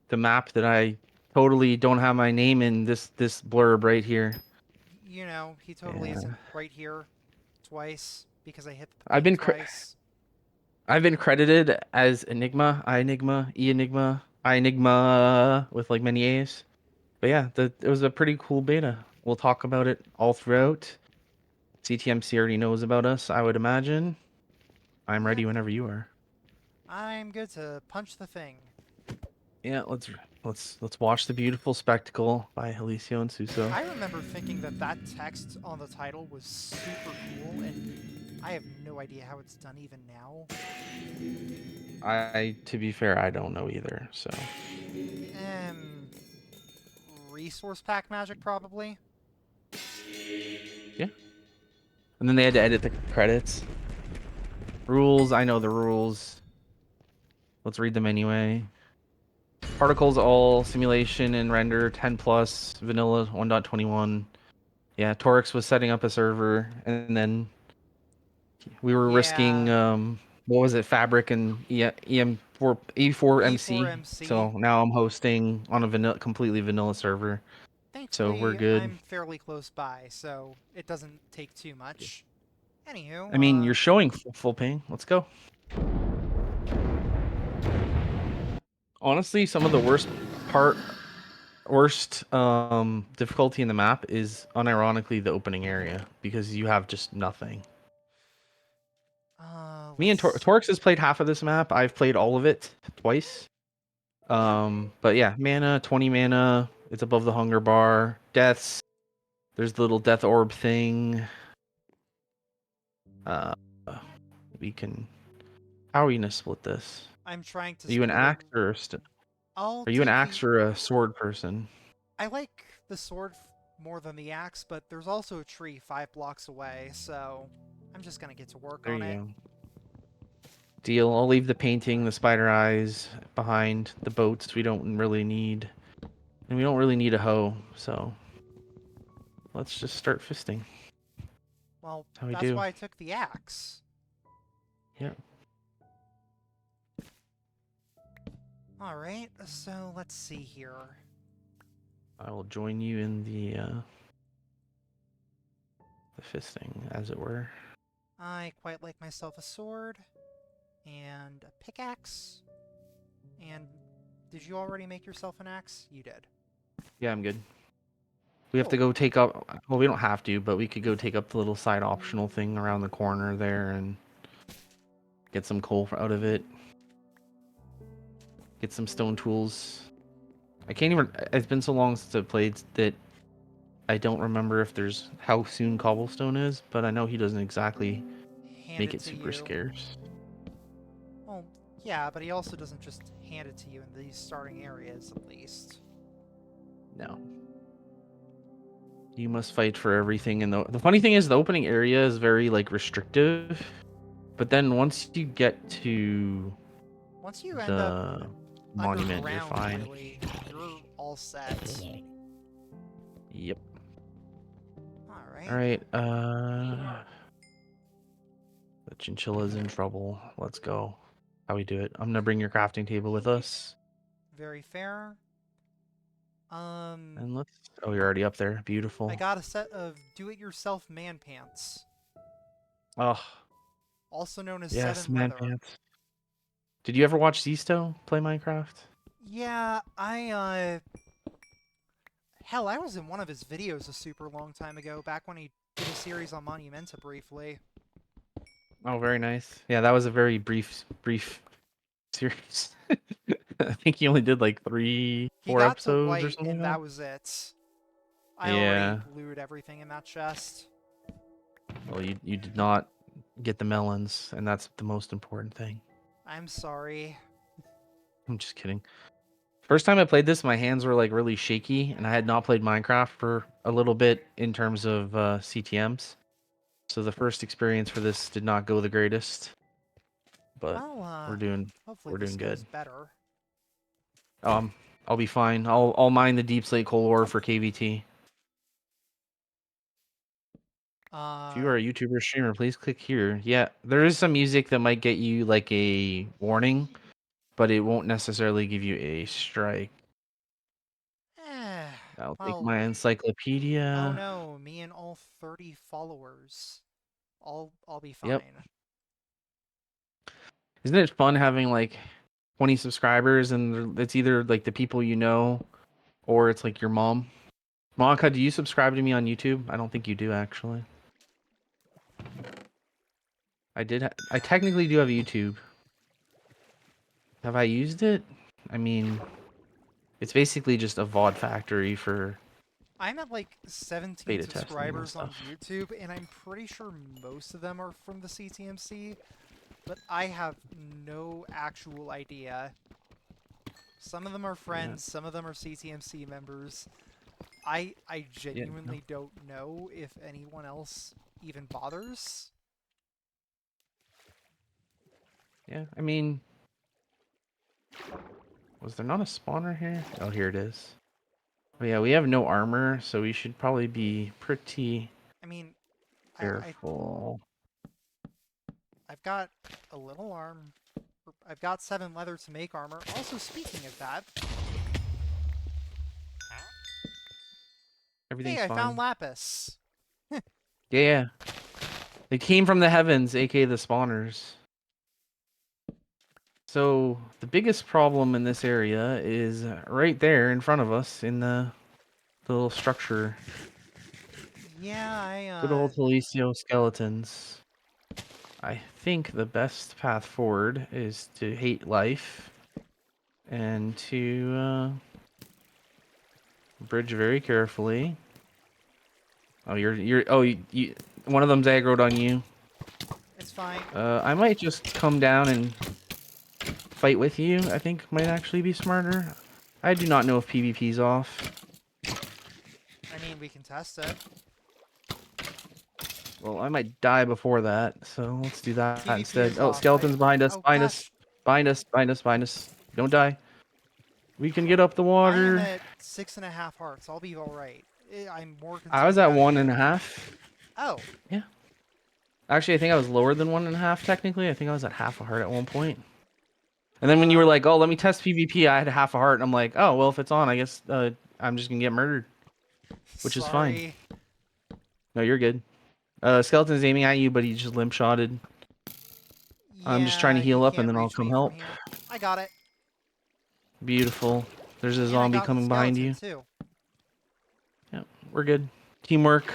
the map that I totally don't have my name in this blurb right here. You know, he totally Yeah. isn't right here twice because I hit the I've thing been twice. I've been credited as Enigma, I Enigma, E Enigma, I Enigma with like many A's. But yeah, it was a pretty cool beta. We'll talk about it all throughout. CTMC already knows about us, I would imagine. I'm Yep, ready whenever you are. I'm good to punch the thing. Yeah, let's watch the beautiful spectacle by Alicio and Suso. I remember thinking that that text on the title was super cool, and I have no idea how it's done even now. To be fair, I don't know either. So Um, resource pack magic probably. yeah, and then they had to edit the credits. Rules, I know the rules. Let's read them anyway. Particles all simulation and render 10 plus vanilla 1.21. Yeah, Torx was setting up a server, and then we were risking Yeah, what was it, Fabric and EM4 E4MC. E4MC. So now I'm hosting on a completely vanilla server. So we're Thankfully, good. I'm fairly close by, so it doesn't take too much. I Anywho, mean, you're showing full ping. Let's go. Honestly, some of the worst difficulty in the map is unironically the opening area because you have just nothing. Me and let's. Torx has played half of this map. I've played all of it twice. Yeah, But yeah, mana, 20 mana. It's above the hunger bar. Deaths. There's the little death orb thing. Uh, we can. How are we gonna split this? I'm trying to Are you an split it. axe or I'll are you an take axe the. or a sword person? I like the sword more than the axe, but there's also a tree 5 blocks away, so I'm just gonna get to work There on you it. go. Deal. I'll leave the painting, the spider eyes behind. The boats we don't really need, and we don't really need a hoe. So let's just start fisting. Well, That's how we that's do. why I took the axe. Yeah. Alright, so let's see here. I will join you in the fisting, as it were. I quite like myself a sword and a pickaxe. And did you already make yourself an axe? You did. Yeah, I'm good. We have to Cool. go take up. Well, we don't have to, but we could go take up the little side optional thing around the corner there and get some coal out of it. Get some stone tools. I can't even. It's been so long since I've played that I don't remember if there's how soon cobblestone is, but I know he doesn't exactly Hand make it it to super you. scarce. Well, yeah, but he also doesn't just hand it to you in these starting areas, at least. No. You must fight for everything, and the funny thing is the opening area is very like restrictive, but then once you get to Once you end up the monument, you're underground, fine. really, you're all set. Yep. All Alright. right. The chinchilla's in trouble. Let's go. How we do it? I'm gonna bring your crafting table with us, Very fair. Um, and let's. Oh, you're already up there. I Beautiful. got a set of do-it-yourself man pants, Oh, also known as yes, 7 man leather. pants. Did you ever watch Zisto play Minecraft? Yeah, hell, I was in one of his videos a super long time ago, back when he did a series on Monumenta briefly. Oh, very nice. Yeah, that was a very brief series. I think he only did like three, He four got to episodes or white, something and like that that. was it. I already Yeah. looted everything in that chest. Well, you did not get the melons, and that's the most important thing. I'm sorry. I'm just kidding. First time I played this, my hands were like really shaky, and I had not played Minecraft for a little bit in terms of CTMs. So the first experience for this did not go the greatest, but Well, we're doing hopefully we're this doing good. goes better. Um, I'll be fine. I'll mine the deep slate coal ore for KVT. If you Uh, are a YouTuber streamer, please click here. Yeah, there is some music that might get you like a warning, but it won't necessarily give you a strike. Eh, I'll take well, my oh encyclopedia. no, me and all 30 followers. I'll be Yep. fine. Isn't it fun having like 20 subscribers and it's either like the people you know or it's like your mom? Monica, do you subscribe to me on YouTube? I don't think you do actually. I technically do have YouTube. Have I used it? I mean, it's basically just a VOD factory for I'm at like 17 beta testing and subscribers on stuff. YouTube, and I'm pretty sure most of them are from the CTMC, but I have no actual idea. Some of them are Yeah, friends, some of them are CTMC members. I yeah, no. genuinely don't know if anyone else even bothers. Yeah, I mean, was there not a spawner here? Oh, here it is. Oh yeah, we have no armor, so we should probably be pretty I mean, I careful. I've got a little arm. I've got 7 leather to make armor. Also, speaking of that, hey, Everything's I found fine. lapis. Yeah, yeah. They came from the heavens, aka the spawners. So the biggest problem in this area is right there in front of us in the little structure. Yeah, Good old Felicio skeletons. I think the best path forward is to hate life and to bridge very carefully. Oh, you one of them's aggroed on you. it's fine. I might just come down and fight with you. I think might actually be smarter. I do not know if PvP's off. I mean, we can test it. Well, I might die before that, so let's do that PvP instead. is Oh, off. skeletons behind us, Oh behind us, gosh, behind us, behind us, behind us. Don't die. We can get up the I am water. at 6.5 hearts. I'll be all right. I'm more I was concerned at about one and you. a half. Oh, Yeah. Actually, I think I was lower than 1.5 technically. I think I was at half a heart at one point. And then when you were uh, like, "Oh, let me test PvP," I had half a heart, and I'm like, "Oh, well, if it's on, I guess I'm just gonna get murdered," which is fine. sorry. No, you're good. Skeleton's aiming at you, but he just limp shotted. I'm just trying Yeah, to he heal up, and can't then I'll reach come me from help. here. I got it. Beautiful. There's a And I zombie got the coming behind skeleton, you. too. Yeah, we're good. Teamwork.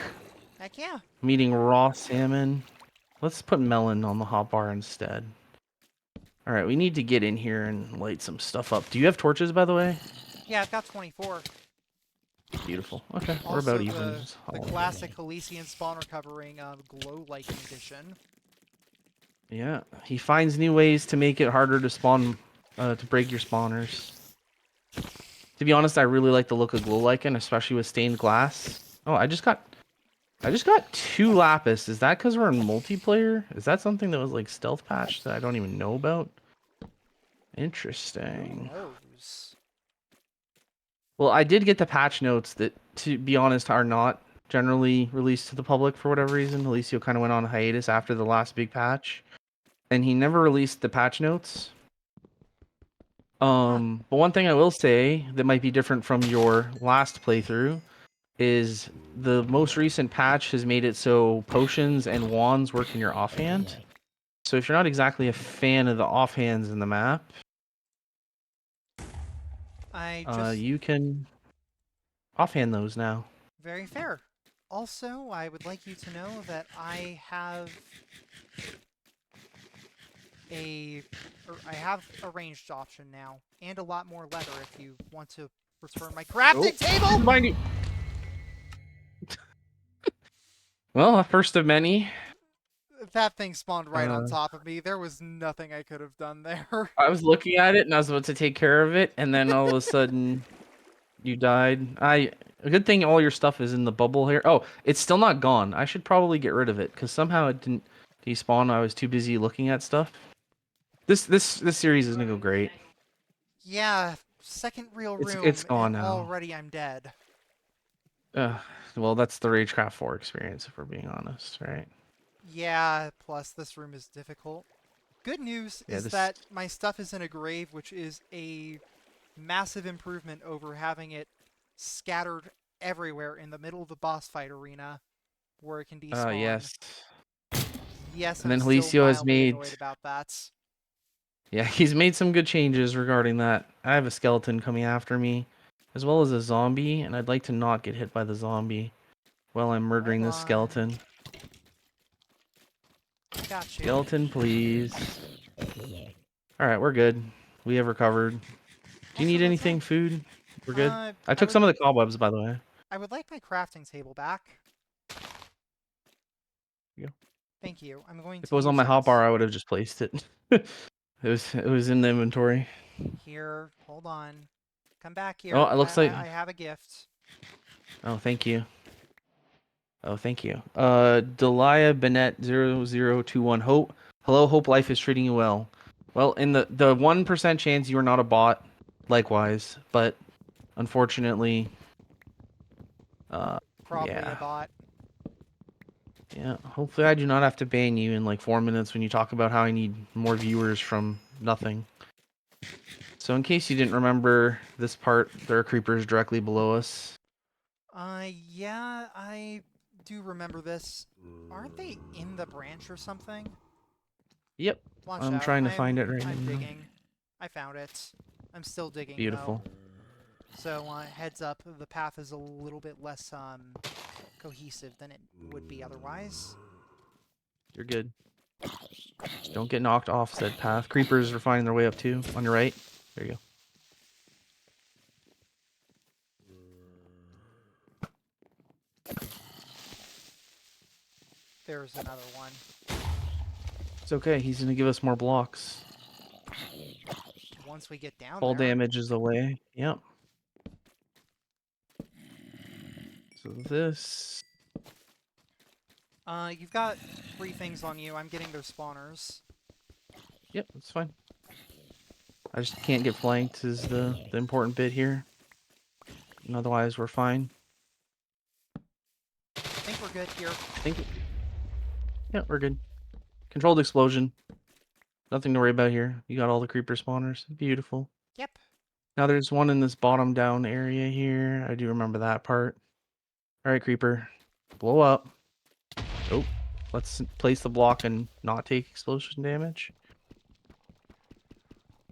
Heck yeah. I'm eating raw salmon. Let's put melon on the hotbar instead. All right, we need to get in here and light some stuff up. Do you have torches, by the way? Yeah, I've got 24. Beautiful. Okay, we're about Also, even. the classic Halcyon spawner covering glow lighting edition. Yeah, he finds new ways to make it harder to spawn, to break your spawners. To be honest, I really like the look of glow lichen, especially with stained glass. Oh, I just got 2 lapis. Is that because we're in multiplayer? Is that something that was like stealth patch that I don't even know about? Who Interesting. knows? Well, I did get the patch notes that, to be honest, are not generally released to the public for whatever reason. Alicio kind of went on a hiatus after the last big patch, and he never released the patch notes. Huh. But one thing I will say that might be different from your last playthrough is the most recent patch has made it so potions and wands work in your offhand. So if you're not exactly a fan of the offhands in the map, I just... you can offhand those now. Very fair. Also, I would like you to know that I have a... I have a ranged option now, and a lot more leather if you want to return my Oh, crafting table! behind you. Well, a first of many. That thing spawned right on Uh, top of me. There was nothing I could have done there. I was looking at it and I was about to take care of it, and then all of a sudden you died. A good thing all your stuff is in the bubble here. Oh, it's still not gone. I should probably get rid of it because somehow it didn't despawn. I was too busy looking at stuff. This series is gonna go great. Yeah, second real It's room, gone and now. already I'm dead. Uh, well, that's the Ragecraft 4 experience, if we're being honest, right? Yeah, plus this room is difficult. Good news Yeah, is this. that my stuff is in a grave, which is a massive improvement over having it scattered everywhere in the middle of the boss fight arena where it can despawn. Yes. Yes, And I'm then still Jaliscio has mildly made. annoyed about that. Yeah, he's made some good changes regarding that. I have a skeleton coming after me, as well as a zombie, and I'd like to not get hit by the zombie while I'm murdering Hold this on. skeleton. I got you. Skeleton, please. Alright, we're good. We have recovered. Do you Also, need that's anything? all. Food? We're good? I I took would some of the cobwebs, by the way. I would like my crafting table back. Here you go. Thank you. I'm going If to it was on use my it. hotbar, I would have just placed it. It was in the inventory. Here, hold on. Come back Oh, here. it looks like. I have a gift. Oh, thank you. Oh, thank you. Delia Bennett 0021 Hope. Hello, Hope Life is treating you well. Well, in the 1% chance you are not a bot, likewise, but unfortunately, Probably a yeah. bot. Yeah, hopefully I do not have to ban you in like 4 minutes when you talk about how I need more viewers from nothing. So in case you didn't remember this part, there are creepers directly below us. Yeah, I do remember this. Aren't they in the branch or something? Yep, Watch I'm out. trying to find it right I'm now. digging. I found it. I'm still digging though. Beautiful. So heads up, the path is a little bit less cohesive than it would be otherwise. You're good. Just don't get knocked off said path. Creepers are finding their way up too. On your right. There you go. There's another one. It's okay. He's gonna give us more blocks. Once we get down Fall there. damage is away. Yep. So this. You've got 3 things on you. I'm getting their spawners. Yep, that's fine. I just can't get flanked is the important bit here. And otherwise we're fine. I think we're good here. I think. Yeah, we're good. Controlled explosion. Nothing to worry about here. You got all the creeper spawners. Beautiful. Yep. Now there's one in this bottom down area here. I do remember that part. Alright, creeper. Blow up. Oh. Let's place the block and not take explosion damage.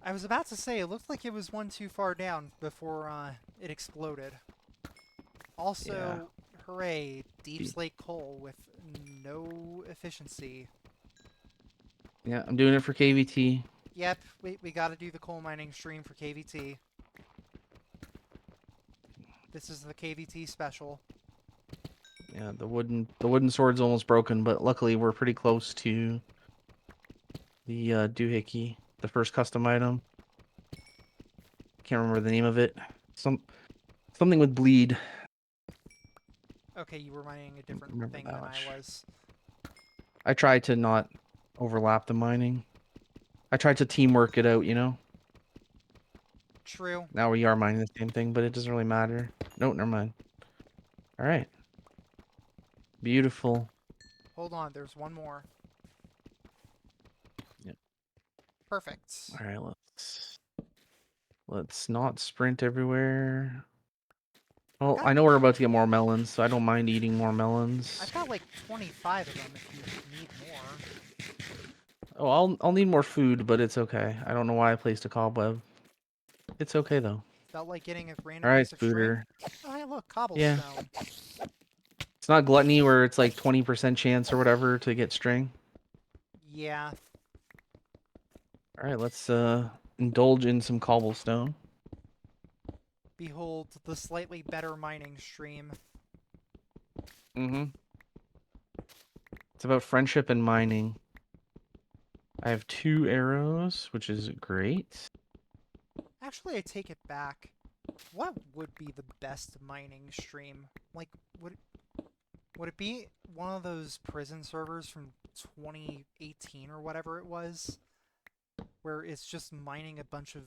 I was about to say, it looked like it was one too far down before it exploded. Yeah. Also, hooray, deep slate coal with no efficiency. Yeah, I'm doing it for KVT. Yep, we gotta do the coal mining stream for KVT. This is the KVT special. Yeah, the wooden sword's almost broken, but luckily we're pretty close to the doohickey, the first custom item. Can't remember the name of it. Something with bleed. Okay, you were mining a different Remember thing that than I much. was. I tried to not overlap the mining. I tried to teamwork it out, you know? True. Now we are mining the same thing, but it doesn't really matter. Nope, never mind. Alright. Beautiful. Hold on, there's one more. Yep. Perfect. Alright, let's not sprint everywhere. Well, I know we're about to get more melons, so I don't mind eating more melons. I've got like 25 of them if you need more. Oh, I'll need more food, but it's okay. I don't know why I placed a cobweb. It's okay though. Felt like getting a random Alright, piece of string. Spooter. Oh, hey, look, Yeah. cobblestone. It's not gluttony where it's like 20% chance or whatever to get string. Yeah. Alright, let's indulge in some cobblestone. Behold the slightly better mining stream. Mm-hmm. It's about friendship and mining. I have 2 arrows, which is great. Actually, I take it back. What would be the best mining stream? Like, would it be one of those prison servers from 2018 or whatever it was? Where it's just mining a bunch of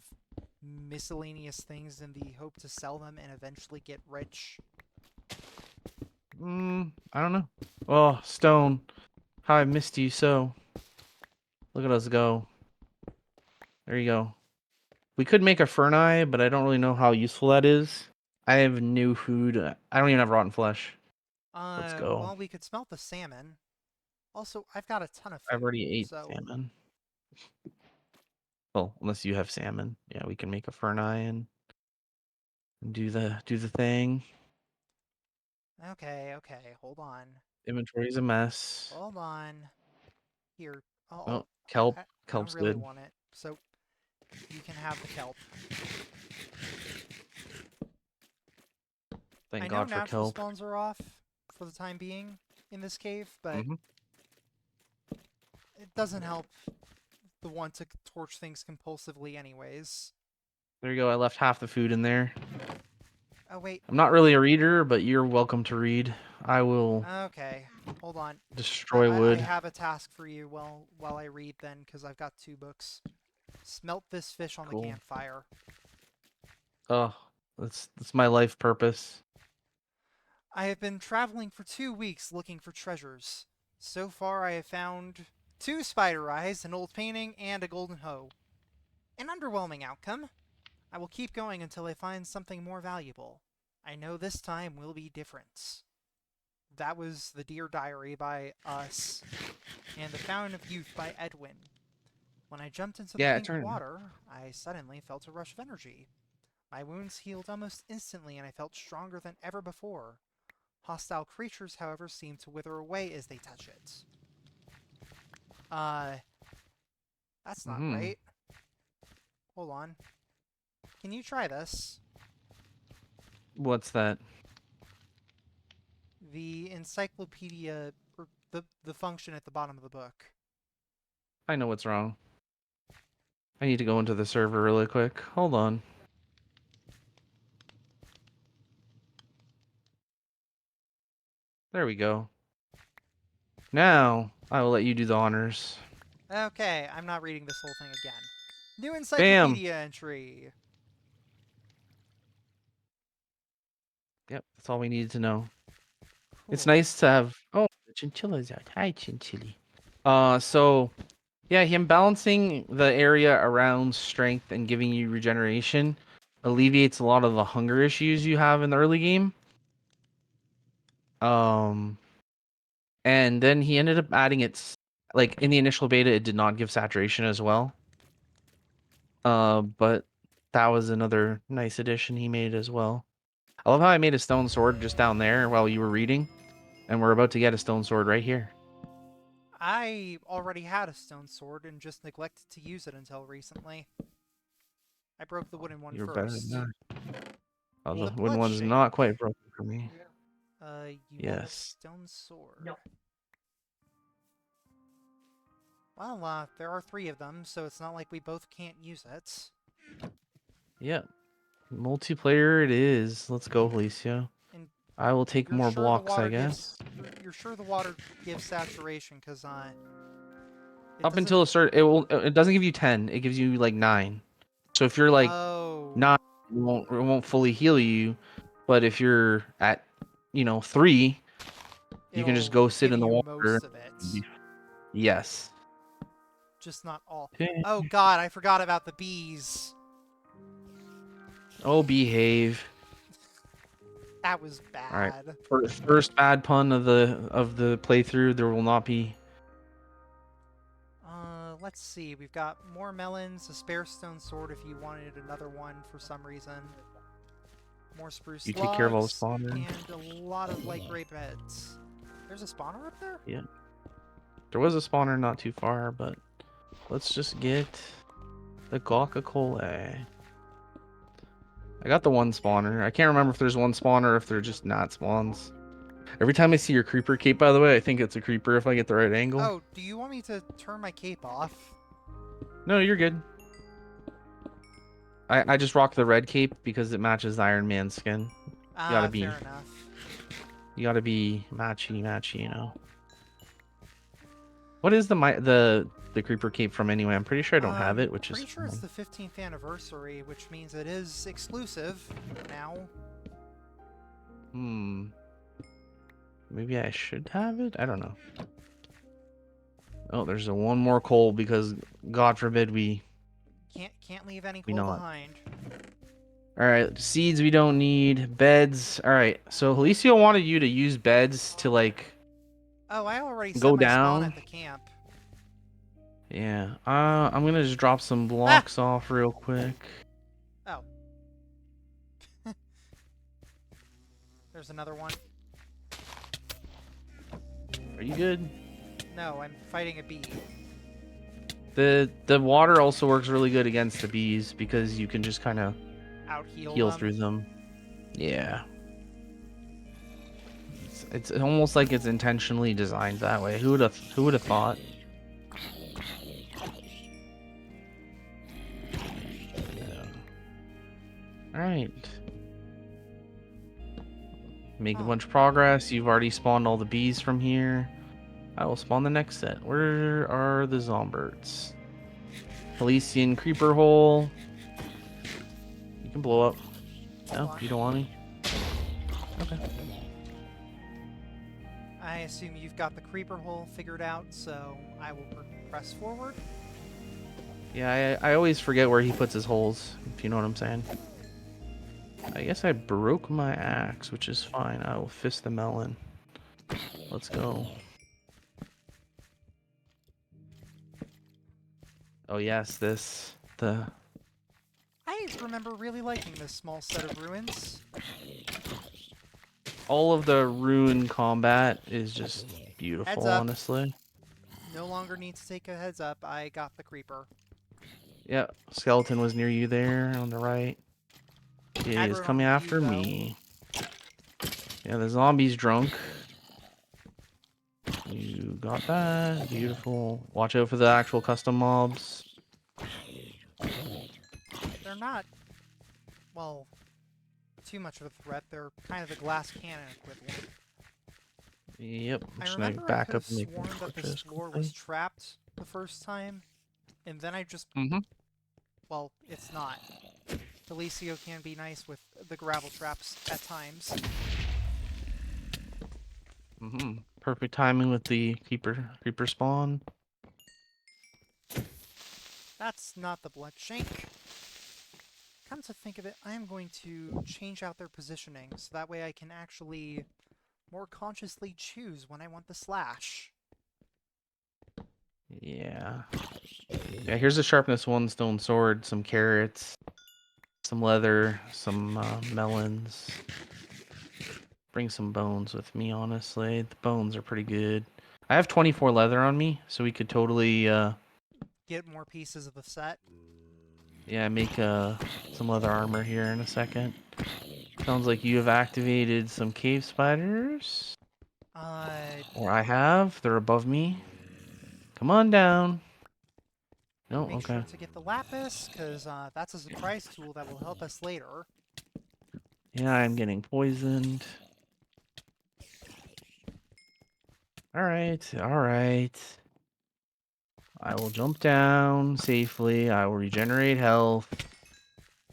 miscellaneous things in the hope to sell them and eventually get rich? I don't know. Oh, stone. How I missed you so. Look at us go. There you go. We could make a furnace, but I don't really know how useful that is. I have new food. I don't even have rotten flesh. Let's go. Well, we could smelt the salmon. Also, I've got a ton of I've food, already ate so... salmon. Well, unless you have salmon. Yeah, we can make a furnace and do the thing. Okay, hold on. Inventory's a mess. Hold on. Here, Oh, kelp. I don't Kelp's really good. want it, so you can have the kelp. I Thank know God for natural kelp. spawns are off for the time being in this cave, but Hmm. it doesn't help the one to torch things compulsively anyways. There you go. I left half the food in there. Oh, wait. I'm not really a reader, but you're welcome to read. I will Okay, hold on. destroy I wood. have a task for you while I read then, because I've got 2 books. Smelt this fish on the Cool. campfire. Oh, that's my life purpose. I have been traveling for 2 weeks looking for treasures. So far I have found 2 spider eyes, an old painting, and a golden hoe. An underwhelming outcome. I will keep going until I find something more valuable. I know this time will be different. That was The Dear Diary by us, and The Fountain of Youth by Edwin. When I jumped into the Yeah, pink turn. water, I suddenly felt a rush of energy. My wounds healed almost instantly and I felt stronger than ever before. Hostile creatures, however, seem to wither away as they touch it. Uh, that's not Mm-hmm. right. Hold on. Can you try this? What's that? The encyclopedia, or the function at the bottom of the book. I know what's wrong. I need to go into the server really quick. Hold on. There we go. Now, I will let you do the honors. Okay, I'm not reading this whole thing again. New Bam! encyclopedia entry. Yep, that's all we needed to know. It's Cool. nice to have... Oh, the chinchilla's out. Hi, chinchilli. So... Yeah, him balancing the area around strength and giving you regeneration alleviates a lot of the hunger issues you have in the early game. Um... And then he ended up adding like in the initial beta, it did not give saturation as well. But that was another nice addition he made as well. I love how I made a stone sword just down there while you were reading, and we're about to get a stone sword right here. I already had a stone sword and just neglected to use it until recently. I broke the wooden one You're better than first. that. Oh, The the wooden one's bloodshade. not quite broken for me. You want a Yes. stone sword? No. Well, there are 3 of them, so it's not like we both can't use it. Yep. Multiplayer it is. Let's go, Felicio. And I will take you're more sure the blocks, I water gives... guess. You're sure the water gives saturation, because, it Up doesn't... until a certain, it doesn't give you 10. It gives you like 9. So if you're like Oh. 9, it won't fully heal you. But if you're at 3, you can just It'll go sit give in the you water. most of it. Yes. Just not all. Okay. Oh god, I forgot about the bees. Oh, behave. That was All right. bad. For first bad pun of the playthrough, there will not be. Let's see. We've got more melons, a spare stone sword if you wanted another one for some reason. More spruce You take care of all the logs, spawners. and a lot of light gray beds. There's a spawner up there? Yeah. There was a spawner not too far, but let's just get the Coca-Cola. I got the one spawner. I can't remember if there's one spawner or if they're just not spawns. Every time I see your creeper cape, by the way, I think it's a creeper if I get the right angle. Oh, do you want me to turn my cape off? No, you're good. I just rock the red cape because it matches the Iron Man skin. You gotta be Fair enough. matchy. What is the creeper cape from anyway? I'm pretty sure I don't have it, which is Pretty sure it's fine. the 15th anniversary, which means it is exclusive now. Maybe I should have it? I don't know. Oh, there's one more coal because God forbid we Can't leave any We coal not. behind. All right, seeds we don't need. Beds. All right, so Alicio wanted you to use beds to like Oh, I already set go my spawn down. at the camp. Yeah. I'm gonna just drop some Ah! blocks off real quick. Oh. There's another one. Are you good? No, I'm fighting a bee. The water also works really good against the bees because you can just kind of Out heal heal them. through them. Yeah. It's almost like it's intentionally designed that way. Who would have thought? Yeah. All right. Make a Oh, bunch of progress. You've already spawned all the bees from here. I will spawn the next set. Where are the zombies? Elysian creeper hole. You can blow up. hold No, on. you don't want me. Okay. I assume you've got the creeper hole figured out, so I will press forward. Yeah, I always forget where he puts his holes, if you know what I'm saying. I guess I broke my axe, which is fine. I will fist the melon. Let's go. Oh yes, the I remember really liking this small set of ruins. all of the rune combat is just Heads beautiful, up. honestly. No longer need to take a heads up. I got the creeper. Yeah, skeleton was near you there on the right. It is Aggro coming on you, after though. me. Yeah, the zombie's drunk. You got that. Beautiful. Watch out for the actual custom mobs. They're not, well, too much of a threat. They're kind of the glass cannon equivalent. Yep, I'm I just gonna remember I back could up have and make sworn my that this purchase floor was quickly. trapped the first time, and then I just, Mm-hmm. well, it's not. Delicio can be nice with the gravel traps at times. Mm-hmm. Perfect timing with the creeper spawn. That's not the blood shank. Come to think of it, I am going to change out their positioning so that way I can actually more consciously choose when I want the slash. Yeah. Yeah, here's a sharpness 1 stone sword, some carrots, some leather, some melons. Bring some bones with me, honestly. The bones are pretty good. I have 24 leather on me, so we could totally, Get more pieces of the set. yeah, make some leather armor here in a second. Sounds like you have activated some cave spiders. Or I have. They're above me. Come on down. No, Make okay. sure to get the lapis, because that's a surprise tool that will help us later. Yeah, I'm getting poisoned. Alright, alright. I will jump down safely. I will regenerate health.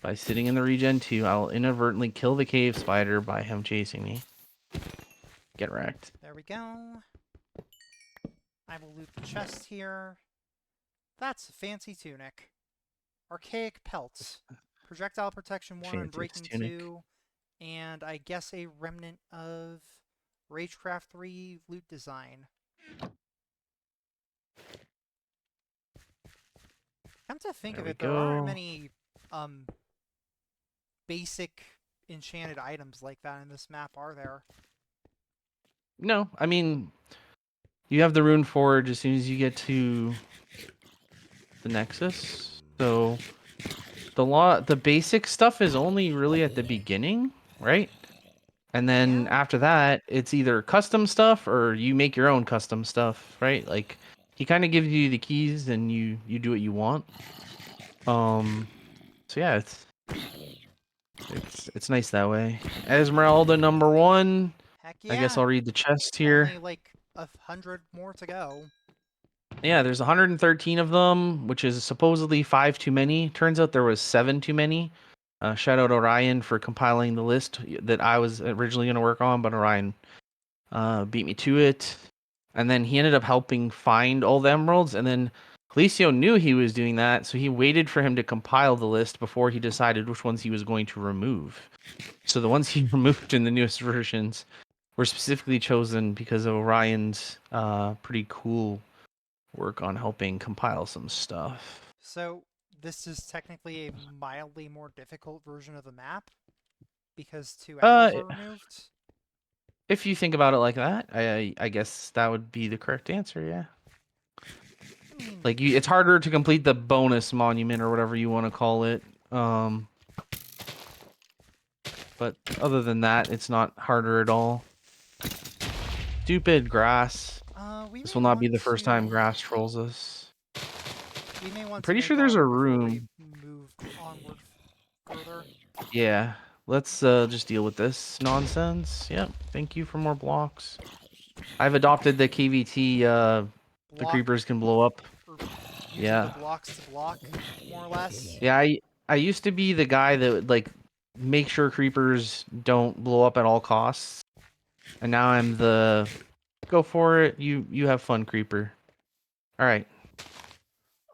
By sitting in the regen 2, I will inadvertently kill the cave spider by him chasing me. Get wrecked. There we go. I will loot the chest here. That's a fancy tunic. Archaic pelts. Projectile protection 1 on Fanciest breaking tunic. 2. And I guess a remnant of Ragecraft 3 loot design. Come to think There of we it, there aren't go. many basic enchanted items like that in this map, are there? No, I mean, you have the rune forge as soon as you get to the Nexus. So the basic stuff is only really at the beginning, right? And then Yeah? after that, it's either custom stuff or you make your own custom stuff, right? Like he kind of gives you the keys and you do what you want. So yeah, it's nice that way. Esmeralda number 1. Heck I guess yeah! I'll read the chest here. Only like 100 more to go. Yeah, there's 113 of them, which is supposedly 5 too many. Turns out there was 7 too many. Shout out Orion for compiling the list that I was originally going to work on, but Orion beat me to it. And then he ended up helping find all the emeralds. And then Felicio knew he was doing that, so he waited for him to compile the list before he decided which ones he was going to remove. So the ones he removed in the newest versions were specifically chosen because of Orion's pretty cool work on helping compile some stuff. So this is technically a mildly more difficult version of the map because 2 hours Uh, are removed. if you think about it like that, I guess that would be the correct answer. Yeah, I mean, like it's harder to complete the bonus monument or whatever you want to call it. Um, but other than that, it's not harder at all. Stupid grass. we This may will not be want the first time to grass trolls us. we may I'm want to pretty make sure there's a armor before we room. move onward further. Yeah, let's just deal with this nonsense. Yep, thank you for more blocks. I've adopted the KVT, the Block creepers can blow up. or using the Yeah. blocks to block, more or less. Yeah, I used to be the guy that would like make sure creepers don't blow up at all costs. And now I'm the go for it. You have fun, creeper. All right.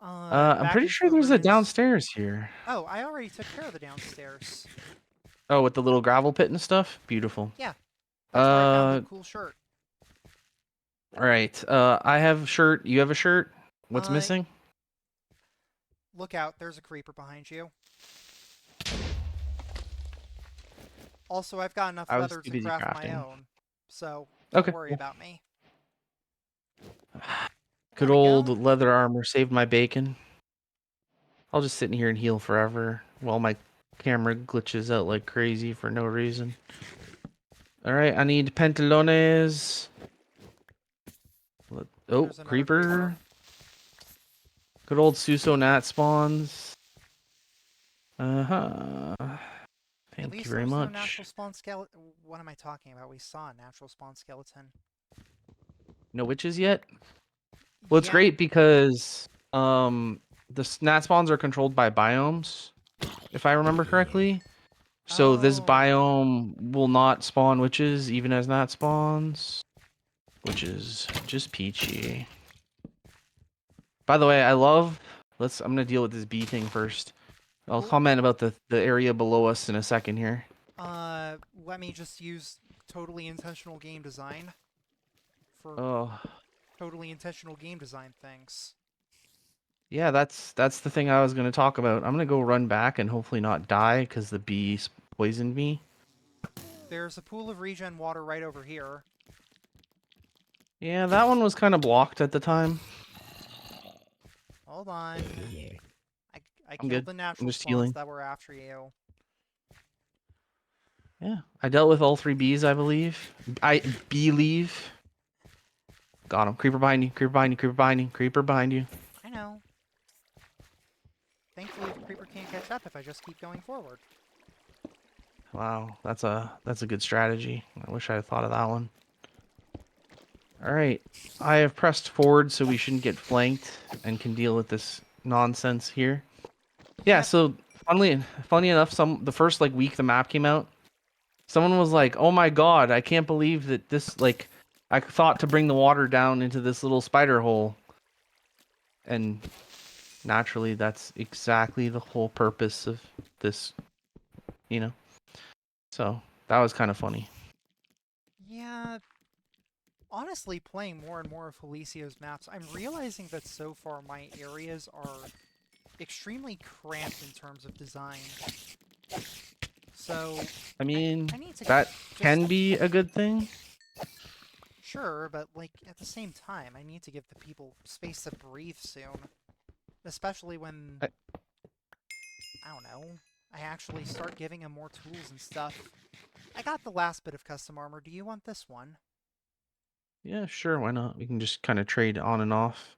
I'm Back pretty into sure the there's a ruins. downstairs here. Oh, I already took care of the downstairs. Oh, with the little gravel pit and stuff. Beautiful. Yeah, that's where I found the Uh, cool shirt. all right. I have a shirt. You have a shirt. What's Uh, missing? Look out, there's a creeper behind you. Also, I've got enough I was leather too to busy craft my crafting. own, so don't Okay. worry Cool. about me. There Good we old go. leather armor saved my bacon. I'll just sit in here and heal forever while my camera glitches out like crazy for no reason. Alright, I need pantalones. Oh, There's another creeper. creeper. Good old Suso Nat spawns. Uh-huh. At Thank you least very there's no natural much. spawn skeleton. What am I talking about? We saw a natural spawn skeleton. No witches yet? Well, it's Yeah. great because the nat spawns are controlled by biomes, if I remember correctly. So this Oh. biome will not spawn witches even as nat spawns, which is just peachy. By the way, I love. I'm gonna deal with this bee thing first. I'll Well, comment about the area below us in a second here. let me just use totally intentional game design for Oh, totally intentional game design things. yeah, that's the thing I was gonna talk about. I'm gonna go run back and hopefully not die because the bee poisoned me. There's a pool of regen water right over here. Yeah, that one was kind of blocked at the time. Hold on. I I'm killed good. the I'm natural just spawns healing. that were after you. Yeah, I dealt with all three bees, I believe. I believe. Got him. Creeper behind you. Creeper behind you. Creeper behind you. Creeper behind you. I know. Thankfully, the creeper can't catch up if I just keep going forward. Wow, that's a good strategy. I wish I had thought of that one. All right, I have pressed forward, so we shouldn't get flanked and can deal with this nonsense here. Yeah. Yep. So funny enough, the first like week the map came out, someone was like, "Oh my god, I can't believe that this like." I thought to bring the water down into this little spider hole, and naturally, that's exactly the whole purpose of this, you know. So that was kind of funny. Yeah, honestly, playing more and more of Felicio's maps, I'm realizing that so far my areas are extremely cramped in terms of design. So, I mean, I need to that just... can be a good thing. Sure, but, like, at the same time, I need to give the people space to breathe soon. Especially when, I, I don't know, I actually start giving them more tools and stuff. I got the last bit of custom armor. Do you want this one? yeah, sure, why not? We can just kind of trade on and off.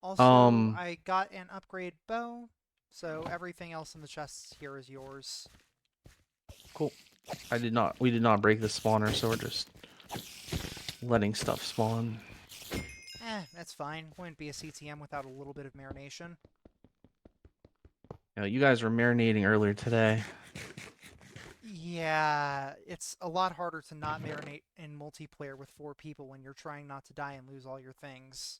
Also, Um, I got an upgrade bow, so everything else in the chests here is yours. cool. We did not break the spawner, so we're just letting stuff spawn. That's fine. Wouldn't be a CTM without a little bit of marination. You know, you guys were marinating earlier today. Yeah, it's a lot harder to not marinate in multiplayer with 4 people when you're trying not to die and lose all your things.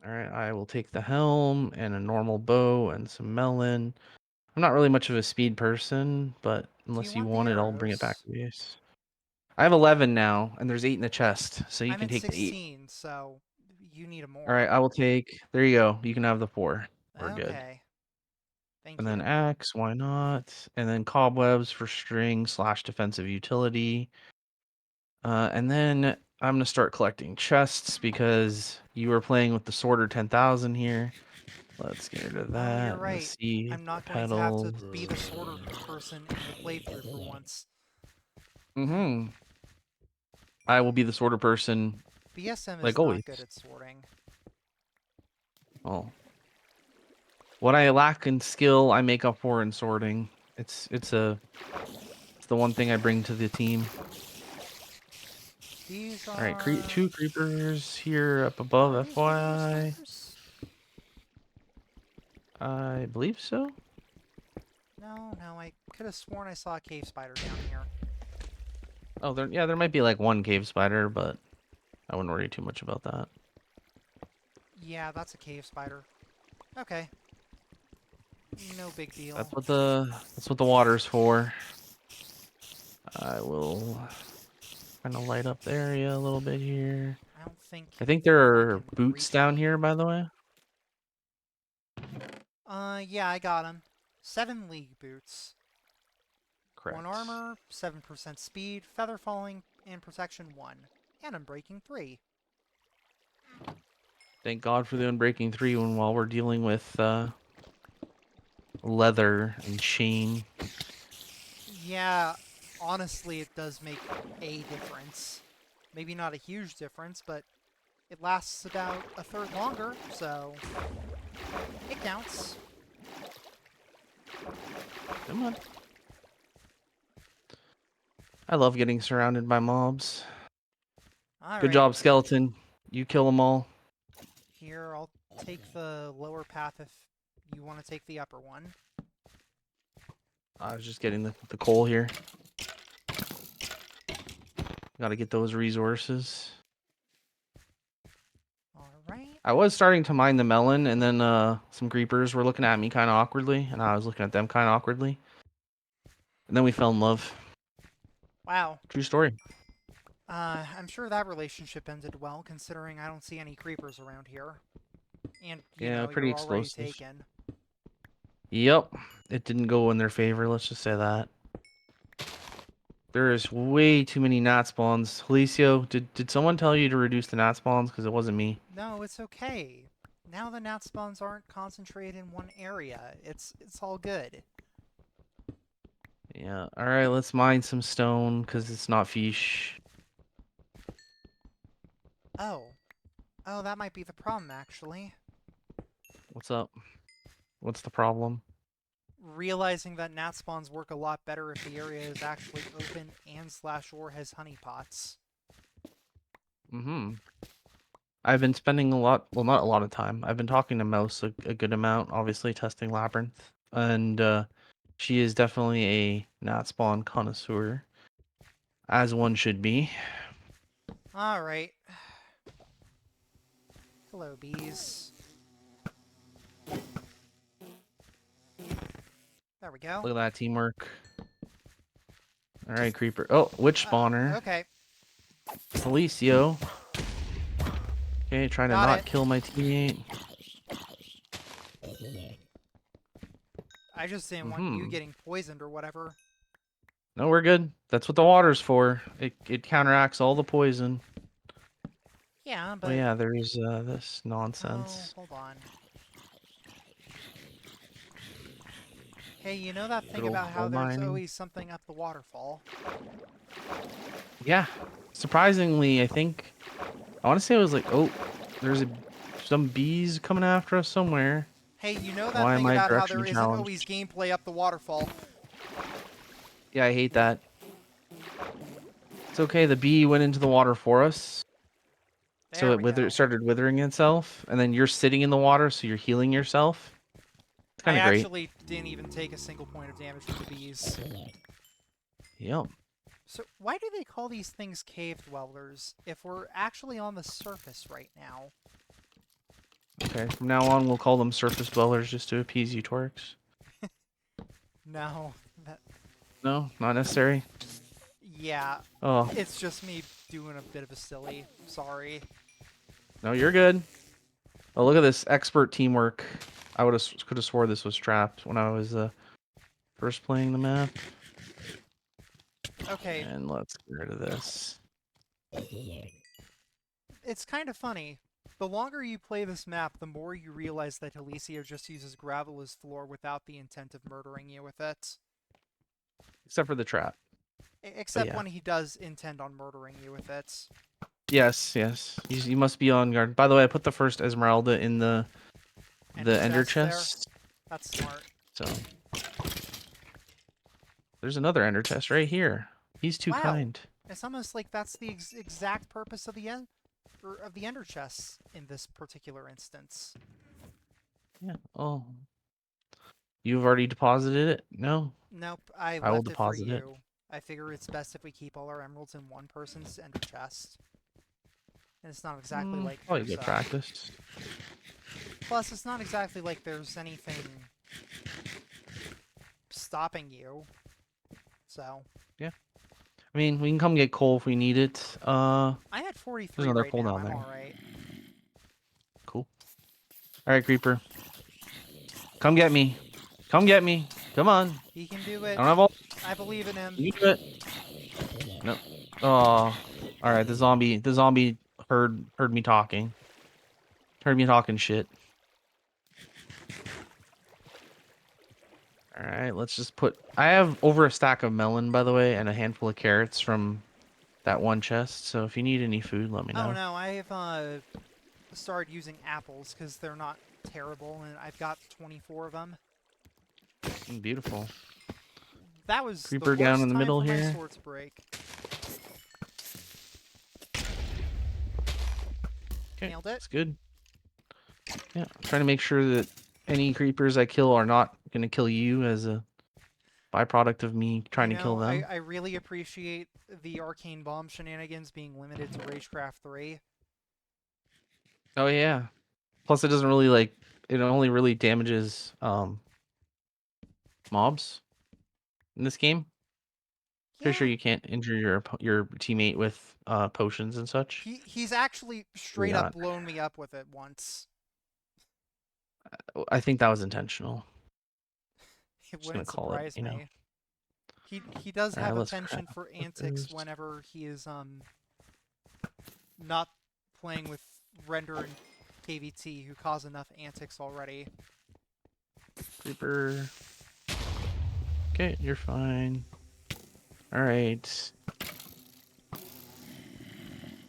All right, I will take the helm and a normal bow and some melon. I'm not really much of a speed person, but Do you unless you want the want it, I'll bring it back arrows? to base. I have 11 now, and there's 8 in the chest, so you I'm can at take the 8. 16, so you need All right, more. I will take. There you go. You can have the 4. We're good. Okay. Thank And then you. axe, why not? And then cobwebs for string / defensive utility. And then I'm gonna start collecting chests because you were playing with the sorter 10,000 here. Let's get rid of Oh, you're that. And the right. seed, I'm not going to have to petals. be the sorter person in the playthrough for once. Mm-hmm. I will be the sorter person, BSM like is always. not good at sorting. Well, what I lack in skill, I make up for in sorting. It's the one thing I bring to the team. These All right, are... 2 creepers here up above, Are these regular FYI. stairs? I believe so. No, I could have sworn I saw a cave spider down here. Oh, there might be like one cave spider, but I wouldn't worry too much about that. Yeah, that's a cave spider. Okay. No big deal. That's what the water's for. I will kind of light up the area a little bit here. I don't think I think there I are can boots reach down any... here, by the way. Yeah, I got them. 7 league boots. 1 Correct. armor, 7% speed, feather falling, and protection 1. And unbreaking 3. Thank God for the Unbreaking 3 when while we're dealing with leather and chain. Yeah, honestly, it does make a difference. Maybe not a huge difference, but it lasts about a third longer, so it counts. Come on. I love getting surrounded by mobs. Good Alright, job, skeleton. You kill them all. here, I'll take the lower path if you want to take the upper one. I was just getting the coal here. Gotta get those resources. Alright. I was starting to mine the melon, and then some creepers were looking at me kind of awkwardly, and I was looking at them kind of awkwardly. And then we fell in love. Wow. True story. I'm sure that relationship ended well, considering I don't see any creepers around here. And, you Yeah, know, pretty you're already explosive. taken. Yep. It didn't go in their favor, let's just say that. There is way too many gnat spawns. Felicio, did someone tell you to reduce the gnat spawns? Because it wasn't me. No, it's okay. Now the gnat spawns aren't concentrated in one area. It's all good. Yeah. All right, let's mine some stone because it's not fish. Oh. Oh, that might be the problem, actually. What's up? What's the problem? Realizing that gnat spawns work a lot better if the area is actually open and /or has honeypots. Mm-hmm. I've been spending a lot, well, not a lot of time. I've been talking to Mouse a good amount, obviously testing Labyrinth, and she is definitely a gnat spawn connoisseur, as one should be. Alright. Hello, bees. There we go. Look at that teamwork. All right, creeper. Oh, witch spawner. Okay. Felicio. Okay, trying to Got not it. kill my teammate. I just didn't want you Mm-hmm. getting poisoned or whatever. No, we're good. That's what the water's for. It counteracts all the poison. Yeah, Oh but... yeah, there's this Oh, nonsense. hold on. Hey, you know that Good thing old about how coal there's mining. always something up the waterfall? Yeah. Surprisingly, I think I want to say it was like, oh, there's some bees coming after us somewhere. Hey, you know that Why am thing I about how direction there isn't always challenged? gameplay up the waterfall? Yeah, I hate that. It's okay. The bee went into the water for us, so There it we go. started withering itself, and then you're sitting in the water, so you're healing yourself. It's I kind of great. actually didn't even take a single point of damage from the bees. Yep. So why do they call these things cave dwellers if we're actually on the surface right now? Okay, from now on we'll call them surface dwellers just to appease you, Torx. No, that No, not necessary. yeah, Oh, it's just me doing a bit of a silly. Sorry. no, you're good. Oh, look at this expert teamwork. I could have swore this was trapped when I was first playing the map. Okay, And let's get rid of this. it's kind of funny. The longer you play this map, the more you realize that Alicia just uses gravel as floor without the intent of murdering you with it. Except for the trap. But Except yeah. when he does intend on murdering you with it. Yes, yes. You must be on guard. By the way, I put the first Esmeralda in the Ender ender chest there. chest. That's smart. So there's another ender chest right here. He's too Wow. kind. It's almost like that's the exact purpose of the of the ender chests in this particular instance. Yeah. Oh, you've already deposited it? No, Nope, I I will left it for deposit it. you. I figure it's best if we keep all our emeralds in one person's ender chest. And it's not exactly like Probably there's good practice. plus it's not exactly like there's anything stopping you. So Yeah. I mean, we can come get coal if we need it. I had There's 43 another right coal now. down I'm there. all right. Cool. All right, Creeper. Come get me. Come get me. Come on. He can do I it. don't have all. I believe in him. You do it. No. Oh. All right. The zombie heard me talking. Heard me talking shit. All right. Let's just put. I have over a stack of melon, by the way, and a handful of carrots from that one chest. So if you need any food, let me Oh know. no, I've started using apples because they're not terrible, and I've got 24 of them. Beautiful. That was the Creeper down in worst the time middle for my here. sword to break. Okay. Nailed it. That's good. Yeah. I'm trying to make sure that any creepers I kill are not gonna kill you as a byproduct of me You trying to kill know, them. I really appreciate the arcane bomb shenanigans being limited to Ragecraft 3. Oh yeah. Plus, it doesn't really like. It only really damages mobs in this game. Pretty sure Yeah, you can't injure your teammate with potions and such. he's actually You're straight up not. blown me up with it once. I think that was intentional. It Just gonna wouldn't call it. surprise me. He does All right, have a let's craft penchant for antics this. whenever he is not playing with Render and KVT, who cause enough antics already. Creeper. Okay, you're fine. All right.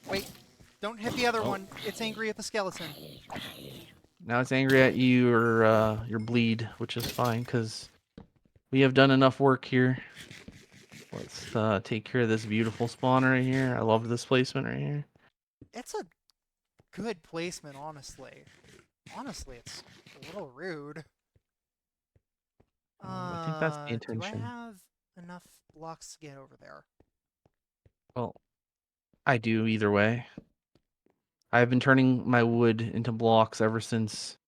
Wait, don't hit the other Oh, one. It's angry at the skeleton. now it's angry at your bleed, which is fine because we have done enough work here. Let's take care of this beautiful spawn right here. I love this placement right here. It's a good placement, honestly. Honestly, it's a little rude. I think that's the Do I intention. have enough blocks to get over there? Well, I do either way. I've been turning my wood into blocks ever since.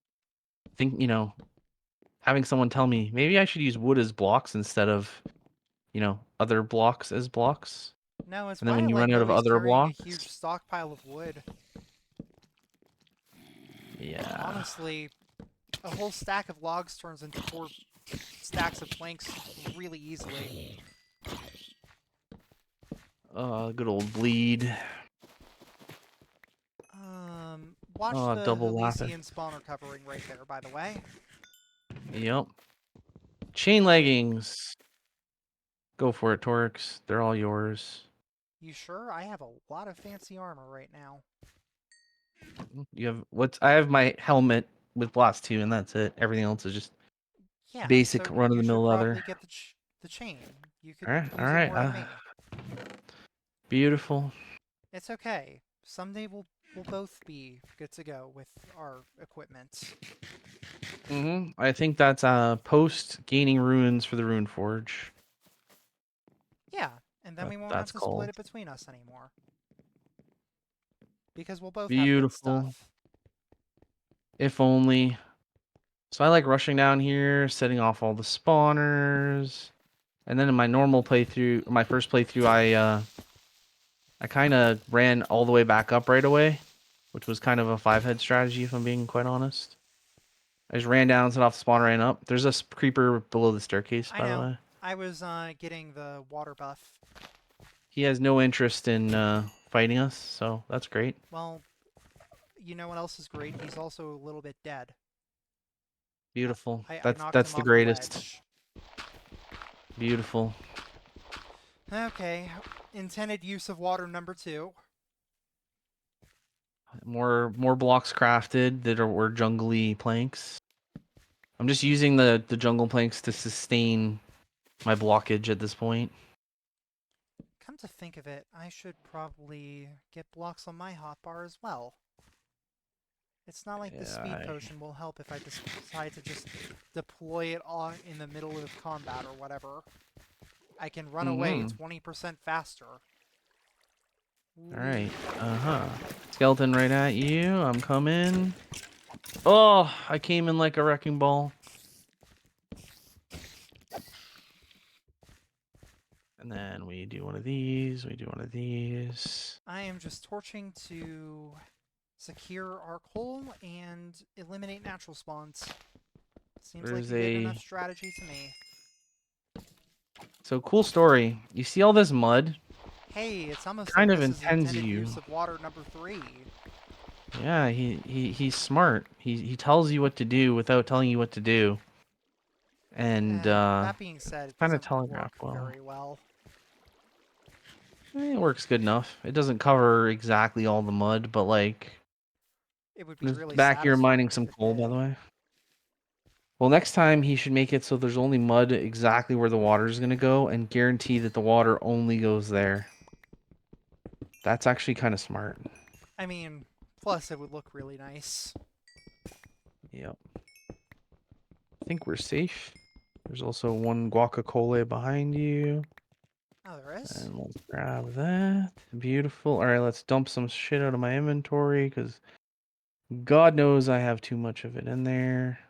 Having someone tell me maybe I should use wood as blocks instead of, other blocks as blocks. No, it's And then why I when you run like out of always other carrying a blocks, huge stockpile of wood. yeah. Honestly, a whole stack of logs turns into 4 stacks of planks really easily. Good old bleed. Watch the Double lapis. Elysian spawner covering right there, by the way. Yep. Chain leggings. Go for it, Torx. They're all yours. You sure? I have a lot of fancy armor right now. You have what's? I have my helmet with blast 2, and that's it. Everything else is just Yeah, basic so run of you the should mill leather. probably get the chain. You could All right, all use it right. more than me. Beautiful. It's okay. Someday we'll both be good to go with our equipment. I think that's post gaining ruins for the rune forge. Yeah, and then we won't have That's to split called it between us anymore. Because we'll both have good beautiful. stuff. If only. So I like rushing down here, setting off all the spawners. And then in my normal playthrough, my first playthrough, I kind of ran all the way back up right away, which was kind of a 5-head strategy if I'm being quite honest. I just ran down, set off the spawn, ran up. There's a creeper below the staircase, I by the know. way. I was getting the water buff. He has no interest in fighting us, so that's great. Well, you know what else is great? He's also a little bit dead. Beautiful. I That's knocked him that's the off the greatest. ledge. Beautiful. Okay, intended use of water number 2. More blocks crafted that were jungly planks. I'm just using the jungle planks to sustain my blockage at this point. Come to think of it, I should probably get blocks on my hotbar as well. It's not like the speed Yeah, potion will help if I decide to just deploy it all in the middle of combat or whatever. I can run away 20% faster. All right. Skeleton right at you. I'm coming. Oh, I came in like a wrecking ball. And then we do one of these. We do one of these. I am just torching to secure our coal and eliminate natural spawns. Seems like There's a good a enough strategy to me. so cool story. You see all this mud? Hey, it's almost like Kind of this is intends intended you. use of water number 3. Yeah, he's smart. He tells you what to do without telling you what to do. And That being said, it kind of doesn't work telegraph well. very well. It works good enough. It doesn't cover exactly all the mud, but like It would be in the really back you're mining satisfying some if it coal, by did. the way. Well, next time he should make it so there's only mud exactly where the water is going to go and guarantee that the water only goes there. That's actually kind of smart. I mean, plus it would look really nice. Yep. I think we're safe. There's also one guacamole behind you. Oh, there is? And let's grab that. Beautiful. All right, let's dump some shit out of my inventory because God knows I have too much of it in there.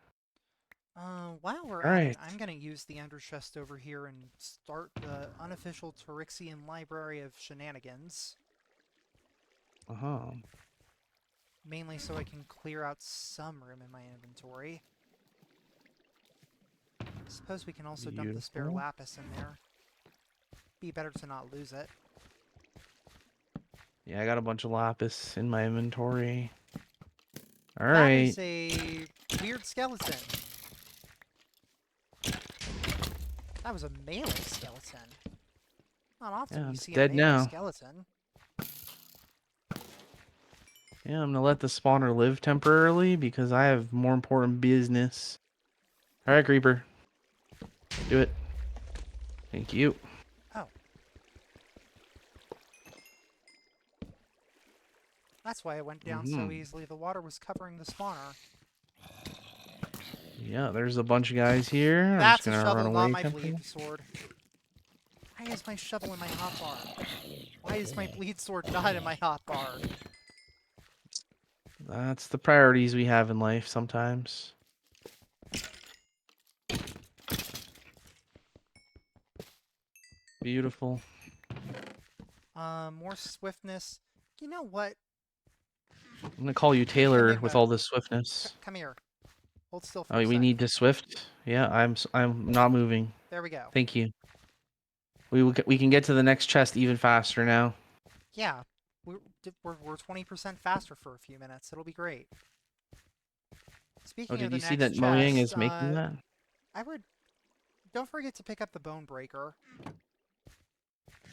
While we're All at it, right. I'm gonna use the ender chest over here and start the unofficial Tarixian Library of Shenanigans. Uh-huh. Mainly so I can clear out some room in my inventory. Suppose we can also dump the spare Beautiful. lapis in there. Be better to not lose it. Yeah, I got a bunch of lapis in my inventory. All That right. is a weird skeleton. That was a melee skeleton. Not often Yeah, you it's see a dead melee now. skeleton. Yeah, I'm gonna let the spawner live temporarily because I have more important business. All right, creeper. Do it. Thank you. Oh. That's why it went down so easily. The water was covering the spawner. Yeah, there's a bunch of guys here. I'm just That's a gonna run shovel, not away my temporarily. bleed sword. Why is my shovel in my hotbar? Why is my bleed sword not in my hotbar? That's the priorities we have in life sometimes. Beautiful. More swiftness. You know what? I'm gonna call you Taylor with Enigma, all this swiftness. come here. Hold still for Oh, a we sec. need to swift. Yeah, I'm not moving. There we go. Thank you. We can get to the next chest even faster now. Yeah, we're 20% faster for a few minutes. It'll be great. Oh, Speaking of did the you see next that Mojang chest, is making that? I would... Don't forget to pick up the bone breaker.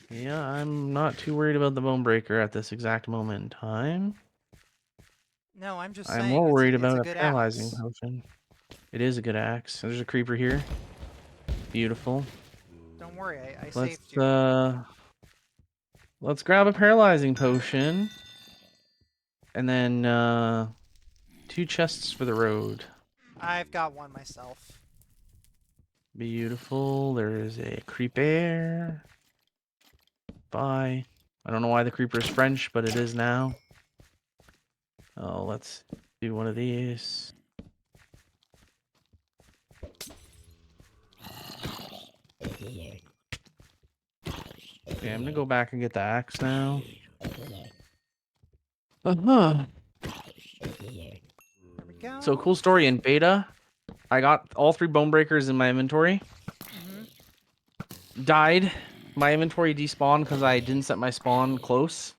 Yeah, I'm not too worried about the bone breaker at this exact moment in time. No, I'm just I'm saying more worried it's about a a good paralyzing axe. potion. It is a good axe. There's a creeper here. Beautiful. Don't worry, I Let's saved you. let's grab a paralyzing potion. And then 2 chests for the road. I've got one myself. Beautiful. There's a creeper. Bye. I don't know why the creeper is French, but it is now. Oh, let's do one of these. Okay, I'm gonna go back and get the axe now. Uh-huh. There we go. So cool story in beta. I got all 3 bone breakers in my inventory. Died. My inventory despawned because I didn't set my spawn close.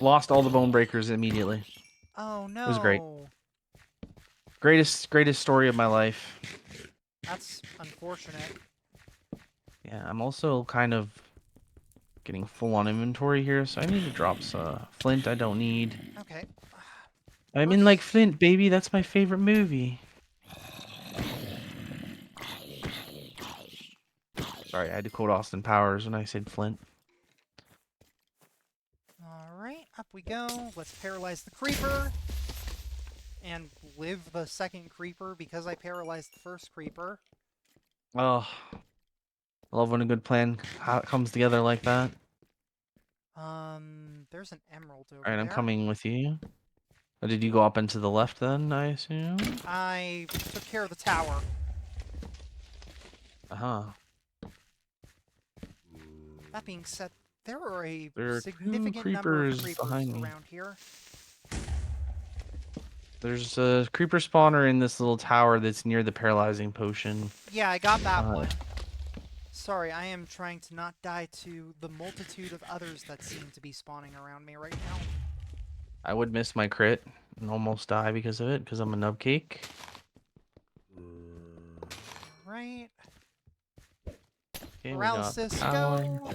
Lost all the bone breakers immediately. Oh It was great. no. Greatest story of my life. That's unfortunate. Yeah, I'm also kind of getting full on inventory here, so I need to drop some flint I don't need. Okay. I'm in like Flint, baby. That's my favorite movie. Sorry, I had to quote Austin Powers when I said Flint. Alright, up we go. Let's paralyze the creeper. And live the second creeper because I paralyzed the first creeper. Oh, I love when a good plan comes together like that. There's an emerald over Alright, I'm there. coming with you. Oh, did you go up and to the left then, I assume? I took care of the tower. Uh-huh. That being said, there are a There are 2 significant number of creepers creepers behind me. around here. There's a creeper spawner in this little tower that's near the paralyzing potion. Yeah, I got that one. Sorry, I am trying to not die to the multitude of others that seem to be spawning around me right now. I would miss my crit and almost die because of it, because I'm a nubcake. Right. Okay, Paralysis, we got the power. go!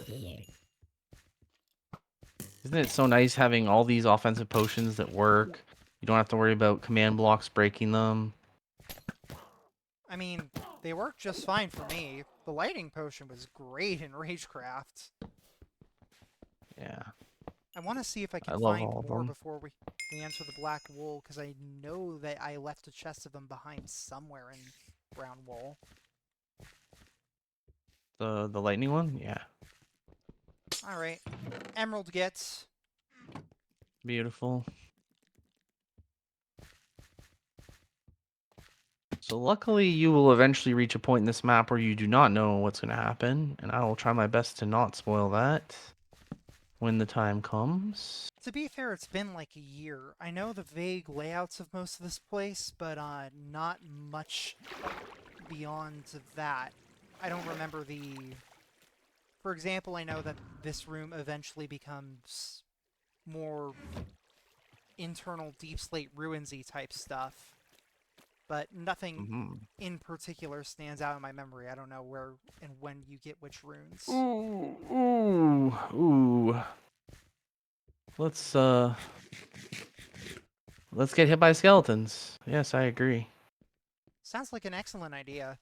Isn't it so nice having all these offensive potions that work? You don't have to worry about command blocks breaking them. I mean, they work just fine for me. The lightning potion was great in Ragecraft. Yeah, I want to see if I I can love find all of more them. before we enter the black wool, because I know that I left a chest of them behind somewhere in brown wool. The lightning one? Yeah. Alright. Emerald gets. Beautiful. So luckily you will eventually reach a point in this map where you do not know what's going to happen, and I will try my best to not spoil that when the time comes. To be fair, it's been like a year. I know the vague layouts of most of this place, but not much beyond that. I don't remember the... For example, I know that this room eventually becomes more internal Deep Slate Ruins-y type stuff. But nothing in particular stands out in my memory. I don't know where and when you get which runes. Ooh. Let's get hit by skeletons. Yes, I agree. Sounds like an excellent idea.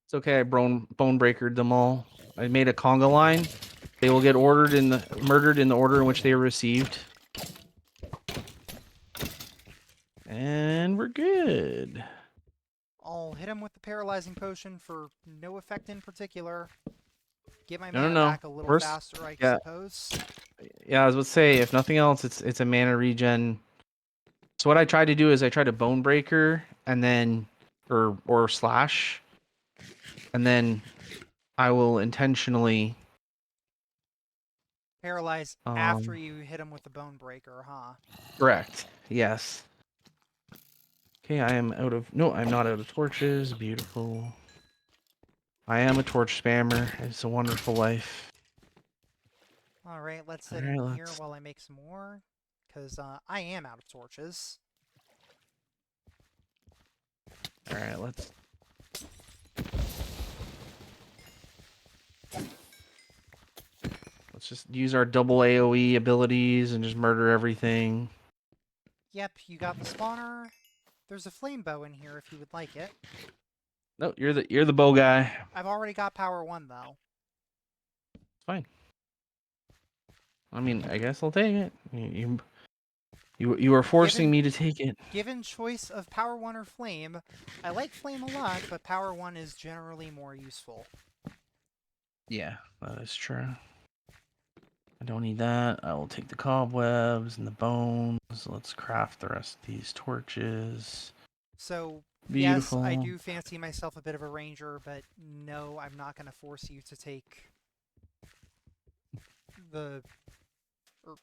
It's okay, I bone breakered them all. I made a conga line. They will get murdered in the order in which they were received. And we're good. I'll hit him with the paralyzing potion for no effect in particular. Get my No, mana no, no. back a little First, faster, I yeah, suppose. yeah. I was about to say, if nothing else, it's a mana regen. So what I tried to do is I tried to bone breaker and then or slash, and then I will intentionally Paralyze after you hit him with the bone breaker, huh? correct. Yes. Okay, I am out of... No, I'm not out of torches. Beautiful. I am a torch spammer. It's a wonderful life. Alright, let's sit Alright, in here let's... while I make some more. Because I am out of torches. Alright, let's... Let's just use our double AoE abilities and just murder everything. Yep, you got the spawner. There's a flame bow in here if you would like it. No, you're the bow guy. I've already got power 1, though. It's fine. I mean, I guess I'll take it. You are forcing me to take it. Given choice of power 1 or flame, I like flame a lot, but power 1 is generally more useful. Yeah, that is true. I don't need that. I will take the cobwebs and the bones. Let's craft the rest of these torches. So, yes, I Beautiful. do fancy myself a bit of a ranger, but no, I'm not going to force you to take the... er,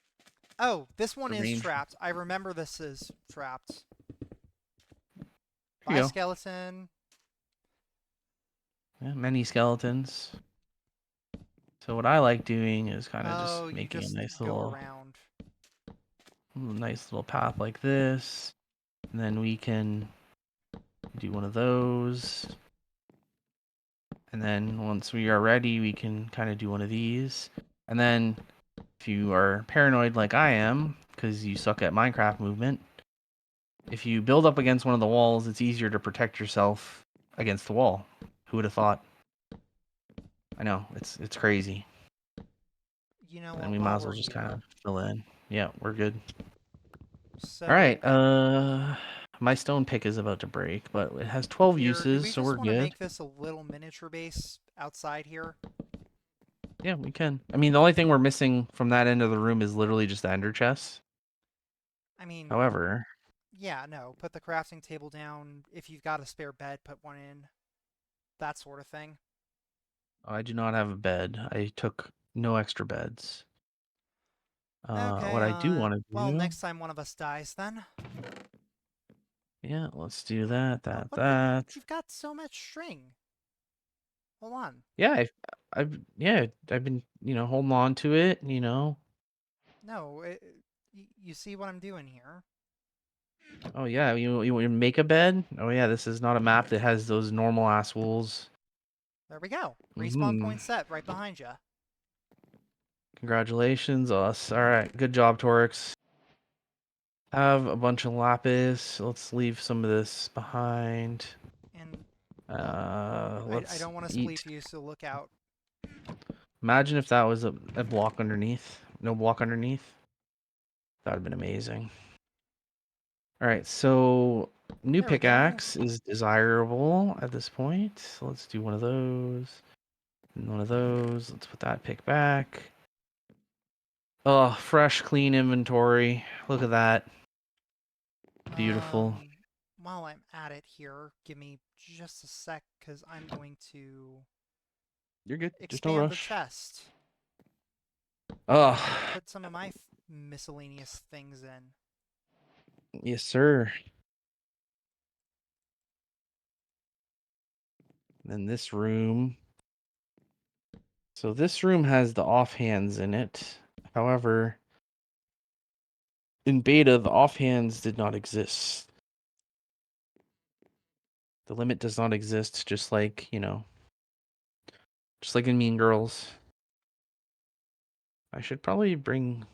oh, this one The is range. trapped. I remember this is trapped. Here you Bye, go. skeleton. Yeah, many skeletons. So what I like doing is kind of just Oh, you making a just nice go little, around. path like this, and then we can do one of those. And then once we are ready, we can kind of do one of these. And then if you are paranoid like I am, because you suck at Minecraft movement, if you build up against one of the walls, it's easier to protect yourself against the wall. Who would have thought? I know, it's crazy. You know And what? we might While as well we're just kind here, of fill in. Yeah, we're good. All so right. My stone pick is about to break, but it has 12 here, do uses, we so just we're want to good. make this a little miniature base outside here? Yeah, we can. I mean, the only thing we're missing from that end of the room is literally just the ender chest. I mean, However, yeah, no, put the crafting table down. If you've got a spare bed, put one in. That sort of thing. I do not have a bed. I took no extra beds. Okay, What I do want to well, do, next time one of us dies then. yeah, let's do that, Oh, that, what the? that. You've got so much string. Hold on. Yeah, yeah, I've been, holding on to it, No, you see what I'm doing here? Oh yeah, you want to make a bed? Oh yeah, this is not a map that has those normal ass wolves. There we go. Respawn Mm-hmm. point set right behind you. Congratulations, us. All right, good job, Torix. Have a bunch of lapis. Let's leave some of this behind. And, well, I Let's don't want to eat. spleef you, so look out. Imagine if that was a block underneath. No block underneath. That would have been amazing. All right, so new There we go. pickaxe is desirable at this point. So let's do one of those. And one of those. Let's put that pick back. Oh, fresh, clean inventory. Look at that. Beautiful. Um, while I'm at it here, give me just a sec, because I'm going to You're good. Just no expand the rush. chest Oh, and put some of my miscellaneous things in. yes, sir. Then this room. So this room has the offhands in it. However, in beta, the offhands did not exist. The limit does not exist, just like, just like in Mean Girls. I should probably bring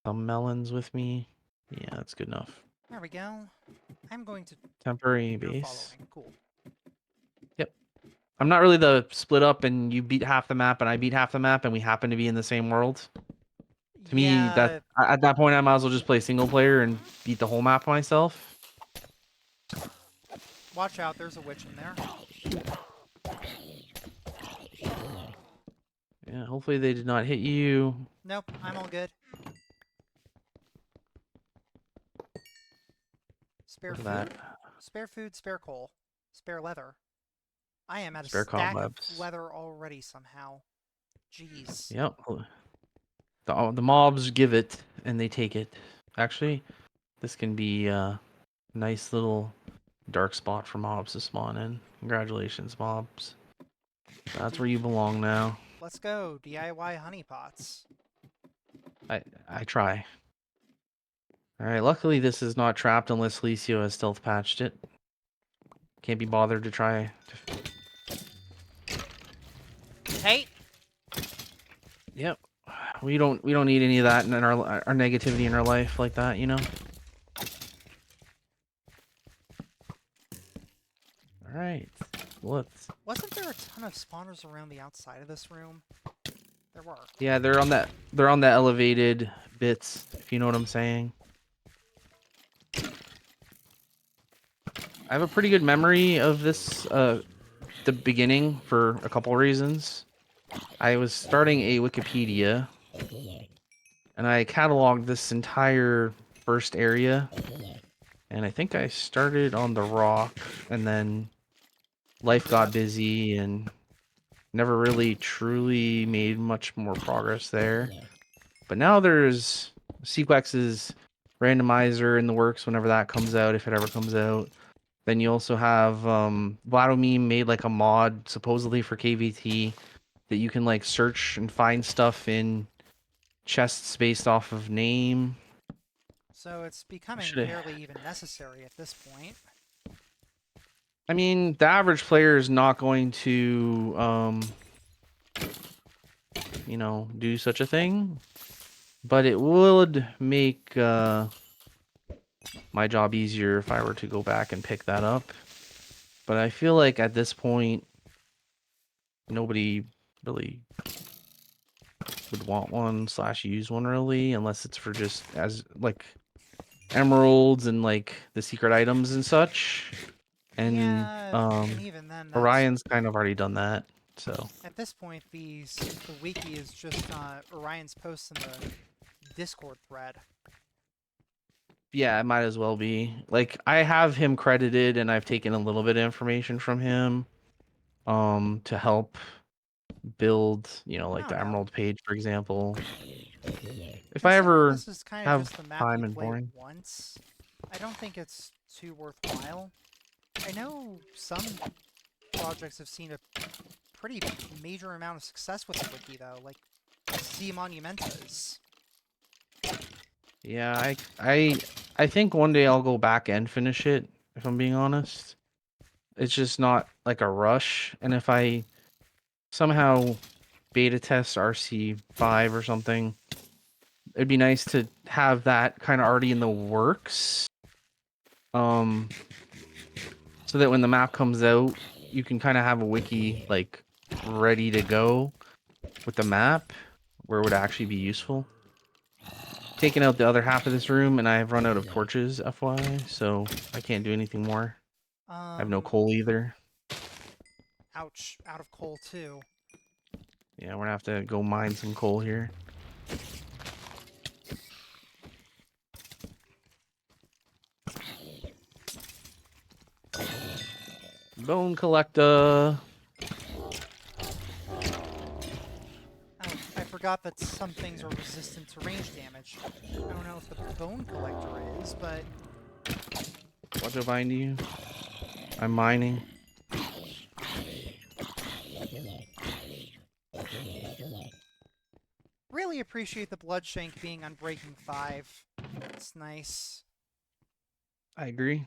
some melons with me. Yeah, that's good enough. There we go. I'm going to... Temporary You're base. following. Cool. Yep. I'm not really the split up and you beat half the map and I beat half the map and we happen to be in the same world. To me, that Yeah, at that point I might as well just play single player and beat the whole map myself. watch out. There's a witch in there. Yeah, hopefully they did not hit you. Nope, I'm all good. Spare Look at that. food? Spare food, spare coal. Spare leather. I am at a Spare stack of cobwebs. leather already somehow. Jeez. Yep. The mobs give it and they take it. Actually, this can be a nice little dark spot for mobs to spawn in. Congratulations, mobs. That's where you belong now. Let's go. DIY honeypots. I try. Alright, luckily this is not trapped unless Licio has stealth patched it. Can't be bothered to try. Hey! Yep. We don't need any of that in our negativity in our life like that, Alright. Let's Wasn't there a ton of spawners around the outside of this room? There were. Yeah, they're on the elevated bits, if you know what I'm saying. I have a pretty good memory of this the beginning for a couple reasons. I was starting a Wikipedia And I cataloged this entire first area. And I think I started on the rock, and then life got Yep. busy and never really truly made much more progress there. But now there's Sequex's randomizer in the works whenever that comes out, if it ever comes out. Then you also have Vladimir made like a mod supposedly for KVT that you can like search and find stuff in chests based off of name. So it's becoming Should barely even necessary at this point. I mean, the average player is not going to do such a thing, but it would make my job easier if I were to go back and pick that up. But I feel like at this point, nobody really would want one / use one really, unless it's for just as like emeralds and like the secret items and such. And Yeah, and even then, that's Orion's kind of already done that, so at this point the wiki is just Orion's posts in the Discord thread. yeah, it might as well be. Like I have him credited and I've taken a little bit of information from him to help build, I like don't the know. emerald page, for example. If I Considering ever this is kind of have just a map you time and play boring. once, I don't think it's too worthwhile. I know some projects have seen a pretty major amount of success with the wiki, though, like C Monumentas. Yeah, I think one day I'll go back and finish it, if I'm being honest. It's just not like a rush, and if I somehow beta test RC5 or something, it'd be nice to have that kind of already in the works. So that when the map comes out, you can kind of have a wiki like ready to go with the map where it would actually be useful. Taking out the other half of this room, and I have run out of torches, FYI, so I can't do anything more. I have no Um, coal either. ouch, out of coal too. Yeah, we're gonna have to go mine some coal here. Bone collector. Oh, I forgot that some things are resistant to range damage. I don't know if the bone collector is, but Watch out behind you. I'm mining. really appreciate the Bloodshank being Unbreaking 5. It's nice. I agree.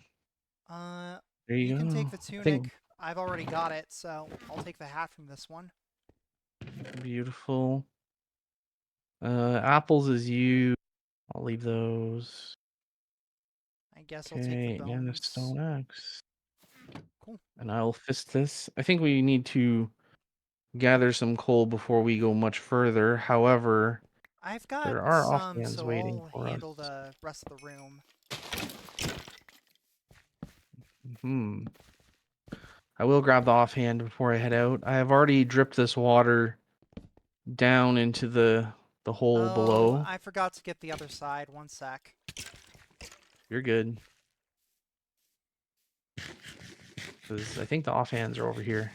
There You you can go. take the I think tunic. I've already got it, so I'll take the hat from this one. beautiful. Apples is you. I'll leave those. I guess I'll take the Okay, and a bones. stone axe. Cool. And I'll fist this. I think we need to gather some coal before we go much further. However, I've got there are some, offhands so waiting I'll for us. handle the rest of the room. Hmm. I will grab the offhand before I head out. I have already dripped this water down into the hole Oh, below. I forgot to get the other side. One sec. You're good. Because I think the offhands are over here.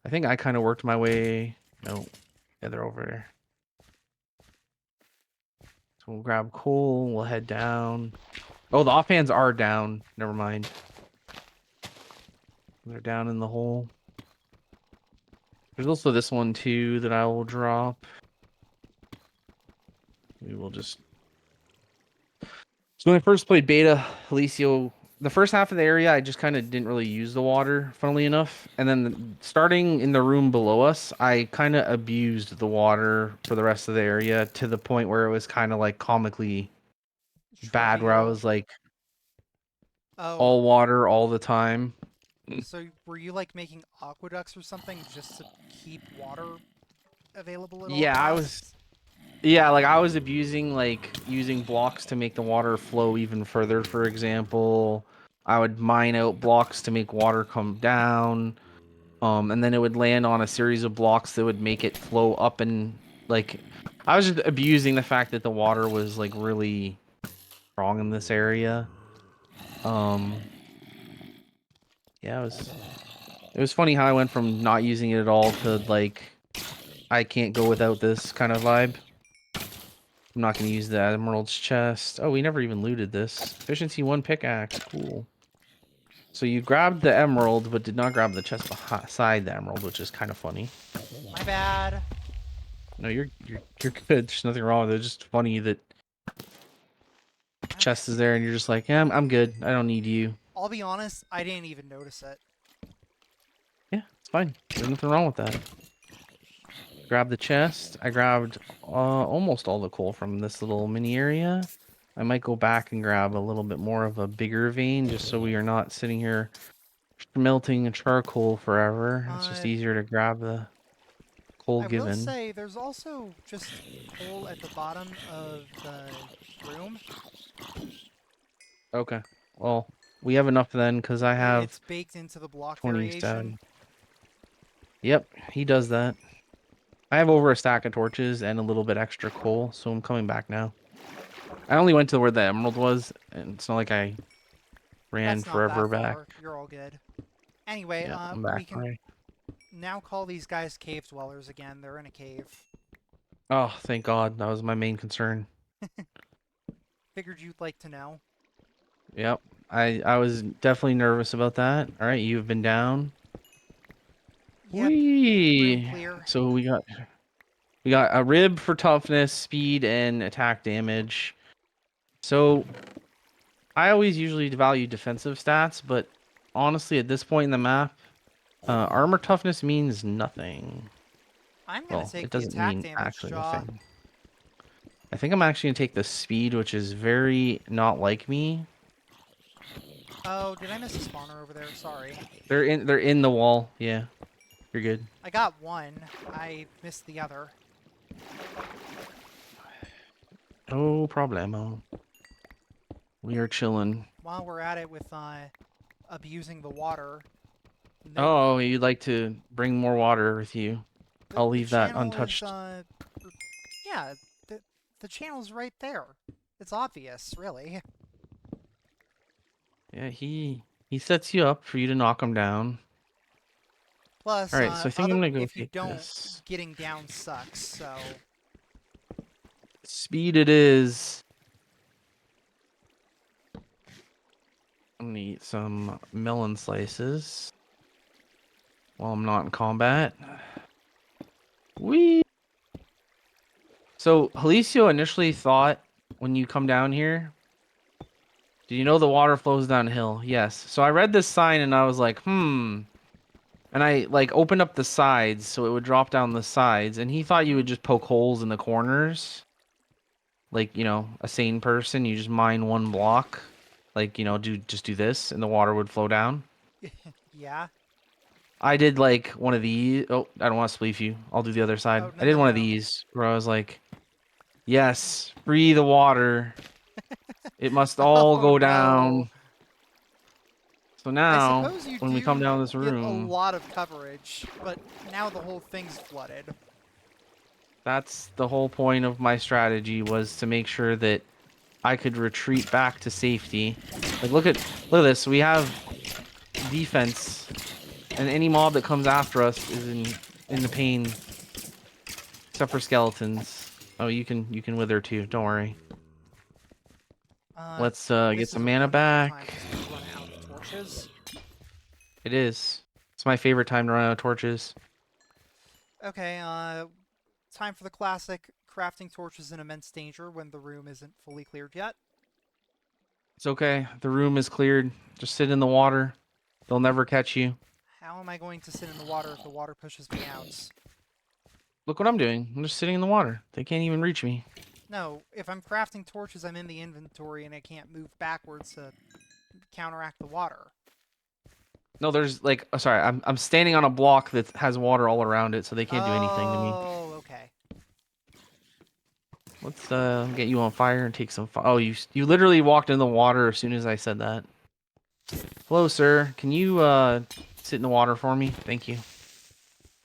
I think I kind of worked my way. No. Yeah, they're over there. So we'll grab coal. We'll head down. Oh, the offhands are down. Never mind. They're down in the hole. There's also this one too that I will drop. We will just. So when I first played beta, Alicio, the first half of the area, I just kind of didn't really use the water, funnily enough. And then starting in the room below us, I kind of abused the water for the rest of the area to the point where it was kind of like comically bad, where I Trivial. was like Oh, all water all the time. so were you like making aqueducts or something just to keep water available at all Yeah, I was. costs? Yeah, like I was abusing like using blocks to make the water flow even further, for example. I would mine out blocks to make water come down. And then it would land on a series of blocks that would make it flow up and like I was just abusing the fact that the water was like really strong in this area. Um, yeah, it was funny how I went from not using it at all to like I can't go without this kind of vibe. I'm not gonna use the Emerald's chest. Oh, we never even looted this. Efficiency 1 pickaxe. Cool. So you grabbed the emerald, but did not grab the chest beside the emerald, which is kind of funny. My bad. No, you're good. There's nothing wrong with it. It's just funny that the Okay. chest is there and you're just like, yeah, I'm good. I don't need you. I'll be honest, I didn't even notice it. Yeah, it's fine. There's nothing wrong with that. Grab the chest. I grabbed almost all the coal from this little mini area. I might go back and grab a little bit more of a bigger vein just so we are not sitting here melting charcoal forever. It's just Uh, easier to grab the coal I will given. say there's also just coal at the bottom of the room. Okay. Well, we have enough then because I have It's baked into the block variation. 27. Yep, he does that. I have over a stack of torches and a little bit extra coal, so I'm coming back now. I only went to where the emerald was, and it's not like I ran That's not that forever back. far. You're all good. Anyway, Yeah, I'm we back. All can right. now call these guys cave dwellers again. They're in a cave. Oh, thank God. That was my main concern. Figured you'd like to know. Yep. I was definitely nervous about that. All right, you've been down. Yep, room Whee! clear. So we got a rib for toughness, speed, and attack damage. So I always usually value defensive stats, but honestly, at this point in the map, armor toughness means nothing. I'm gonna Well, take it the doesn't attack mean damage, actually a Jaw. thing. I think I'm actually gonna take the speed, which is very not like me. Oh, did I miss a spawner over there? Sorry. They're in the wall. Yeah, you're good. I got one. I missed the other. No problemo. We are chilling. While we're at it with abusing the water, note Oh, you'd like to bring more water with you. I'll the leave that channel is untouched. yeah, the channel's right there. It's obvious, really. Yeah, he sets you up for you to knock him down. All Plus, right, so I think I'm other gonna go if you take don't, this. getting down sucks. So Speed it is. I'm gonna eat some melon slices while I'm not in combat. Whee! So Jaliscio initially thought when you come down here, do you know the water flows downhill? Yes. So I read this sign and I was like, hmm. And I like opened up the sides so it would drop down the sides, and he thought you would just poke holes in the corners. Like, a sane person, you just mine one block. Like, do this and the water would flow down. yeah. I did like one of these. Oh, I don't want to spleef you. I'll do the other side. Oh, no, I did no, one of no. these where I was like, yes, free the water. It must all Oh go no. down. So I now, suppose you when we come do down this get a room, lot of coverage, but now the whole thing's flooded. that's the whole point of my strategy was to make sure that I could retreat back to safety. Like, look at this. We have defense, and any mob that comes after us is in the pain, except for skeletons. Oh, you can wither too. Don't worry. Uh, Let's get this is some a mana really good time back. to run out of torches. It is. It's my favorite time to run out of torches. Okay, time for the classic crafting torches in immense danger when the room isn't fully cleared yet. It's okay. The room is cleared. Just sit in the water. They'll never catch you. How am I going to sit in the water if the water pushes me out? Look what I'm doing. I'm just sitting in the water. They can't even reach me. No, if I'm crafting torches, I'm in the inventory and I can't move backwards to counteract the water. No, there's like, oh, sorry, I'm standing on a block that has water all around it, so they can't do anything to me. Oh, okay. Let's get you on fire and take some fire. Oh, you literally walked in the water as soon as I said that. Hello, sir. Can you sit in the water for me? Thank you.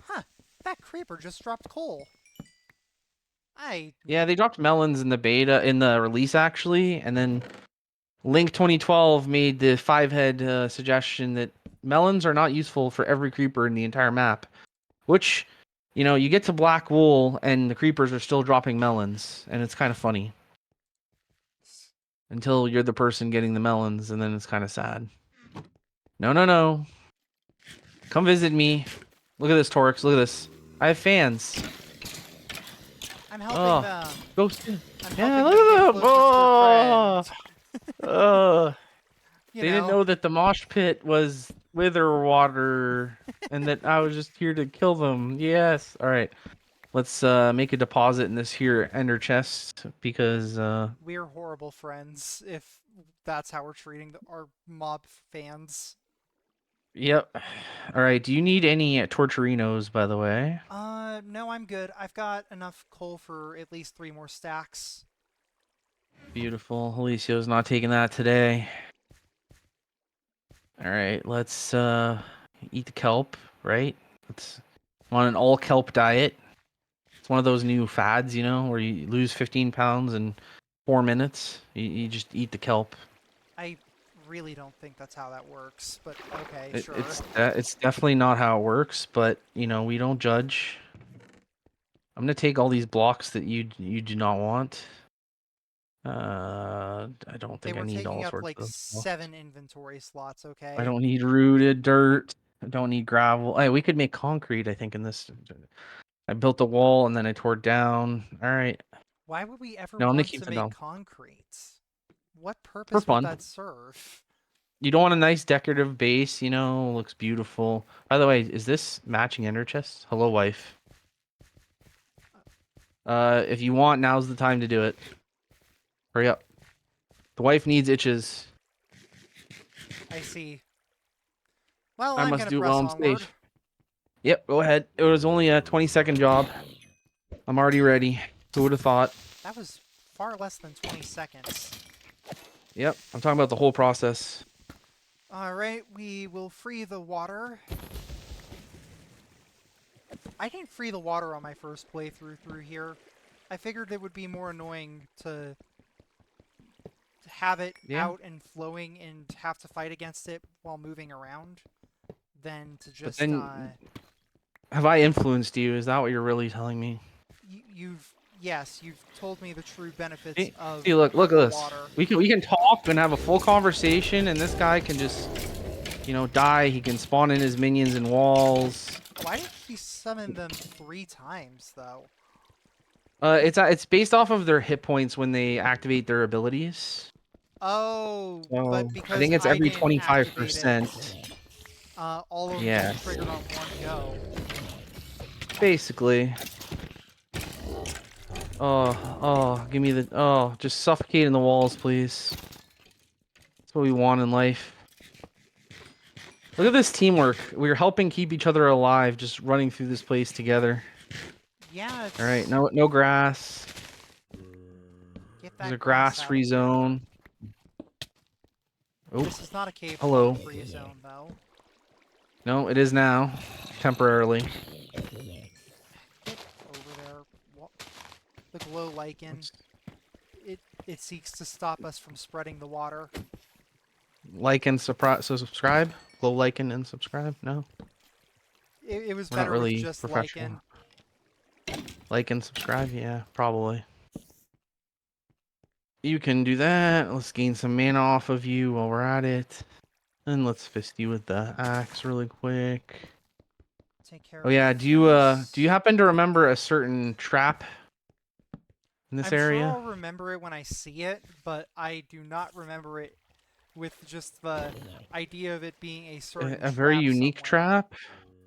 Huh, that creeper just dropped coal. I Yeah, they dropped melons in the beta in the release actually, and then Link 2012 made the five-head suggestion that melons are not useful for every creeper in the entire map, which, you get to Black Wool and the creepers are still dropping melons, and it's kind of funny until you're the person getting the melons, and then it's kind of sad. No, no, no. Come visit me. Look at this, Torx. Look at this. I have fans. I'm helping Oh, them. go sit. I'm Yeah, helping look them get at them. closer to their friend. Oh, oh. You They didn't know, know that the mosh pit was wither water and that I was just here to kill them. Yes. All right. Let's make a deposit in this here ender chest because we're horrible friends if that's how we're treating our mob fans. yep. All right. Do you need any torturinos, by the way? No, I'm good. I've got enough coal for at least 3 more stacks. Beautiful. Alicio's not taking that today. All right. Let's eat the kelp, right? Let's on an all kelp diet. It's one of those new fads, where you lose 15 pounds in 4 minutes. You just eat the kelp. I really don't think that's how that works, but okay, It, sure. it's it's definitely not how it works, but we don't judge. I'm gonna take all these blocks that you do not want. I don't They think I were need taking all up sorts like of stuff. 7 inventory slots, I okay? don't need rooted dirt. I don't need gravel. Hey, we could make concrete, I think, in this. I built a wall and then I tore it down. All right. Why would we ever No, I'm gonna want keep to them make down concrete? What for purpose would fun. that serve? You don't want a nice decorative base, looks beautiful. By the way, is this matching ender chest? Hello, wife. If you want, now's the time to do it. Hurry up. The wife needs itches. I see. Well, I I'm must gonna do it while press I'm onward. safe. Yep, go ahead. It was only a 20-second job. I'm already ready. Who would have thought? That was far less than 20 seconds. Yep, I'm talking about the whole process. Alright, we will free the water. I didn't free the water on my first playthrough through here. I figured it would be more annoying to have it Yeah, out and flowing and have to fight against it while moving around than to but just, then have I influenced you? Is that what you're really telling me? yes, you've told me the true benefits See, of see, look at the this. water. We can talk and have a full conversation, and this guy can just die. He can spawn in his minions in walls. Why did he summon them 3 times, though? It's based off of their hit points when they activate their abilities. Oh, So but I because think it's I every didn't activate it, 25%. all of them get Yes, triggered on one go. basically. Give me the just suffocate in the walls, please. That's what we want in life. Look at this teamwork. We're helping keep each other alive, just running through this place together. Yeah, All right, it's... no grass. Get There's a that grass out of grass-free here. zone. Oh, This is not a cave hello. free zone, though. No, it is now, temporarily. Get over there. The glow lichen. Let's It seeks to stop us from spreading the water. like and subscribe. Glow, like, and subscribe. No, It was we're not better with really just professional. lichen. Like and subscribe. Yeah, probably. You can do that. Let's gain some mana off of you while we're at it. And let's fist you with the axe really quick. Take care Oh of yeah, do you this. happen to remember a certain trap in this I'm sure area? I'll remember it when I see it, but I do not remember it with just the idea of it being a certain A very trap unique somewhere. trap?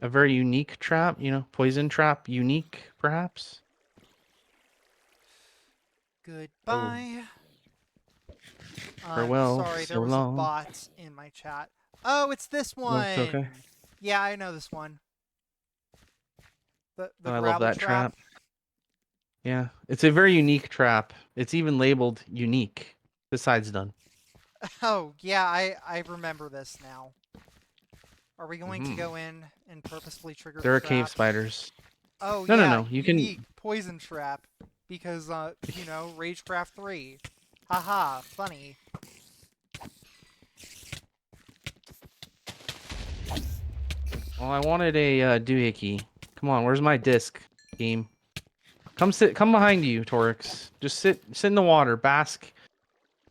A very unique trap, poison trap, unique perhaps? Oh, Goodbye. farewell, Sorry, there so was a long. bot in my chat. Oh, it's this No, it's okay. one! Yeah, I know this one. The Oh, I love gravel that trap. trap. Yeah, it's a very unique trap. It's even labeled unique. Besides done. Oh, yeah, I remember this now. Are we going to Hmm. go in and purposefully trigger the There are cave trap? spiders. Oh, No, no, yeah, no. You can. unique poison trap. because, you know, Ragecraft 3. Haha, funny. Well, I wanted a doohickey. Come on, where's my disc, game? Come behind you, Torix. Just sit in the water, bask.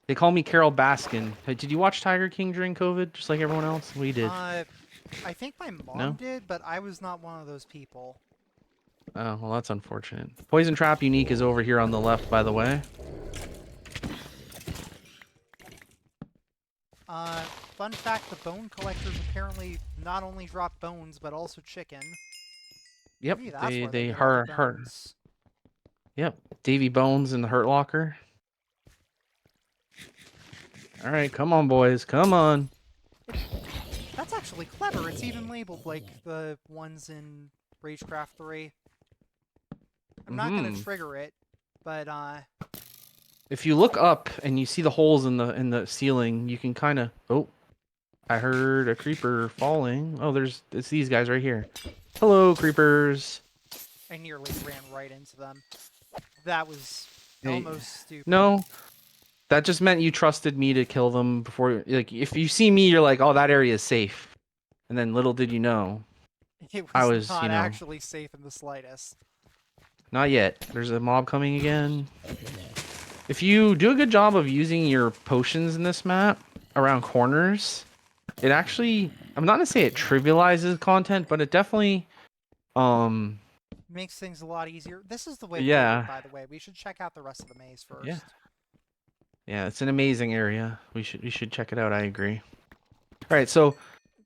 They call me Carol Baskin. Hey, did you watch Tiger King during COVID, just like everyone else? We did. I think my mom No? did, but I was not one of those people. Oh, well, that's unfortunate. Poison Trap Unique is over here on the left, by the way. Fun fact, the bone collectors apparently not only drop bones, but also chicken. Yep, Maybe that's where they they get all the hurt. bones. Yep, Davy Bones in the Hurt Locker. All right, come on, boys, come on. That's actually clever. It's even labeled like the ones in Ragecraft 3. I'm not gonna Mm-hmm. trigger it, but If you look up and you see the holes in the ceiling, you can kind of. Oh, I heard a creeper falling. Oh, it's these guys right here. Hello, creepers. I nearly ran right into them. That was Hey, almost stupid. no, that just meant you trusted me to kill them before. Like, if you see me, you're like, oh, that area is safe. And then little did you know, It I was was, not actually safe in the slightest. not yet. There's a mob coming again. If you do a good job of using your potions in this map around corners, it actually, I'm not gonna say it trivializes content, but it definitely, um, Makes things a lot easier. This is the way forward, yeah, by the way. We should check out the rest of the maze yeah, first. yeah. It's an amazing area. We should check it out. I agree. All right, so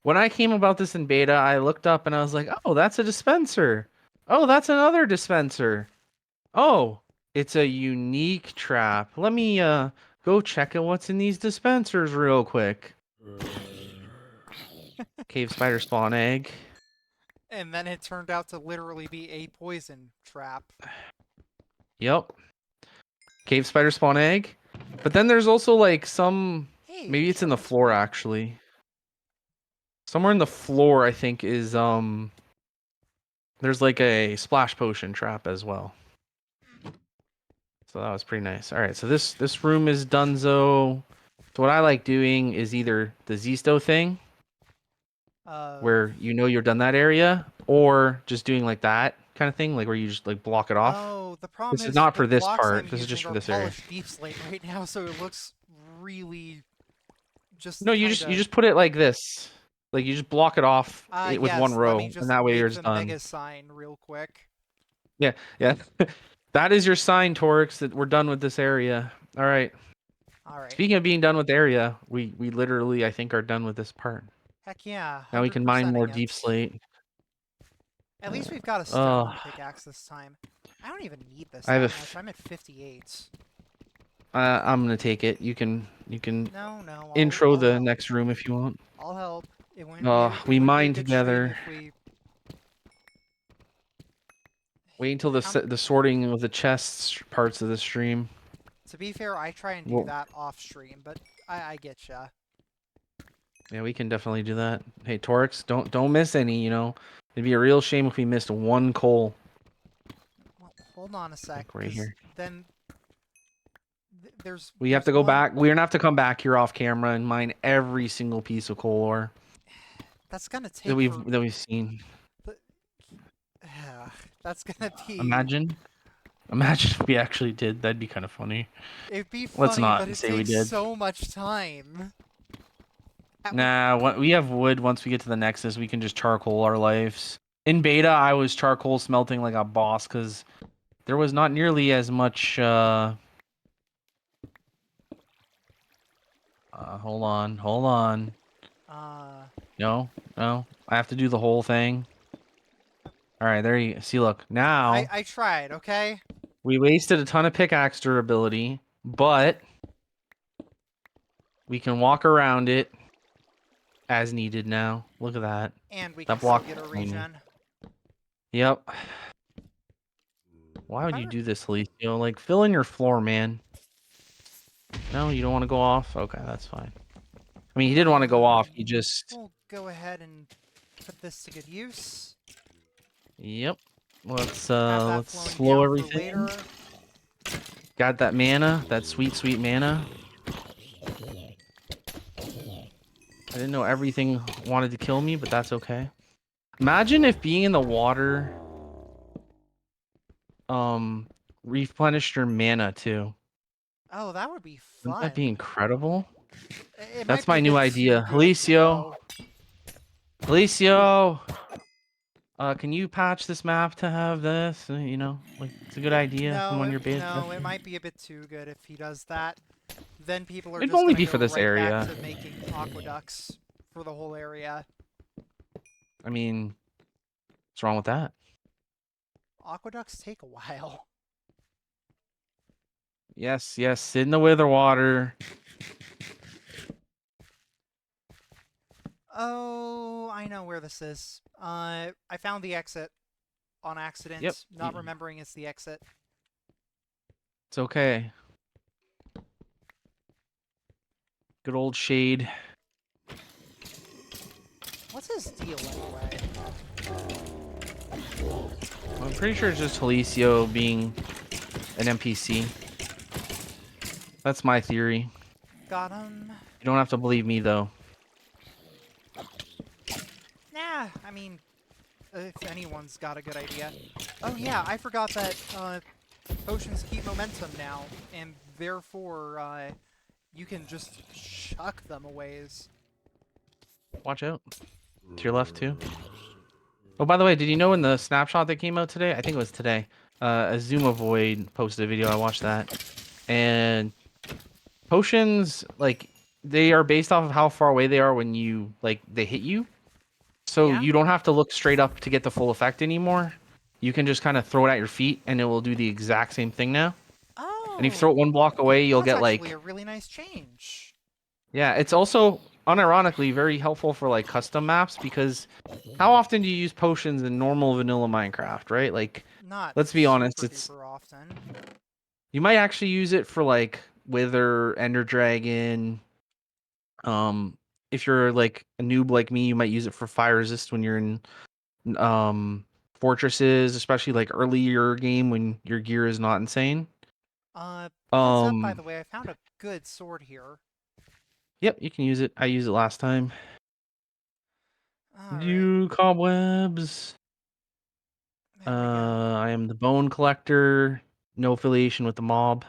when I came about this in beta, I looked up and I was like, oh, that's a dispenser. Oh, that's another dispenser. Oh, it's a unique trap. Let me go check out what's in these dispensers real quick. Cave spider spawn egg. And then it turned out to literally be a poison trap. Yep. Cave spider spawn egg. But then there's also like some, Hey, maybe it's in the shiny floor squid. actually. Somewhere in the floor I think is there's like a splash potion trap as well. So that was pretty nice. All right, so this room is donezo. So what I like doing is either the Zisto thing, Of where you know you're done that area, or just doing like that kind of thing, like where you just like block it off. Oh, the problem This is is not the for this blocks I'm part. This is using just for are this area. polished deep slate right now, so it looks really just No, kind you of. just put it like this, like you just block it off with one Yes, let me row, and just that way you're make just the done. mega sign real quick. Yeah, yeah. That is your sign, Torx, that we're done with this area. All right. Alright. Speaking of being done with the area, we literally I think are done with this part. Heck yeah, Now we can mine more 100%ing deep it. slate. At least we've got a Uh, stone pickaxe this time. I don't even need this I have that much. I'm at 58. I'm gonna take it. You can No, no, intro I'll the help. next room if you want. I'll help. It We wouldn't be a mine good stream together. if we. Wait until How, the sorting of the chests parts of the stream. to be fair, I try and do Well, that off stream, but I get ya. yeah, we can definitely do that. Hey, Torx, don't miss any. You know, it'd be a real shame if we missed one coal. Well, hold on a sec, Like right because here. then there's We have there's to go one back. We're gonna have to come back here off camera and mine every single piece of coal ore that's gonna that take for we've seen. the, that's gonna be. Imagine, imagine if we actually did. That'd be kind of funny. It'd be Let's funny, but not it say we takes did. so much time. We Nah, we have wood. Once we get to the Nexus, we can just charcoal our lives. In beta, I was charcoal smelting like a boss because there was not nearly as much. Hold on, hold on. uh No, no, I have to do the whole thing. All right, there you see. Look, I now I tried, okay? we wasted a ton of pickaxe durability, but we can walk around it as needed now. Look at that. And we can That still block get a is tiny. regen. Yep. Why If would I you re do this, Alicio? Like, fill in your floor, man. No, you don't want to go off? Okay, that's fine. I mean, he did want to go off. He just... we'll go ahead and put this to good use. Yep. Have that Let's flowing slow down for everything. later. Got that mana, that sweet, sweet mana. I didn't know everything wanted to kill me, but that's okay. Imagine if being in the water, replenished your mana too. Oh, that would be Wouldn't that be fun. incredible? It That's might be my a new bit too idea. good, Alicio, though. Alicio, can you patch this map to have this? You know, like it's a good idea from No, when you're beta no, it testing. might be a bit too good if he does that. Then people are It'd just only gonna be go for this right back area. to making aqueducts for the whole area. I mean, what's wrong with that? Aqueducts take a while. Yes, yes, sit in the wither water. Oh, I know where this is. I found the exit on Yep, accident, not it's remembering it's the exit. okay. Good old shade. What's his deal anyway? I'm pretty sure it's just Alicio being an NPC. That's my theory. Got him. You don't have to believe me though. Nah, I mean, if anyone's got a good idea. Oh yeah, I forgot that potions keep momentum now, and therefore you can just chuck them a ways. Watch out. To your left too. Oh, by the way, did you know in the snapshot that came out today? I think it was today. Azuma Void posted a video. I watched that, and potions like they are based off of how far away they are when you like they hit you. So Yeah? you don't have to look straight up to get the full effect anymore. You can just kind of throw it at your feet, and it will do the exact same thing now. And if you throw it Oh, one block away, you'll that's get actually like a really nice change. yeah. It's also unironically very helpful for like custom maps because how often do you use potions in normal vanilla Minecraft, right? Like, Not let's be honest, super it's duper often. you might actually use it for like Wither, Ender Dragon. Um, if you're like a noob like me, you might use it for fire resist when you're in fortresses, especially like earlier game when your gear is not insane. Heads up, by Um, the way, I found a good sword here. yep, you can use it. I used it last time. Alright, You cobwebs. there we go. I am the bone collector. No affiliation with the mob.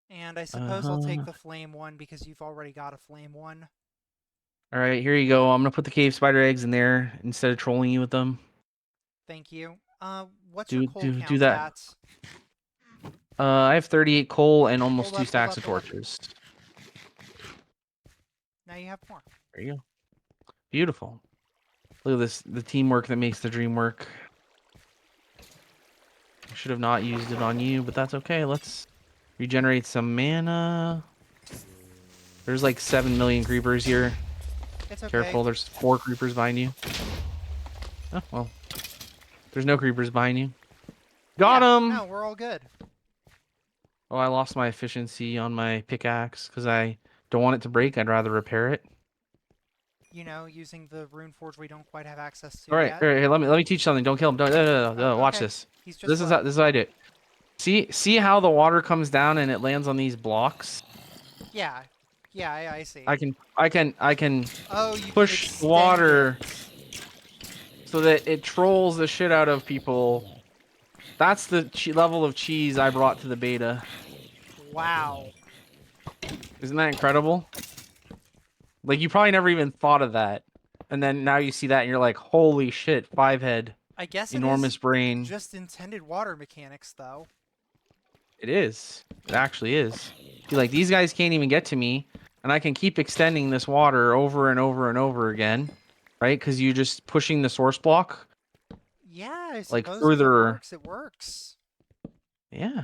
And I suppose I'll take Uh-huh. the flame one because you've already got a flame one. All right, here you go. I'm gonna put the cave spider eggs in there instead of trolling you with them. Thank you. What's your Do coal do do count that. at? I have 38 coal and almost Hold two up, hold stacks up, of hold up. torches. Now you have more. There you go. Beautiful. Look at this, the teamwork that makes the dream work. I should have not used it on you, but that's okay. Let's regenerate some mana. There's like 7 million creepers here. It's okay. Careful, there's 4 creepers behind you. Oh, well. There's no creepers behind you. Got Yeah, him! no, we're all good. Oh, I lost my efficiency on my pickaxe because I don't want it to break. I'd rather repair it. You know, using the rune forge we don't quite have access to All right, yet. all right. Here, let me teach something. Don't kill him. Don't. No, no, no, no. Watch Okay, this. he's just left. This is how I do it. See how the water comes down and it lands on these blocks. Yeah, yeah, I see. I can Oh, you can push extend it. water so that it trolls the shit out of people. That's the level of cheese I brought to the beta. Wow. Isn't that incredible? Like you probably never even thought of that, and then now you see that and you're like, holy shit, 5 head, I guess it is enormous brain. just intended water mechanics, though. It is. It actually is. Be like, these guys can't even get to me, and I can keep extending this water over and over and over again, right? Because you're just pushing the source block Yeah, I like suppose if it further. works, it works. Yeah.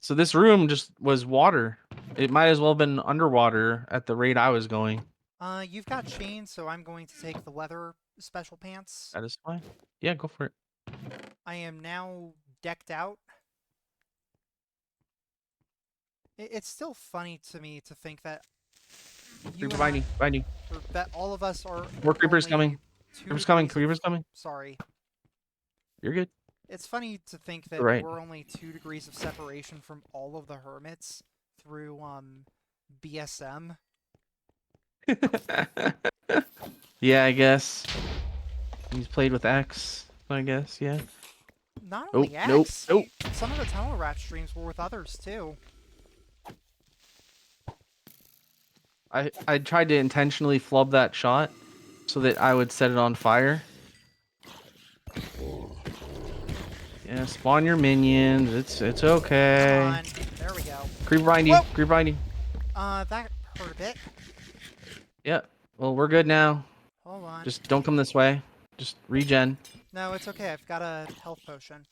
So this room just was water. It might as well have been underwater at the rate I was going. You've got chains, so I'm going to take the leather special pants. That is fine. Yeah, go for it. I am now decked out. It's still funny to me to think that you Creeper and I, binding, binding. or that all of us are More creepers only coming. 2 Creepers coming. degrees of... Creepers coming. Sorry. You're good. It's funny to think that Right. we're only 2 degrees of separation from all of the hermits through BSM. Yeah, I guess. He's played with X, I guess, yeah. Not Oh, only nope, X, nope. some of the Tunnel Rat streams were with others too. I tried to intentionally flub that shot so that I would set it on fire. Yeah, spawn your minions. It's Come okay. on. There we go. Creep grinding, Whoa! creep grinding. That hurt a bit. Yeah. Well, we're good now. Hold on. Just don't come this way. Just regen. No, it's okay. I've got a health potion.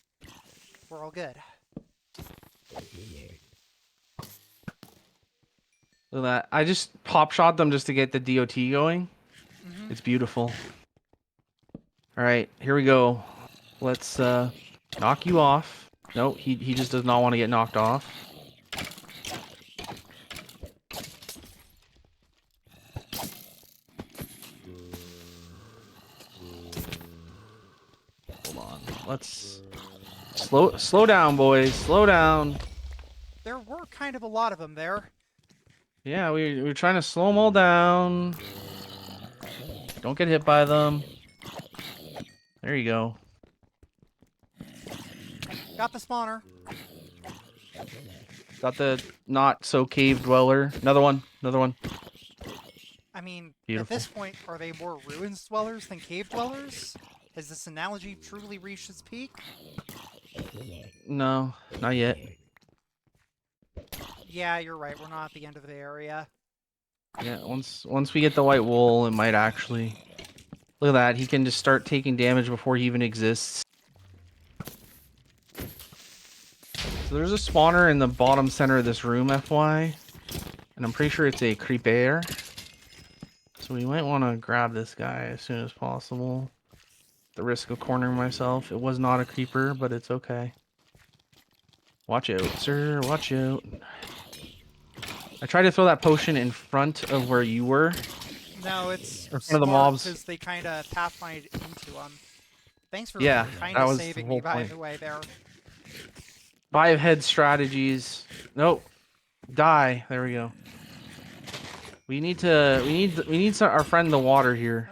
We're all good. Look at that. I just pop shot them just to get the DOT going. Mm-hmm. It's beautiful. All right, here we go. Let's knock you off. No, he just does not want to get knocked off. Hold on. Let's slow down, boys. Slow down. There were kind of a lot of them there. Yeah, we were trying to slow them all down. Don't get hit by them. There you go. Got the spawner. Got the not so cave dweller. Another one. Another one. I mean, Beautiful. at this point, are they more ruins dwellers than cave dwellers? Has this analogy truly reached its peak? No, not yet. Yeah, you're right. We're not at the end of the area. Yeah, once we get the white wool, it might actually. Look at that. He can just start taking damage before he even exists. So there's a spawner in the bottom center of this room, FY. And I'm pretty sure it's a creeper. So we might want to grab this guy as soon as possible. At the risk of cornering myself. It was not a creeper, but it's okay. Watch out, sir. Watch out. I tried to throw that potion in front of where you were. No, it's In front of the smart mobs. because they kind of pathfind into them. Thanks for Yeah, kind that of was the saving whole me, by point. the way, there. 5 head strategies. Nope. Die. There we go. We need our friend in the water here.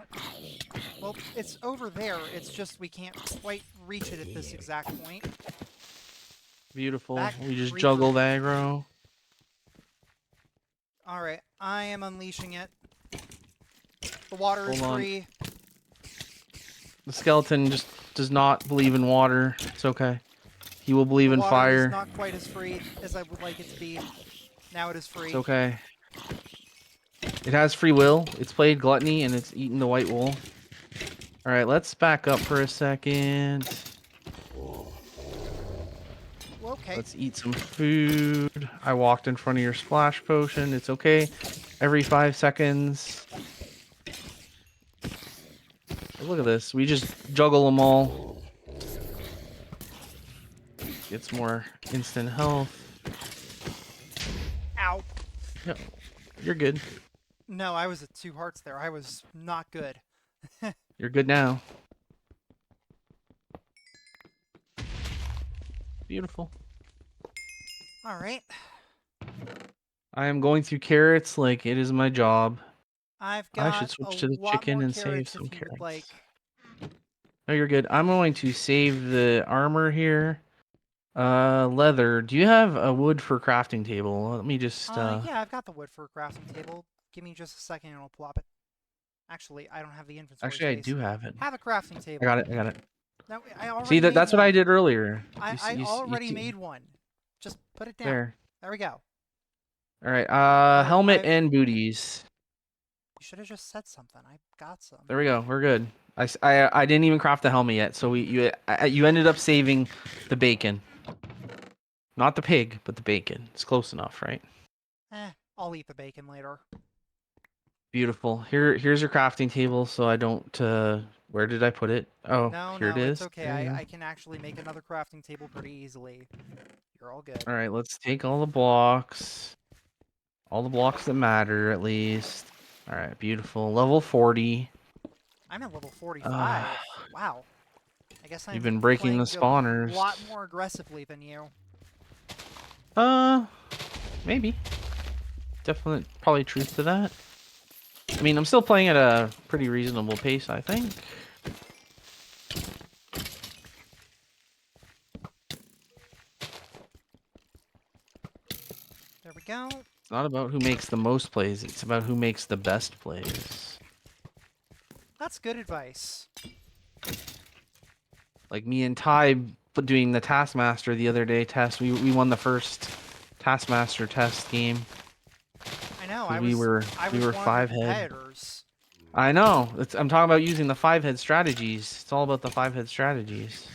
Well, it's over there. It's just we can't quite reach it at this exact point. Beautiful. That We just creeper- juggle the aggro. Alright, I am unleashing it. The water is Hold on. free. The skeleton just does not believe in water. It's okay. He will believe The in water fire. is not quite as free as I would like it to be. Now it is free. It's okay. It has free will. It's played gluttony and it's eaten the white wool. Alright, let's back up for a second. Okay. Let's eat some food. I walked in front of your splash potion. It's okay. Every 5 seconds. Look at this. We just juggle them all. Gets more instant health. Ow. No, you're good. No, I was at 2 hearts there. I was not good. You're good now. Beautiful. Alright. I am going through carrots like it is my job. I've I got should a switch to the lot chicken more and save carrots some if you would like. carrots. No, you're good. I'm going to save the armor here. Leather. Do you have a wood for crafting table? Let me just Yeah, I've got the wood for a crafting table. Give me just a second and I'll plop it. Actually, I don't have the inventory Actually, I space. do have it. Have a crafting I table. got it. I got it. No, I already See, made that's what I one. did earlier. I already made one. Just put it down. There. There we go. All right. Oh, Helmet and booties. You should have just said something. I got some. There we go. We're good. I didn't even craft the helmet yet, so you ended up saving the bacon. Not the pig, but the bacon. It's close enough, right? I'll eat the bacon later. Beautiful. Here's your crafting table, so I don't. Where did I put it? Oh, No, here it no, is. it's okay. There you go. I can actually make another crafting table pretty easily. You're all good. All right, let's take all the blocks. All the blocks that matter, at least. All right, beautiful. Level 40. I'm at level 45. Wow. I guess You've I'm been breaking the playing a spawners. lot more aggressively than you. Uh, maybe. Definitely, probably truth to that. I mean, I'm still playing at a pretty reasonable pace, I think. There we go. It's not about who makes the most plays, it's about who makes the best plays. That's good advice. Like me and Ty doing the Taskmaster the other day test, we won the first Taskmaster test game. I know. 'Cause I we was were one of the 5-head. competitors. I know. I'm talking about using the 5-head strategies. It's all about the 5-head strategies.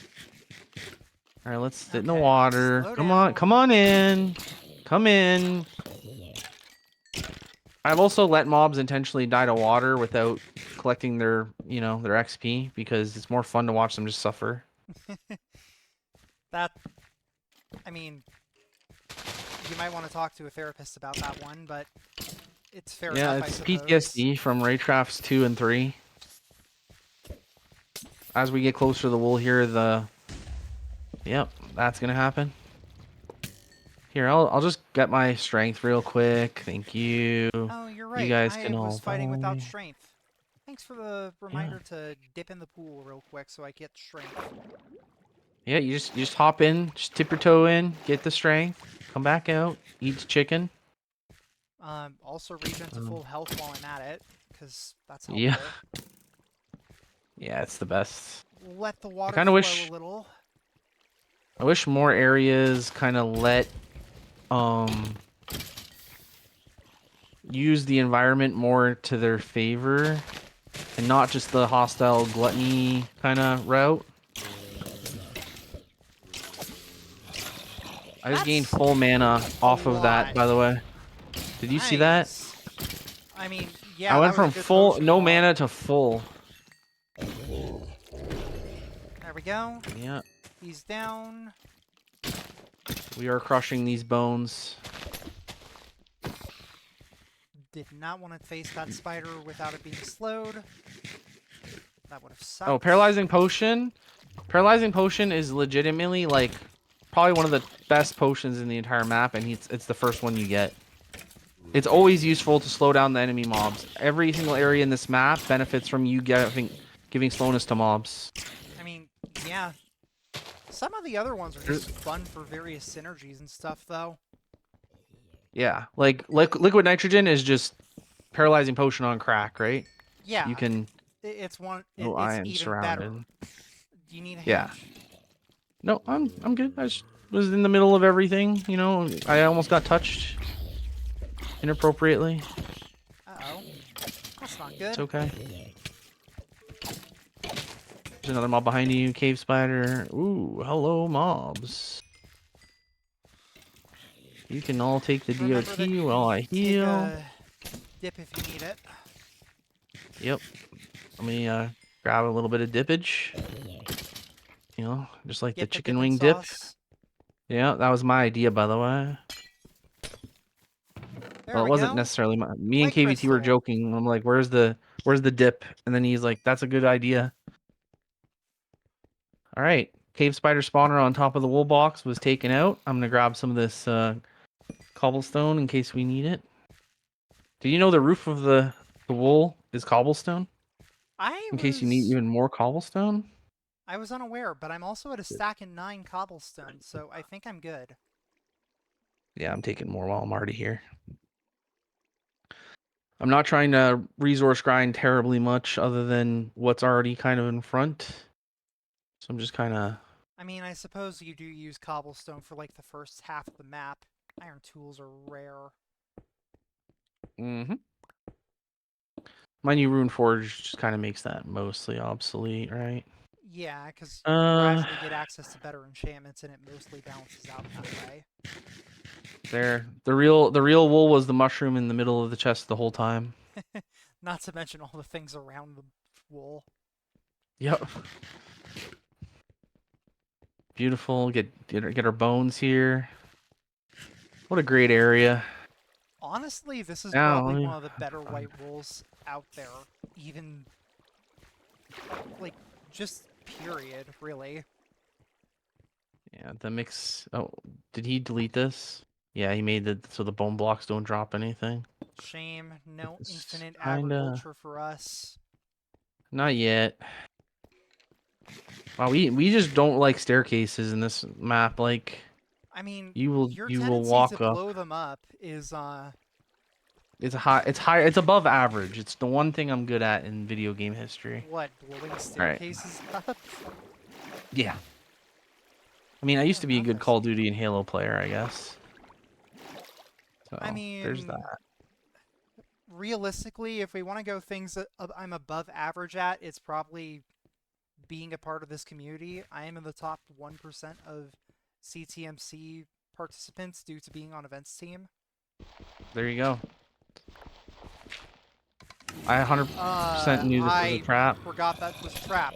All right, let's sit in the Okay, water. slow Come down. on in. Come in. I've also let mobs intentionally die to water without collecting their, their XP because it's more fun to watch them just suffer. That, I mean, you might want to talk to a therapist about that one, but it's fair Yeah, enough, I it's suppose. PTSD from Ragecrafts 2 and 3. As we get closer to the wool here, yep, that's gonna happen. Here, I'll just get my strength real quick. Thank you. Oh, you're You right. guys I can was all fighting without die. strength. Thanks for the Yeah. reminder to dip in the pool real quick so I get strength. Yeah, you just hop in, just tip your toe in, get the strength, come back out, eat the chicken. Also regen to Um, full health while I'm at it, because that's yeah, helpful. yeah, it's the best. Let the I water kind of flow a wish little. I wish more areas kind of let um use the environment more to their favor and not just the hostile gluttony kind of route. I just gained That's full mana a off of that, lot. by the way. Did you see that? Nice. I mean, I yeah, that went was a from good full potion no drop. mana to full. There we go. Yeah, He's down. we are crushing these bones. Did not want to face that spider without it being slowed. That would have Oh, sucked. paralyzing potion. Paralyzing potion is legitimately like probably one of the best potions in the entire map, and it's the first one you get. It's always useful to slow down the enemy mobs. Every single area in this map benefits from you giving slowness to mobs. I mean, yeah. Some of the other ones are just fun for various synergies and stuff, though. Yeah, like liquid nitrogen is just paralyzing potion on crack, right? You Yeah, can. it's one. Oh, I It's am even better. surrounded. Do you need a Yeah. hand? No, I'm good. I just was in the middle of everything. I almost got touched inappropriately. Uh-oh. That's not It's good. okay. There's another mob behind you, cave spider. Ooh, hello mobs. You can all take the Remember that DOT you while can I take heal. a dip if you need it. Yep. Let me grab a little bit of dippage. Just like the Get the chicken dipping wing dip. sauce. Yeah, that was my idea, by the way. There Well, it we wasn't go. necessarily me and Light KBT were crystal. joking. I'm like, where's the dip? And then he's like, that's a good idea. All right. Cave spider spawner on top of the wool box was taken out. I'm gonna grab some of this cobblestone in case we need it. Do you know the roof of the wool is cobblestone? I In case you need was even more cobblestone? I was unaware, but I'm also at a stack in 9 cobblestone, so I think I'm good. Yeah, I'm taking more while I'm already here. I'm not trying to resource grind terribly much other than what's already kind of in front. So I'm just kind of... I mean, I suppose you do use cobblestone for like the first half of the map. Iron tools are rare. Mm-hmm. My new rune forge just kind of makes that mostly obsolete, right? Yeah, because you Uh, gradually get access to better enchantments and it mostly balances out that way. there. The real wool was the mushroom in the middle of the chest the whole time. Not to mention all the things around the wool. Yep. Beautiful. Get our bones here. What a great area. Honestly, this is Now, probably one of the better white wools out there. Even, like, just period, really. Yeah, the mix. Oh, did he delete this? Yeah, he made it so the bone blocks don't drop anything. Shame, no It's infinite kinda agriculture for us. not yet. Wow, we just don't like staircases in this map. Like I mean, your you will tendency to walk up. blow them up is, It's high. It's high. It's above average. It's the one thing I'm good at in video game history. what, blowing All right. staircases up? Yeah. I mean, I used Fair to be a enough, good I Call of suppose. Duty and Halo player, I guess. I So there's mean, that. realistically, if we want to go things that I'm above average at, it's probably being a part of this community. I am in the top 1% of CTMC participants due to being on events team. There you go. I 100% knew this was a I trap. forgot that was a trap.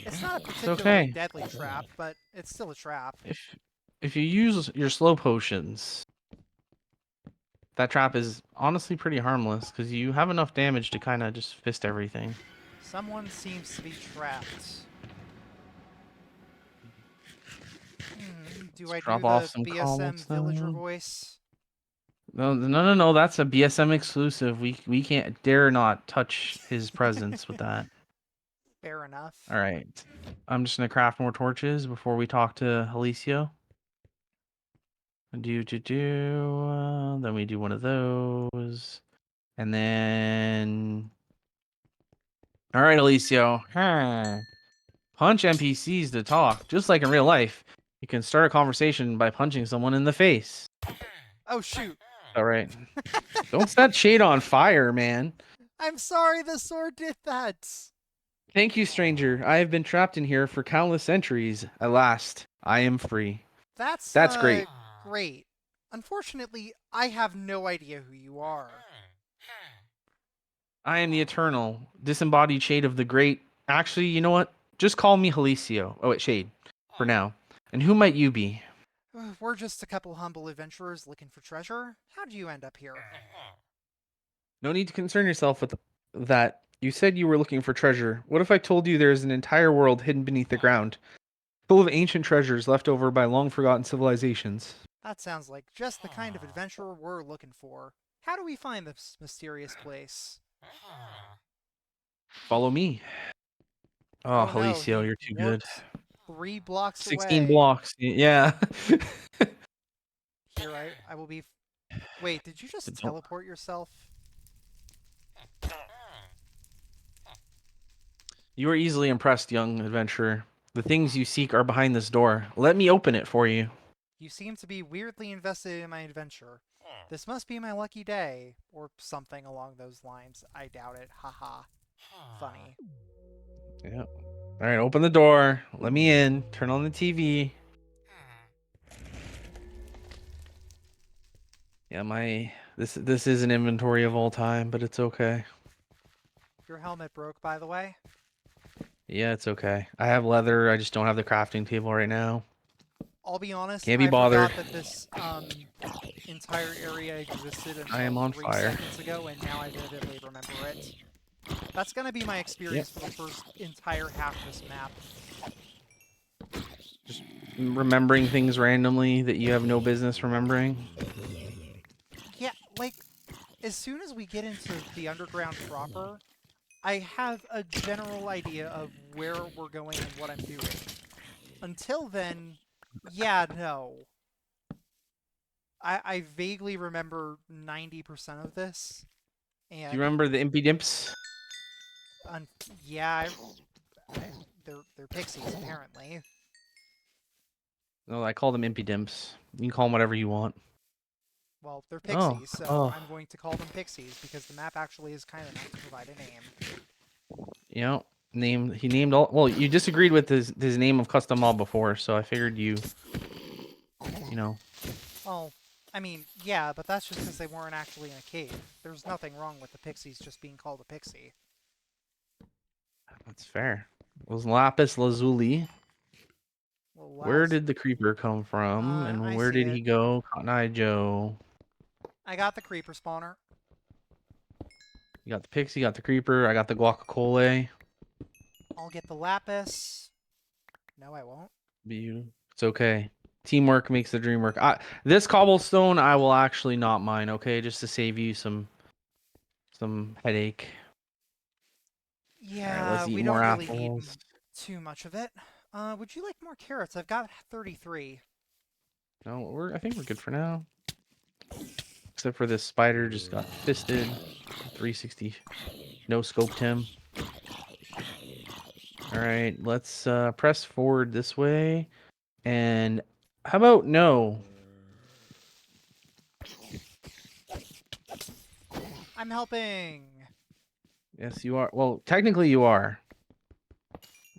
It's not a It's particularly okay. deadly trap, but it's still a trap. If you use your slow potions, that trap is honestly pretty harmless because you have enough damage to kind of just fist everything. Someone seems to be trapped. Do Let's I do drop off the some BSM villager cobblestone. voice? No. That's a BSM exclusive. We can't dare not touch his presence with that. Fair enough. All right. I'm just gonna craft more torches before we talk to Alicio. Then we do one of those, and then. All right, Alicio. Punch NPCs to talk, just like in real life. You can start a conversation by punching someone in the face. Oh shoot! All right. Don't set shade on fire, man. I'm sorry the sword did that! Thank you, stranger. I have been trapped in here for countless centuries. At last, I am free. That's, That's great. great. Unfortunately, I have no idea who you are. I am the eternal, disembodied shade of the great. Actually, you know what? Just call me Halicio. Oh, wait, Shade. For now. And who might you be? We're just a couple humble adventurers looking for treasure. How'd you end up here? No need to concern yourself with that. You said you were looking for treasure. What if I told you there is an entire world hidden beneath the ground, full of ancient treasures left over by long forgotten civilizations? That sounds like just the kind of adventurer we're looking for. How do we find this mysterious place? Follow me. Oh, Oh no, Halicio, he you're too good. warped 3 blocks 16 away. blocks. Yeah. Here, I will be. Wait, did you just Don't- teleport yourself? You are easily impressed, young adventurer. The things you seek are behind this door. Let me open it for you. You seem to be weirdly invested in my adventure. This must be my lucky day, or something along those lines. I doubt it. Haha. Funny. Yeah. All right, open the door. Let me in. Turn on the TV. Yeah, my this is an inventory of all time, but it's okay. Your helmet broke, by the way. Yeah, it's okay. I have leather. I just don't have the crafting table right now. I'll be honest, Can't be I bothered. forgot that this entire area existed I until am on 3 fire. seconds ago, and now I vividly remember it. That's gonna be my Yep. experience for the first entire half of this map. Just remembering things randomly that you have no business remembering. Yeah, like, as soon as we get into the underground proper, I have a general idea of where we're going and what I'm doing. Until then, yeah, no. I vaguely remember 90% of this, Do you and remember the Impy Dimps? un yeah, they're pixies apparently. No, I call them Impy Dimps. You can call them whatever you want. Well, they're Oh, pixies, so oh. I'm going to call them pixies because the map actually is kind enough to provide a name. You know, he named all. Well, you disagreed with his name of custom mob before, so I figured you know, Well, I mean, yeah, but that's just because they weren't actually in a cave. There's nothing wrong with the pixies just being called a pixie. that's fair. It was lapis lazuli. Well, Where Laz, did the creeper come from, and I where see did it. he go, Cotton Eye Joe? I got the creeper spawner. You got the pixie, you got the creeper, I got the guacamole. I'll get the lapis. No, I won't. It's okay. Teamwork makes the dream work. This cobblestone I will actually not mine, okay? Just to save you some headache. All right, Yeah, let's eat we more don't really need apples. too much of it. Would you like more carrots? I've got 33. No, I think we're good for now. Except for this spider just got fisted. 360 no scoped him. All right, let's press forward this way. And how about no? I'm helping. Yes, you are. Well, technically you are.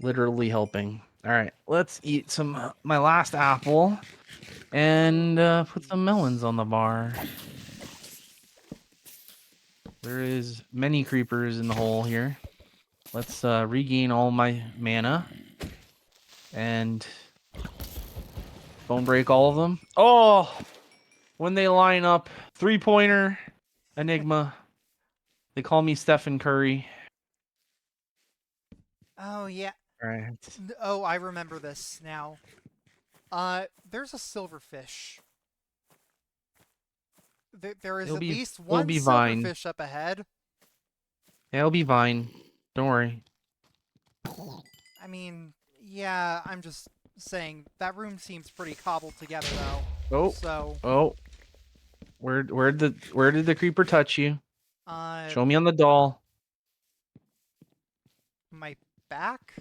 Literally helping. All right, let's eat some my last apple and Oh, put some melons jeez. on the bar. There is many creepers in the hole here. Let's regain all my mana and bone break all of them. Oh, when they line up, 3-pointer, Enigma. They call me Stephen Curry. Oh, yeah. All right. Oh, I remember this now. There's a silverfish. There is at least It'll one be fine. silverfish up ahead. It'll be fine. Don't worry. I mean, yeah, I'm just saying that room seems pretty cobbled together though. Oh, So, oh. Where did the creeper touch you? uh, Show me on the doll. my back?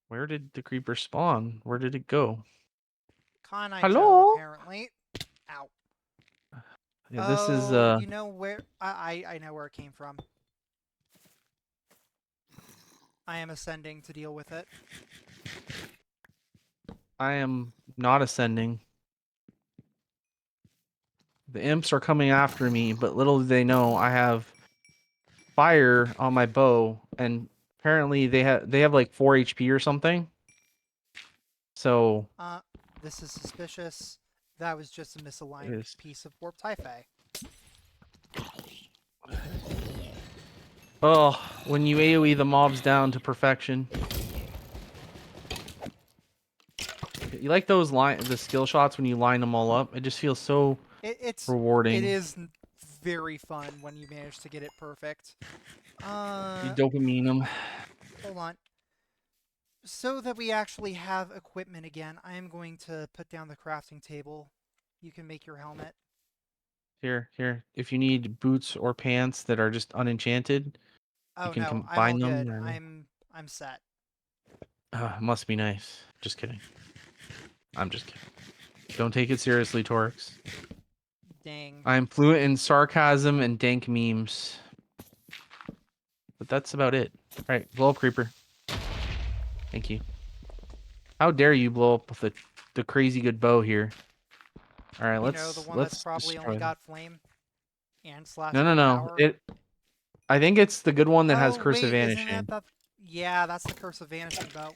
Where did the creeper spawn? Where did it go? Conine Joe, Hello? apparently. Ow. Yeah, this is Oh, you know where? I know where it came from. I am ascending to deal with it. I am not ascending. The imps are coming after me, but little do they know I have fire on my bow, and apparently they have like 4 HP or something. So Uh, this is suspicious. That was just a it misaligned is. piece of warp typhae. Oh, when you AoE the mobs down to perfection. You like the skill shots when you line them all up? It just feels so It rewarding. is very fun when you manage to get it perfect. You Uh, dopamine them. hold on. So that we actually have equipment again, I am going to put down the crafting table. You can make your helmet. Here. If you need boots or pants that are just unenchanted, you Oh can no, I'm all combine them. good. And, I'm set. must be nice. Just kidding. I'm just kidding. Don't take it seriously, Torx. Dang. I'm fluent in sarcasm and dank memes. But that's about it. Alright, blow up creeper. Thank you. How dare you blow up with the crazy good bow here. Alright, You know, the one that's let's probably only destroy them. got flame and No. power. I think it's the good one that has Oh, Curse of wait, isn't that Vanishing. the... Yeah, that's the Curse of Vanishing bow.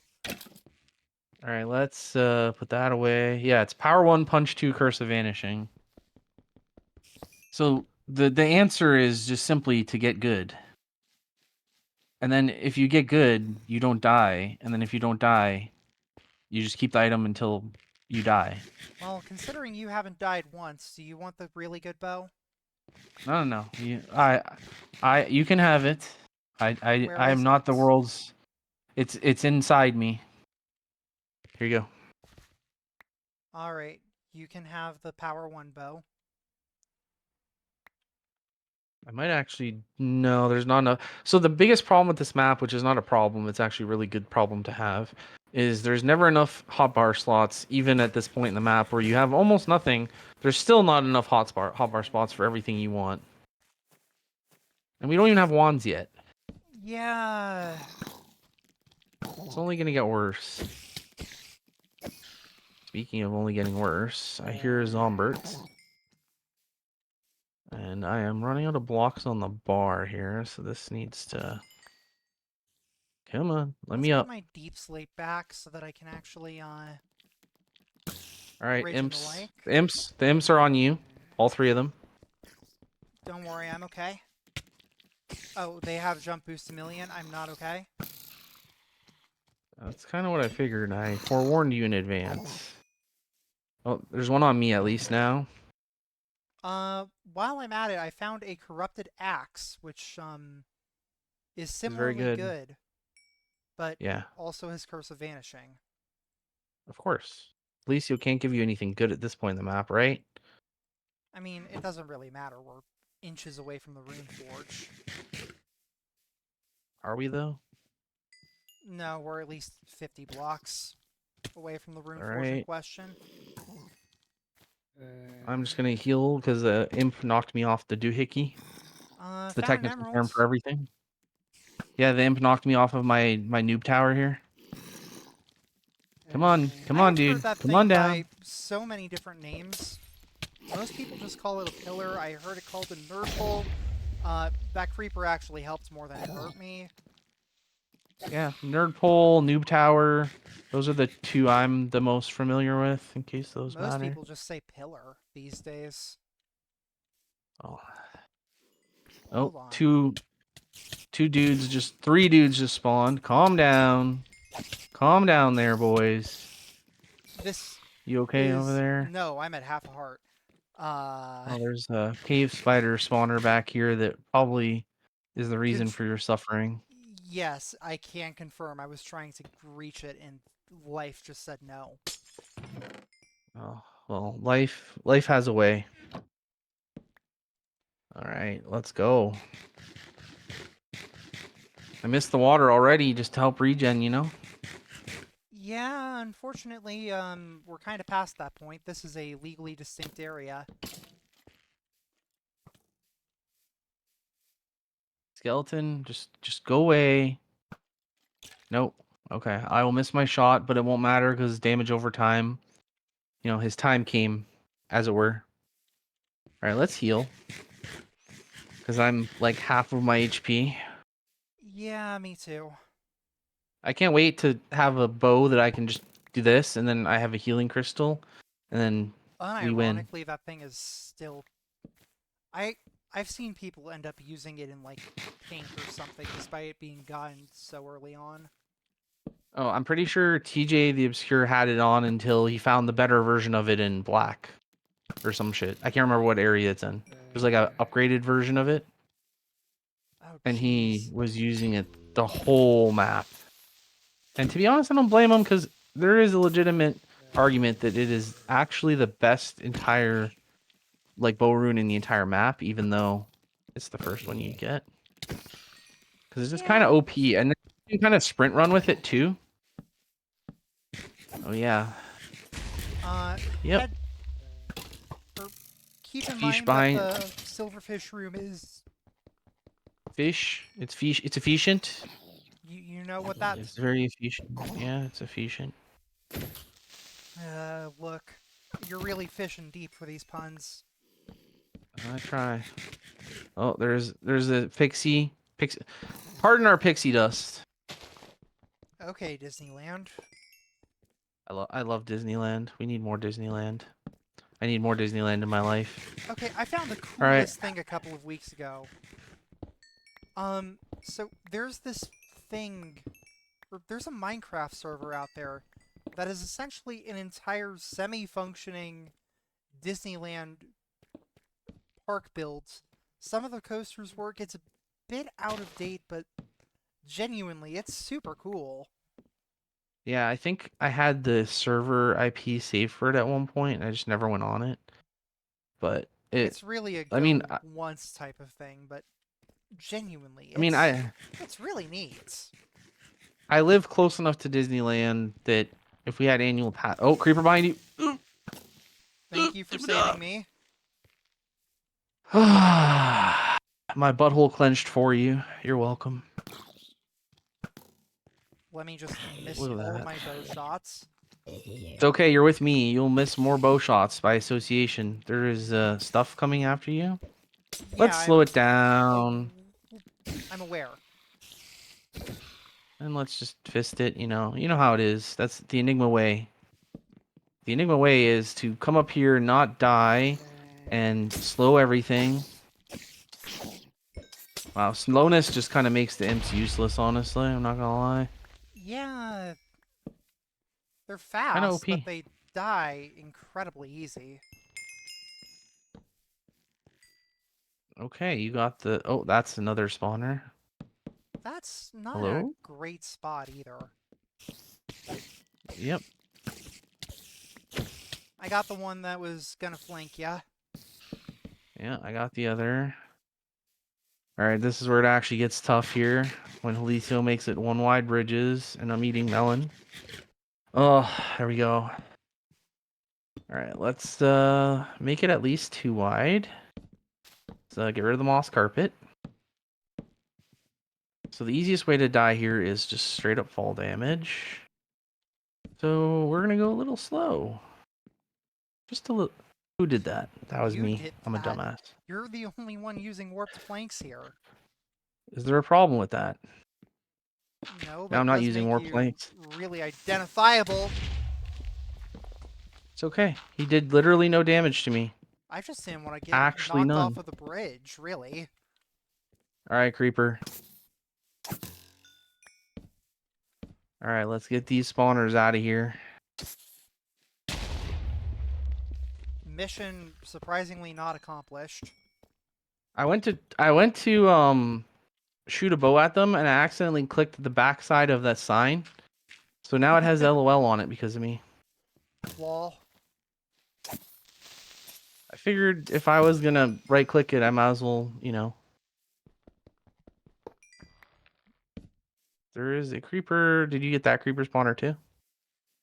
Alright, let's put that away. Yeah, it's power 1, punch 2, Curse of Vanishing. So the answer is just simply to get good. And then if you get good, you don't die. And then if you don't die, you just keep the item until you die. Well, considering you haven't died once, do you want the really good bow? No. You can have it. Where I am is not the it? world's. It's inside me. Here you go. Alright, you can have the power 1 bow. I might actually no. There's not enough. So the biggest problem with this map, which is not a problem, it's actually a really good problem to have, is there's never enough hotbar slots, even at this point in the map where you have almost nothing. There's still not enough hotbar spots for everything you want, and we don't even have wands yet. Yeah... It's only gonna get worse. Speaking of only getting worse, I hear Zombert. And I am running out of blocks on the bar here, so this needs to... Come on, let Let's me put up. my deep slate back so that I can actually, Alright, bridge and the imps. like. The imps are on you. All 3 of them. Don't worry, I'm okay. Oh, they have jump boost a million. I'm not okay. That's kind of what I figured. I forewarned you in advance. Oh, there's one on me at least now. While I'm at it, I found a corrupted axe, which is It's very similarly good. good, but Yeah, also has Curse of Vanishing. of course. Alicio can't give you anything good at this point in the map, right? I mean, it doesn't really matter. We're inches away from the Rune Forge. Are we though? No, we're at least 50 blocks away from the Rune All Forge in right. question. I'm just gonna heal because the imp knocked me off the doohickey. It's the Found an technical term emerald. for everything. Yeah, the imp knocked me off of my noob tower here. Come I on, have heard dude. that Come on thing down. by so many different names. Most people just call it a pillar. I heard it called a nerd hole. That creeper actually helped more than it hurt me. Yeah, nerd pole, noob tower. Those are the two I'm the most familiar with, in case those Most matter. people just say pillar these days. Oh, oh, Hold on. two dudes, just three dudes just spawned. Calm down there, boys. This You okay over is... there? No, I'm at half a heart. Uh, Oh, there's a cave spider spawner back here that probably is the reason contr for your suffering. yes, I can confirm. I was trying to reach it and life just said no. Oh, well, life has a way. All right, let's go. I missed the water already just to help regen, you know? Yeah, unfortunately, we're kind of past that point. This is a legally distinct area. Skeleton, just go away. Nope. Okay, I will miss my shot, but it won't matter because damage over time. You know, his time came, as it were. All right, let's heal. Because I'm like half of my HP. Yeah, me too. I can't wait to have a bow that I can just do this, and then I have a healing crystal, and then we win. Unironically, that thing is still... I I've seen people end up using it in like pink or something, despite it being gotten so early on. Oh, I'm pretty sure TJ the Obscure had it on until he found the better version of it in black or some shit. I can't remember what area it's in. There's like a upgraded version of it, Oh, and he jeez. was using it the whole map. And to be honest, I don't blame him because there is a legitimate argument that it is actually the best entire like bow rune in the entire map, even though it's the first one you get. Because it's just kind of Yeah. OP, and then you can kind of sprint run with it too. Oh yeah, yep. Head or keep in Fish mind that behind the silverfish room is... fish. It's fish. It's efficient. You know what that... It's very efficient. Yeah, it's efficient. Look, you're really fishing deep for these puns. I try. Oh, there's a pixie. Pixie. Pardon our pixie dust. Okay, Disneyland. I love Disneyland. We need more Disneyland. I need more Disneyland in my life. Okay, I found the All right. coolest thing a couple of weeks ago. So there's this thing, or there's a Minecraft server out there that is essentially an entire semi-functioning Disneyland park build. Some of the coasters work. It's a bit out of date, but genuinely, it's super cool. Yeah, I think I had the server IP saved for it at one point, and I just never went on it. But It's really a I mean, go once type of thing, but genuinely, I mean, it's really neat. I live close enough to Disneyland that if we had annual pass, oh, creeper behind you. Thank you for saving me. My butthole clenched for you. You're welcome. Let me just miss Look at all of that. my bow shots. It's okay. You're with me. You'll miss more bow shots by association. There is stuff coming after you. Yeah, Let's slow it down I'm aware. and let's just fist it. You know how it is. That's the Enigma way. The Enigma way is to come up here, not die, and slow everything. Wow, slowness just kind of makes the imps useless, honestly. I'm not gonna lie. Yeah, they're Kind of fast, but OP. they die incredibly easy. Okay, you got the... Oh, that's another spawner. That's not in a Hello? great spot either. Yep. I got the one that was gonna flank ya. Yeah, I got the other. Alright, this is where it actually gets tough here. When Jalisio makes it one wide bridges, and I'm eating melon. Oh, there we go. Alright, let's make it at least 2 wide. So get rid of the moss carpet. So the easiest way to die here is just straight up fall damage. So we're gonna go a little slow. Just a little... Who did that? That was You me. did I'm a that. dumbass. You're the only one using warped planks here. Is there a problem with that? No, Now but I'm it not does using make more you planks. really identifiable. It's okay. He did literally no damage to me. I just didn't want to get Actually knocked off none. of the bridge, really. Alright, creeper. Alright, let's get these spawners out of here. Mission surprisingly not accomplished. I went to shoot a bow at them and I accidentally clicked the backside of that sign. So now it has LOL on it because of me. Lol. I figured if I was gonna right click it, I might as well, you know. There is a creeper. Did you get that creeper spawner too?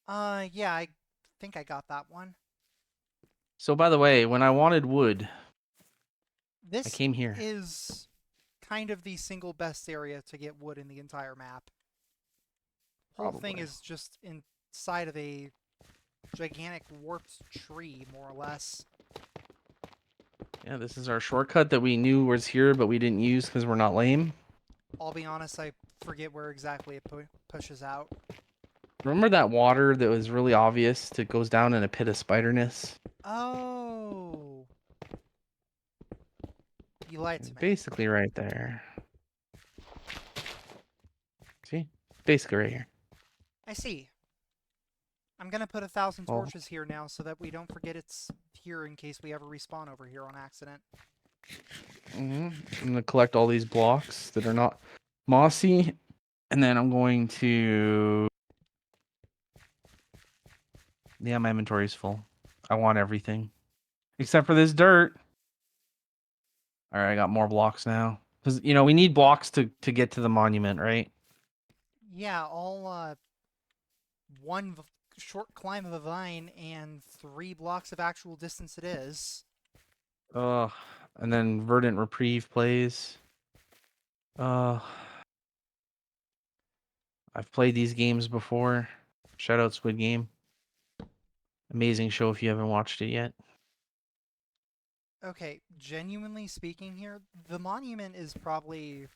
Yeah, I think I got that one. So by the way, when I wanted wood, I This came here. is kind of the single best area to get wood in the entire map. Whole thing Probably. is just inside of a gigantic warped tree, more or less. Yeah, this is our shortcut that we knew was here, but we didn't use because we're not lame. I'll be honest, I forget where exactly it pushes out. Remember that water that was really obvious that goes down in a pit of spiderness? Oh, you lied to me. Basically right there. See? Basically right here. I see. I'm gonna put 1,000 Oh. torches here now so that we don't forget it's here in case we ever respawn over here on accident. I'm gonna collect all these blocks that are not mossy, and then I'm going to... Yeah, my inventory's full. I want everything. Except for this dirt. Alright, I got more blocks now. Because, you know, we need blocks to get to the monument, right? Yeah, all one short climb of a vine and 3 blocks of actual distance it is. Ugh. And then Verdant Reprieve plays. I've played these games before. Shout out Squid Game. Amazing show if you haven't watched it yet. Okay, genuinely speaking here, the monument is probably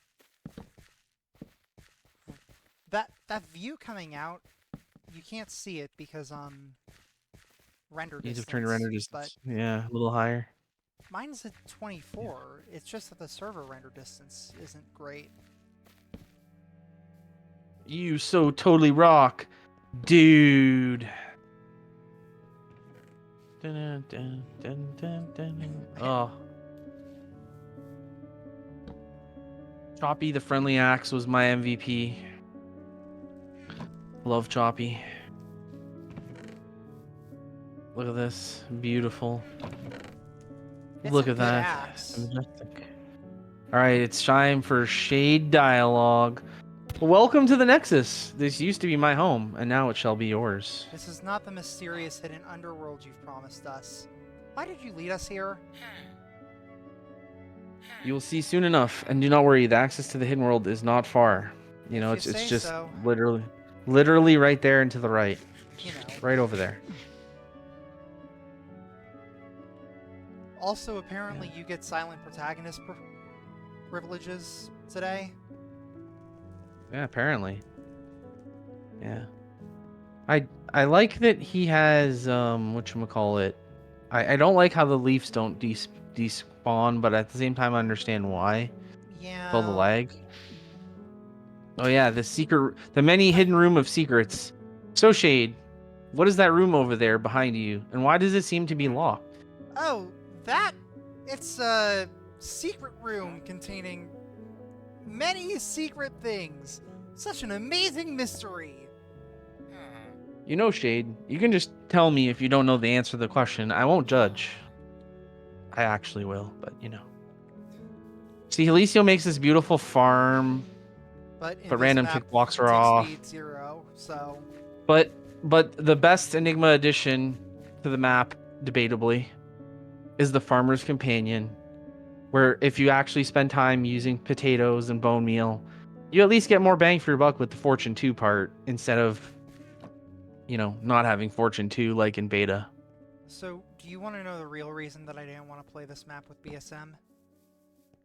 that view coming out. You can't see it because render Need to turn your distance, render but distance. Yeah, a little higher. mine's at 24. It's just that the server render distance isn't great. You so totally rock, dude. Dun, dun, dun, dun, dun, dun. Oh. Choppy the Friendly Axe was my MVP. Love Choppy. Look at this. Beautiful. It's Look a at good that. axe. Majestic. Alright, it's time for Shade Dialogue. Welcome to the Nexus. This used to be my home, and now it shall be yours. This is not the mysterious hidden underworld you've promised us. Why did you lead us here? You will see soon enough, and do not worry, the access to the hidden world is not far. You know, If you it's say just so. literally right there and to the right. You know. Right over there. Also, apparently you get silent protagonist privileges today. Yeah, apparently. Yeah. I like that he has whatchamacallit. I don't like how the leaves don't despawn, but at the same time I understand why. All the Yeah. lag. Oh yeah, the many hidden room of secrets. So Shade, what is that room over there behind you, and why does it seem to be locked? Oh, that. It's a secret room containing many secret things. Such an amazing mystery. You know, Shade, you can just tell me if you don't know the answer to the question. I won't judge. I actually will, but you know. See, Alicio makes this beautiful farm, But in but this random map, tick blocks are tick off. speed 0, so. But the best Enigma addition to the map, debatably, is the Farmer's Companion, where if you actually spend time using potatoes and bone meal, you at least get more bang for your buck with the Fortune 2 part instead of, not having Fortune 2 like in beta. So, do you want to know the real reason that I didn't want to play this map with BSM?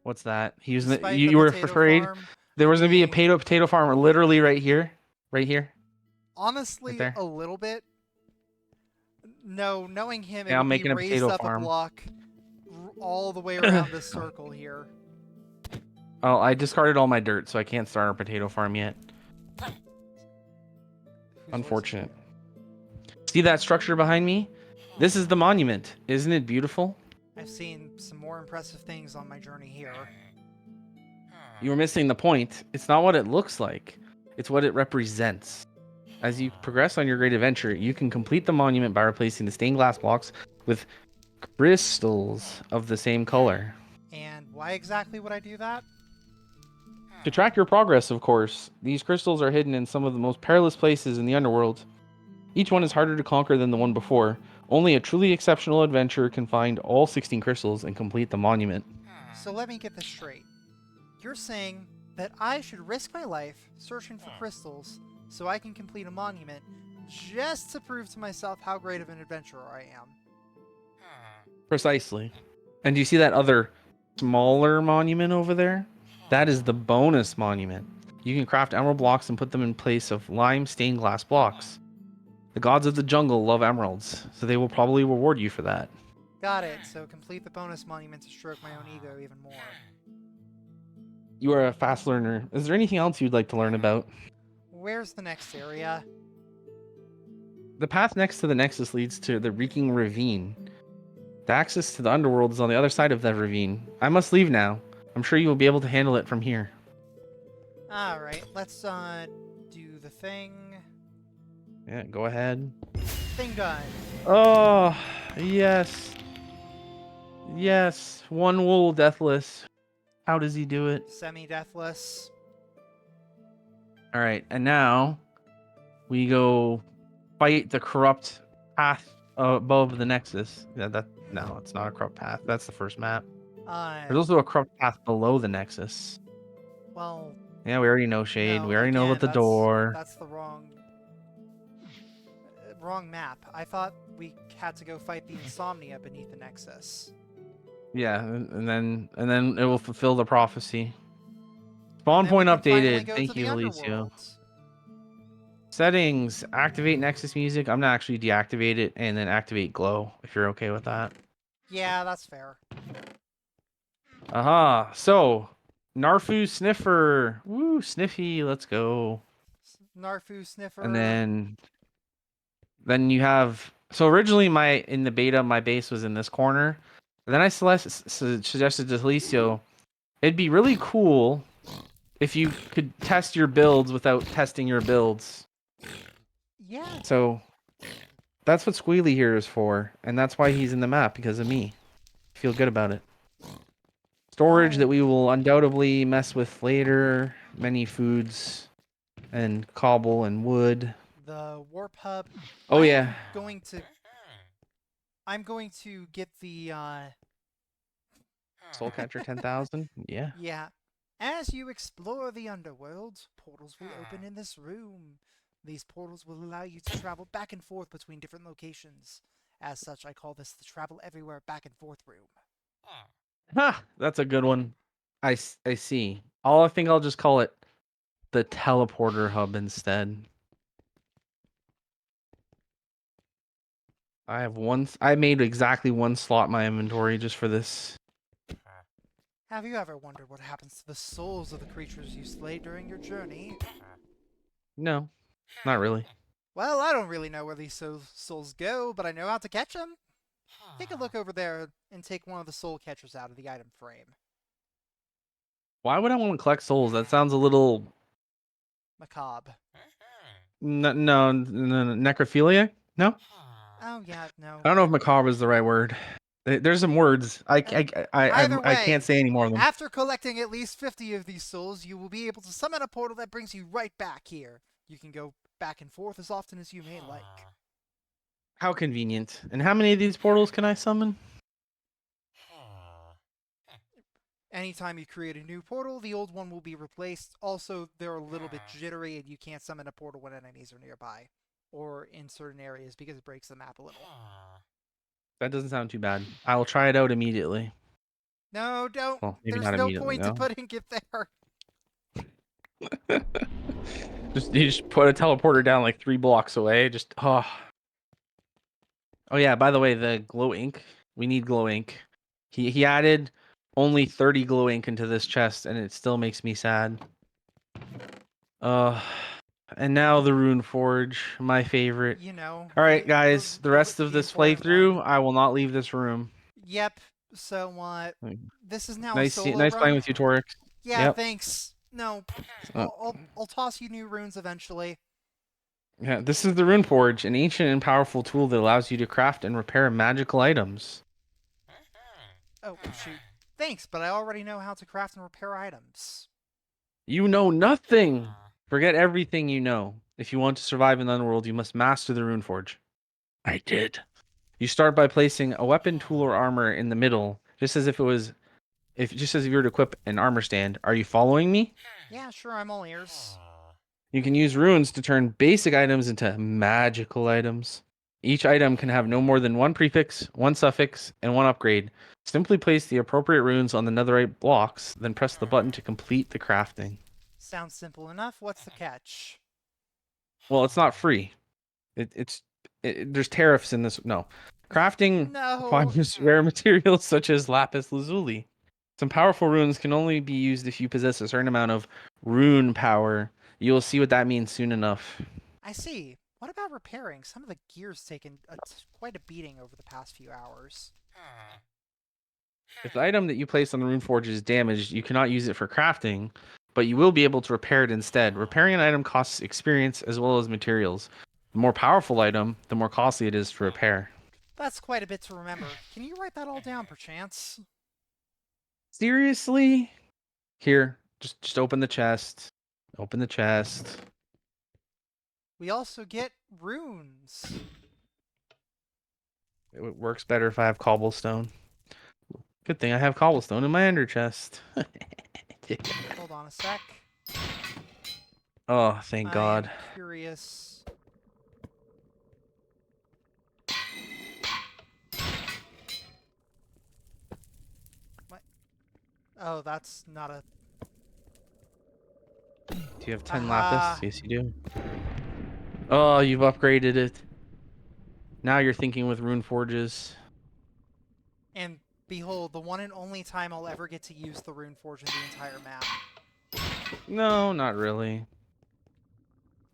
What's that? Despite You, the you were potato afraid farm there was gonna be a being potato farmer literally right here, right honestly there. a little bit. No, knowing him, it Yeah, I'm would be making a raised potato up a farm. block all the way around this circle here. Oh, I discarded all my dirt, so I can't start a potato farm yet. Whose voice is Unfortunate. See that structure behind me? This is the monument. Isn't it beautiful? that? I've seen some more impressive things on my journey here. You were missing the point. It's not what it looks like. It's what it represents. As you progress on your great adventure, you can complete the monument by replacing the stained glass blocks with crystals of the same color. And why exactly would I do that? To track your progress, of course, these crystals are hidden in some of the most perilous places in the underworld. Each one is harder to conquer than the one before. Only a truly exceptional adventurer can find all 16 crystals and complete the monument. So let me get this straight. You're saying that I should risk my life searching for crystals so I can complete a monument just to prove to myself how great of an adventurer I am. Precisely. And do you see that other smaller monument over there? That is the bonus monument. You can craft emerald blocks and put them in place of lime stained glass blocks. The gods of the jungle love emeralds, so they will probably reward you for that. Got it, so complete the bonus monument to stroke my own ego even more. You are a fast learner. Is there anything else you'd like to learn about? Where's the next area? The path next to the Nexus leads to the Reeking Ravine. The access to the underworld is on the other side of that ravine. I must leave now. I'm sure you will be able to handle it from here. Alright, let's do the thing. Yeah, go ahead. Thing done. Oh, yes. Yes. One wool deathless. How does he do it? Semi-deathless. All right, and now we go fight the corrupt path above the Nexus. Yeah, no, it's not a corrupt path. That's the first map. There's also a corrupt path below the Nexus. Well, Yeah, we already know Shade. no, We already know again, about the door. that's the wrong map. I thought we had to go fight the insomnia beneath the Nexus. Yeah, and then it will fulfill the prophecy. And Spawn then we point can finally updated. go to Thank the you, Alicio. underworld. Settings. Activate Nexus music. I'm gonna actually deactivate it and then activate glow if you're okay with that. Yeah, that's fair. Aha. So, Narfu Sniffer. Woo, Sniffy. Let's go. Narfu And Sniffer. then you have. So originally in the beta my base was in this corner. And then I suggested to Alicio, it'd be really cool if you could test your builds without testing your builds. Yeah. So that's what Squealy here is for, and that's why he's in the map, because of me. Feel good about it. Storage that we will undoubtedly mess with later. Many foods and cobble and wood. The warp hub. Oh yeah. I'm going to get the Soul Catcher 10,000. Yeah. yeah. As you explore the underworld, portals will open in this room. These portals will allow you to travel back and forth between different locations. As such, I call this the travel everywhere back and forth room. Ha! That's a good one. I see. I think I'll just call it the teleporter hub instead. I made exactly one slot in my inventory just for this. Have you ever wondered what happens to the souls of the creatures you slay during your journey? No, not really. Well, I don't really know where these souls go, but I know how to catch them. Take a look over there and take one of the soul catchers out of the item frame. Why would I want to collect souls? That sounds a little Macabre. necrophilia. No, Oh, yeah, no. I don't know if macabre is the right word. There's some words Uh, I Either I can't way, say any more of them. after collecting at least 50 of these souls, you will be able to summon a portal that brings you right back here. You can go back and forth as often as you may like. How convenient. And how many of these portals can I summon? Anytime you create a new portal, the old one will be replaced. Also, they're a little bit jittery and you can't summon a portal when enemies are nearby or in certain areas because it breaks the map a little. That doesn't sound too bad. I will try it out immediately. No, don't. Well, maybe There's not no immediately, point to no. putting it there. You just put a teleporter down like 3 blocks away. Just oh yeah. By the way, the glow ink. We need glow ink. He added only 30 glow ink into this chest, and it still makes me sad. Uh, and now the rune forge, my favorite. You know, All right, guys. The rest of the this important one. playthrough, I will not leave this room. Yep. So this is now a solo Nice playing run. with you, Torix. Yeah, Yep. thanks. No, Uh, I'll toss you new runes eventually. yeah, this is the rune forge, an ancient and powerful tool that allows you to craft and repair magical items. Oh shoot. Thanks, but I already know how to craft and repair items. You know nothing. Forget everything you know. If you want to survive in the underworld, you must master the rune forge. I did. You start by placing a weapon, tool, or armor in the middle, just as if it was, if just as if you were to equip an armor stand. Are you following me? Yeah, sure, I'm all ears. You can use runes to turn basic items into magical items. Each item can have no more than one prefix, one suffix, and one upgrade. Simply place the appropriate runes on the netherite blocks, then press the button to complete the crafting. Sounds simple enough. What's the catch? Well, it's not free. It's there's tariffs in this. No, crafting No. requires rare materials such as lapis lazuli. Some powerful runes can only be used if you possess a certain amount of rune power. You will see what that means soon enough. I see. What about repairing? Some of the gear's taken quite a beating over the past few hours. If the item that you place on the rune forge is damaged, you cannot use it for crafting, but you will be able to repair it instead. Repairing an item costs experience as well as materials. The more powerful item, the more costly it is to repair. That's quite a bit to remember. Can you write that all down, perchance? Seriously? Here, just open the chest. Open the chest. We also get runes. It works better if I have cobblestone. Good thing I have cobblestone in my ender chest. Hold on a sec. Oh, thank I God. am curious. What? Oh, that's not a... Do you have 10 lapis? Aha! Yes, you do. Oh, you've upgraded it. Now you're thinking with rune forges. And behold, the one and only time I'll ever get to use the rune forge in the entire map. No, not really.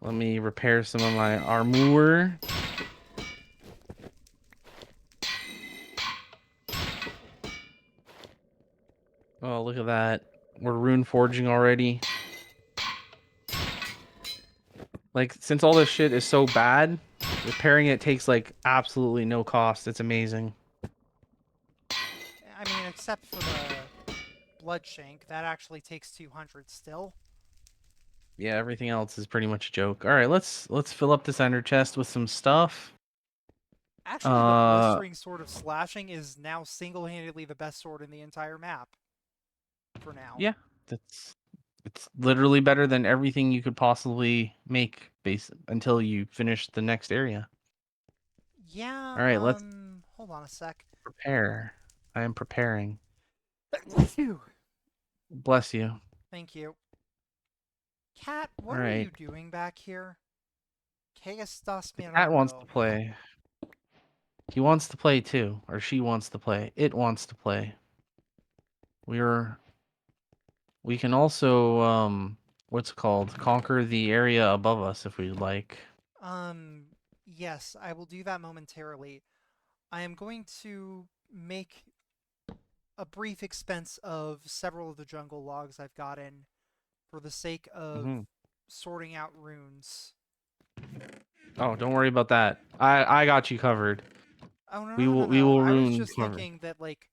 Let me repair some of my armor. Oh, look at that. We're rune forging already. Like, since all this shit is so bad, repairing it takes, like, absolutely no cost. It's amazing. I mean, except for the Bloodshank, that actually takes 200 still. Yeah, everything else is pretty much a joke. All right, let's fill up this ender chest with some stuff. Actually, the Uh, Blistering Sword of Slashing is now single-handedly the best sword in the entire map. For now. yeah, that's it's literally better than everything you could possibly make base until you finish the next area. Yeah, All right, let's hold on a sec. prepare. I am preparing. Phew. Bless you. Thank you. Cat, All what are right. you doing back here? ¿Qué estás The cat wants to mirando? play. He wants to play too, or she wants to play. It wants to play. We're We can also what's it called? Conquer the area above us if we'd like. Yes, I will do that momentarily. I am going to make a brief expense of several of the jungle logs I've gotten for the sake of Hmm. sorting out runes. Oh, don't worry about that. I got you covered. Oh, no, We no, no, will we no. will I was rune just cover. thinking that, like,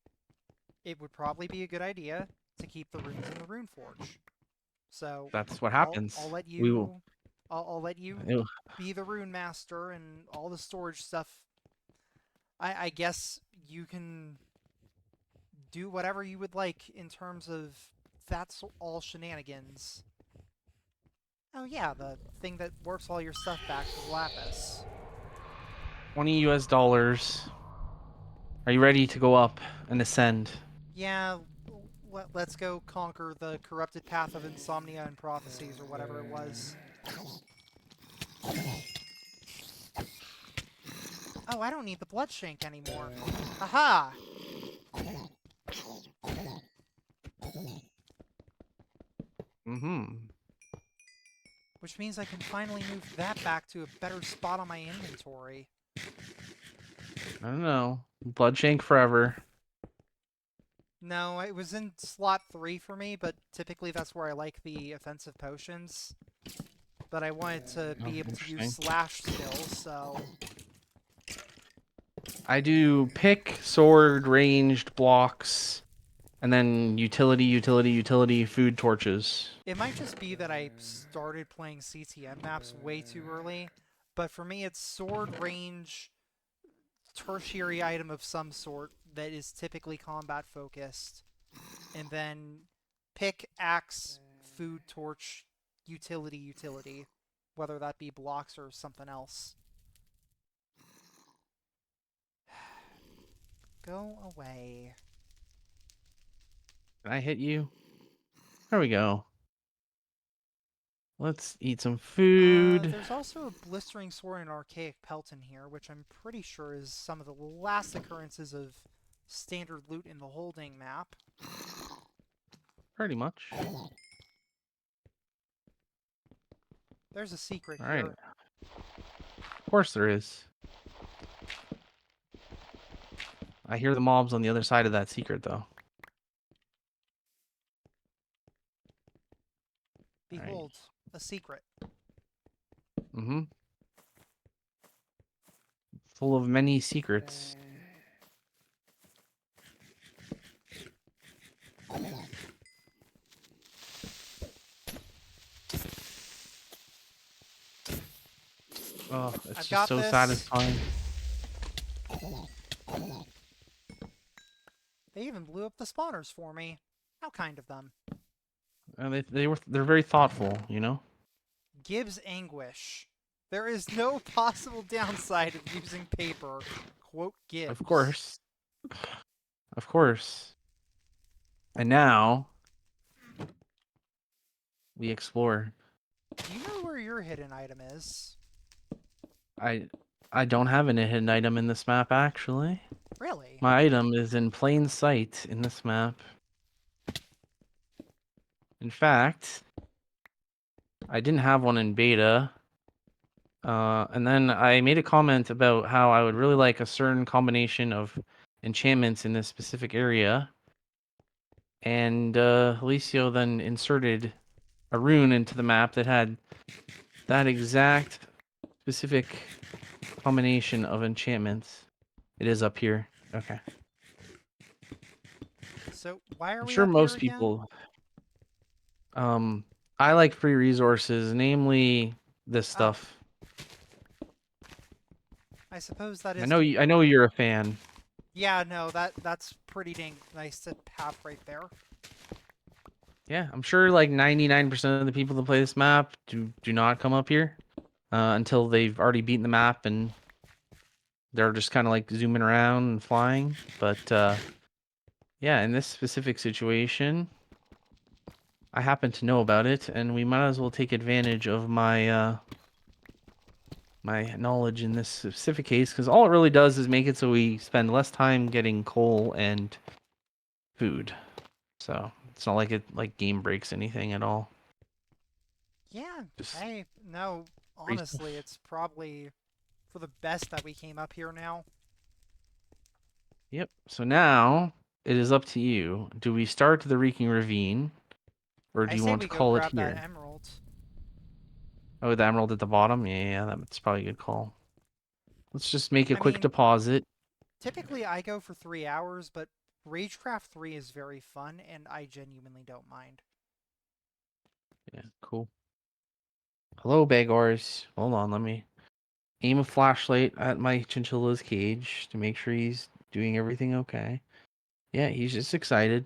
it would probably be a good idea to keep the runes in the rune forge. So, That's what I'll happens. let We will. you I'll let you Ew. be the rune master and all the storage stuff. I guess you can do whatever you would like in terms of that's all shenanigans. Oh yeah, the thing that warps all your stuff back to the lapis. $20 US. Are you ready to go up and ascend? Yeah, let's go conquer the corrupted path of insomnia and prophecies or whatever it was. Oh, I don't need the blood shank anymore. Aha! Mm-hmm. Which means I can finally move that back to a better spot on my inventory. I don't know. Bloodshank forever. No, it was in slot 3 for me, but typically that's where I like the offensive potions. But I wanted to Oh, be able to use interesting. slash still, so... I do pick, sword, ranged, blocks, and then utility, utility, utility, food torches. It might just be that I started playing CTM maps way too early, but for me it's sword range, tertiary item of some sort that is typically combat focused, and then pick, axe, food, torch, utility, utility, whether that be blocks or something else. Go away. Can I hit you? There we go. Let's eat some food. There's also a blistering sword and archaic pelt in here, which I'm pretty sure is some of the last occurrences of standard loot in the holding map. Pretty much. There's a secret All right. here. Of course there is. I hear the mobs on the other side of that secret, though. All right. Behold, a secret. Mm-hmm. Full of many secrets. Oh, it's I've just got so this. satisfying. They even blew up the spawners for me. How kind of them. And they're very thoughtful, you know? Gibbs anguish. There is no possible downside of using paper. Quote Of Gibbs. course. Of course. And now we explore. Do you know where your hidden item is? I I don't have an hidden item in this map actually. Really? My item is in plain sight in this map. In fact, I didn't have one in beta. And then I made a comment about how I would really like a certain combination of enchantments in this specific area. And Alicio then inserted a rune into the map that had that exact specific combination of enchantments. It is up here. Okay. So, why are I'm we sure up here most again? people I like free resources, namely this Oh, stuff. I suppose that I is know I know you're a fan. Yeah, no, that's pretty dang nice to have right there. Yeah, I'm sure like 99% of the people that play this map do not come up here until they've already beaten the map and they're just kind of like zooming around and flying. But yeah, in this specific situation, I happen to know about it, and we might as well take advantage of my knowledge in this specific case, because all it really does is make it so we spend less time getting coal and food. So It's not like it like game breaks anything at all. Yeah, Just hey, no, free stuff. honestly, it's probably for the best that we came up here now. Yep. So now it is up to you. Do we start the Reeking Ravine, or do I you say want we to go call it grab that here? emerald. Oh, the emerald at the bottom? Yeah, that's probably a good call. Let's just make a I quick mean, deposit. typically I go for 3 hours, but Ragecraft 3 is very fun, and I genuinely don't mind. Yeah, cool. Hello, Bagors. Hold on, let me aim a flashlight at my chinchilla's cage to make sure he's doing everything okay. Yeah, he's just excited,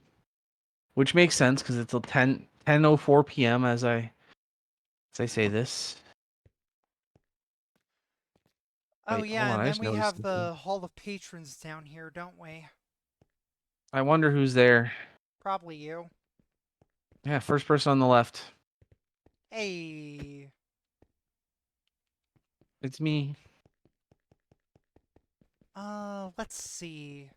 which makes sense because it's 10:04 p.m. as I say this. Oh Wait, hold yeah, on. and I then just we noticed have something. the Hall of Patrons down here, don't we? I wonder who's there. Probably you. Yeah, first person on the left. Hey, It's me. let's see.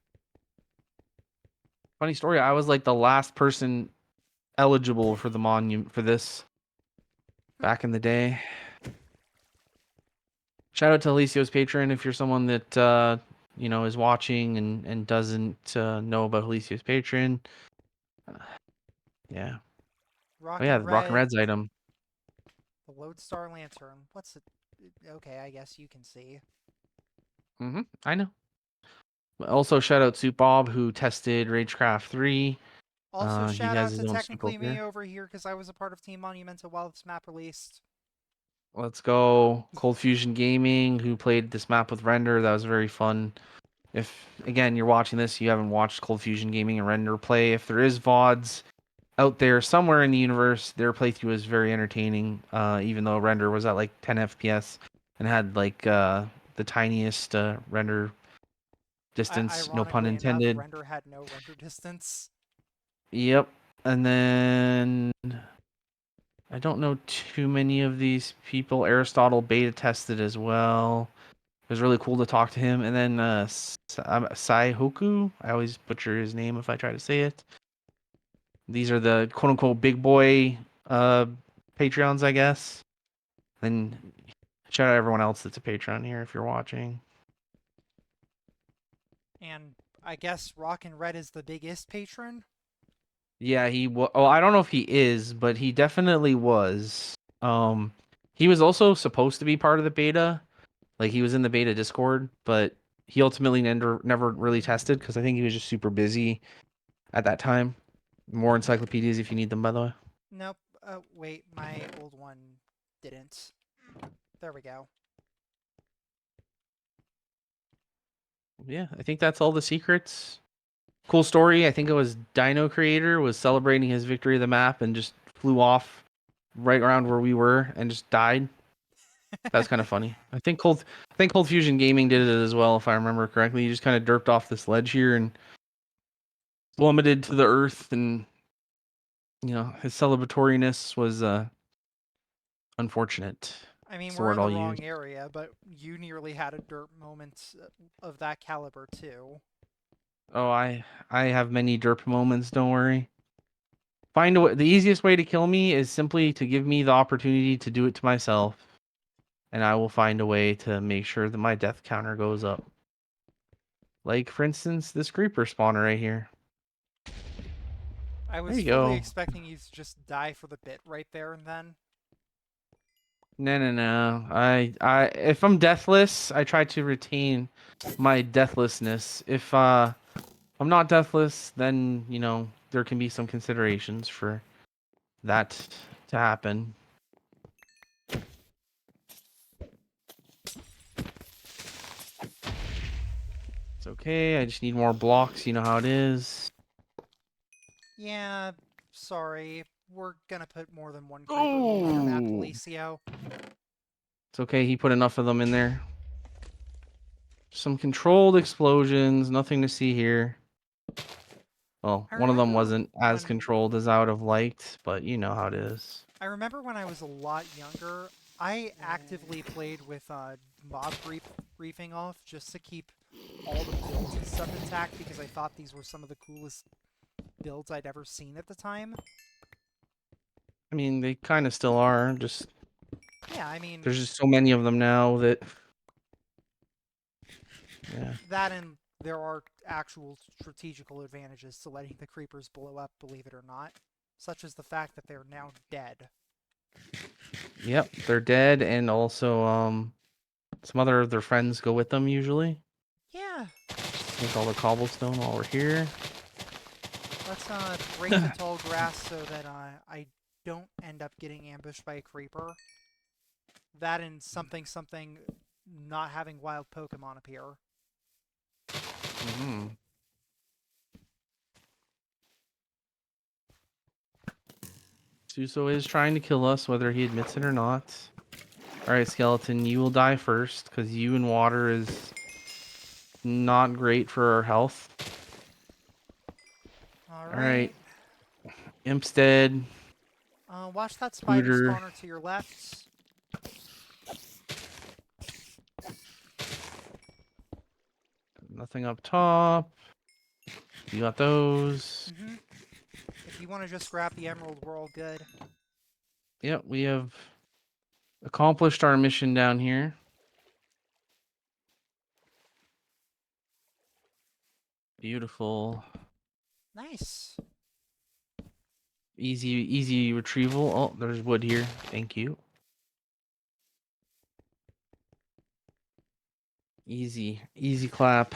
Funny story. I was like the last person eligible for the monument for this Hmm. back in the day. Shout out to Alicio's patron if you're someone that is watching and doesn't know about Alicio's patron. Uh, yeah. Oh Rock yeah, and the Rock and Red, Reds item. the Lodestar Lantern. What's it? Okay, I guess you can see. I know. Also shout out Soup Bob who tested Ragecraft 3. Also, He shout has out his to own soup technically over me here. over here because I was a part of Team Monumenta while this map released. Let's go. Cold Fusion Gaming who played this map with Render. That was very fun. If again you're watching this, you haven't watched Cold Fusion Gaming and Render play. If there is VODs out there somewhere in the universe, their playthrough is very entertaining. Even though Render was at like 10 FPS and had like the tiniest render distance, no pun Ironically enough, intended. render had no render distance. Yep. And then I don't know too many of these people. Aristotle beta tested as well. It was really cool to talk to him. And then Sai Hoku. I always butcher his name if I try to say it. These are the quote unquote big boy uh, Patreons, I guess. Then shout out everyone else that's a Patreon here if you're watching. And I guess Rock and Red is the biggest patron. Yeah, oh, I don't know if he is, but he definitely was. He was also supposed to be part of the beta. Like he was in the beta Discord, but he ultimately never really tested because I think he was just super busy at that time. More encyclopedias if you need them, by the way. Nope. Wait, my old one didn't. There we go. Yeah, I think that's all the secrets. Cool story. I think it was Dino Creator was celebrating his victory of the map and just flew off right around where we were and just died. That's kind of funny. I think Cold Fusion Gaming did it as well, if I remember correctly. He just kind of derped off this ledge here and plummeted to the earth, and his celebratoriness was unfortunate. I mean, It's the we're word in the I'll use. wrong area, but you nearly had a derp moment of that caliber too. Oh, I have many derp moments. Don't worry. Find a way. The easiest way to kill me is simply to give me the opportunity to do it to myself, and I will find a way to make sure that my death counter goes up. Like, for instance, this creeper spawner right here. I There was you fully go. expecting you to just die for the bit right there and then. No, no, no. If I'm deathless, I try to retain my deathlessness. If I'm not deathless, then there can be some considerations for that to happen. It's okay. I just need more blocks. You know how it is. Yeah, sorry. We're gonna put more than one creeper hole on your map, Oh, Delicio. it's okay. He put enough of them in there. Some controlled explosions. Nothing to see here. Well, I one of them remember wasn't as when controlled as I would have liked, but you know how it is. I remember when I was a lot younger, I actively played with briefing off just to keep all the builds and stuff intact because I thought these were some of the coolest builds I'd ever seen at the time. I mean, they kind of still are. Just Yeah, I mean, there's just so many of them now that yeah. that and there are actual strategical advantages to letting the creepers blow up, believe it or not, such as the fact that they're now dead. Yep, they're dead, and also some other of their friends go with them usually. Yeah, Make all the cobblestone while we're here. let's break the tall grass so that I don't end up getting ambushed by a creeper. That and something not having wild Pokemon appear. Hmm. Suso is trying to kill us, whether he admits it or not. All right, skeleton, you will die first because you in water is not great for our health. All All right, right. Imp's dead. Watch that spider Pooter, spawner to your left. nothing up top. You got those. Mm-hmm. If you want to just grab the emerald, we're all good. Yep, we have accomplished our mission down here. Beautiful. Nice. Easy retrieval. Oh, there's wood here. Thank you. Easy clap.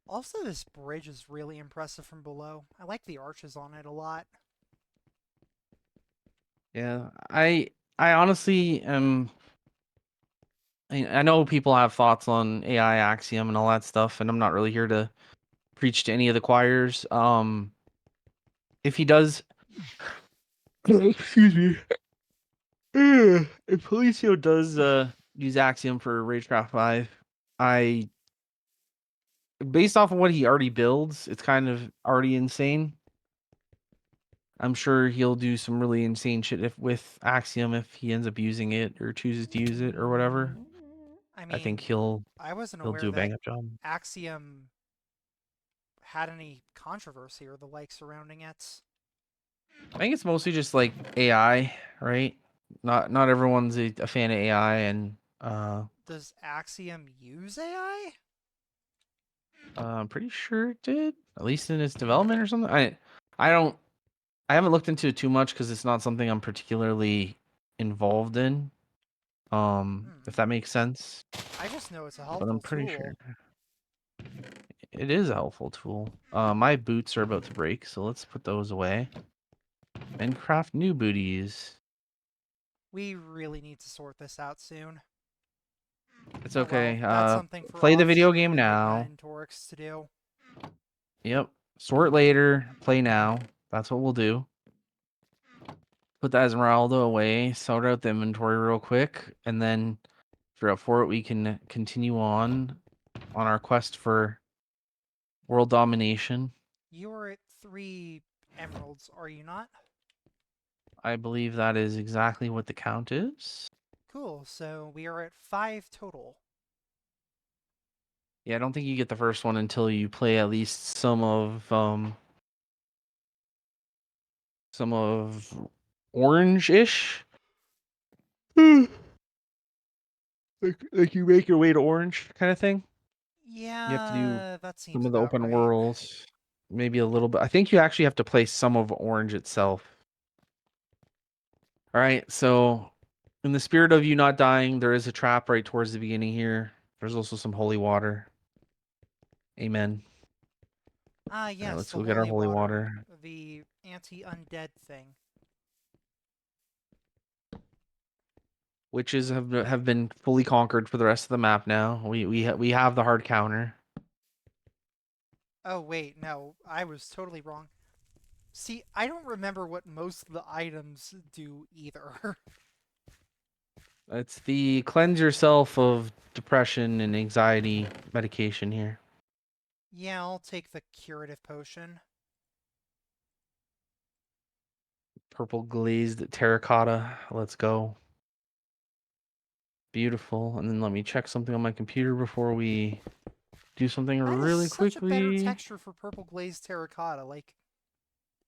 Also, this bridge is really impressive from below. I like the arches on it a lot. Yeah, I honestly am. I know people have thoughts on AI Axiom and all that stuff, and I'm not really here to preach to any of the choirs. If he does, excuse me. If Policio does use Axiom for Ragecraft 5, I based off of what he already builds, it's kind of already insane. I'm sure he'll do some really insane shit with Axiom if he ends up using it or chooses to use it or whatever. I I think mean, he'll I wasn't he'll do aware a that bang up job. Axiom had any controversy or the like surrounding it. I think it's mostly just like AI, right? Not everyone's a fan of AI, and Does Axiom use AI? I'm pretty sure it did, at least in its development or something. I don't I haven't looked into it too much because it's not something I'm particularly involved in. Hmm. If that makes sense, I just know it's a but I'm helpful pretty sure tool. it is a helpful tool. My boots are about to break, so let's put those away and craft new booties. We really need to sort this out soon. It's Oh well, okay. that's something for Play the video offstream game Enigma now. and Torix to do. Yep. Sort later, play now. That's what we'll do. Put that Esmeralda away, sort out the inventory real quick, and then if you're up for it, we can continue on our quest for world domination. You're at 3 emeralds, are you not? I believe that is exactly what the count is. Cool, so we are at 5 total. Yeah, I don't think you get the first one until you play at least some of orange-ish. Like you make your way to orange kind of thing. You have to do Yeah, that some seems of the about open right. worlds, maybe a little bit. I think you actually have to play some of orange itself. All right, so in the spirit of you not dying, there is a trap right towards the beginning here. There's also some holy water. Amen. Ah, All right, yes, let's the go get our holy holy water. water. The anti-undead thing. Witches have been fully conquered for the rest of the map now. We have the hard counter. Oh, wait, no, I was totally wrong. See, I don't remember what most of the items do either. It's the cleanse yourself of depression and anxiety medication here. Yeah, I'll take the curative potion. Purple glazed terracotta. Let's go. Beautiful. And then let me check something on my computer before we do something That is really such a better quickly. texture for purple glazed terracotta. Like,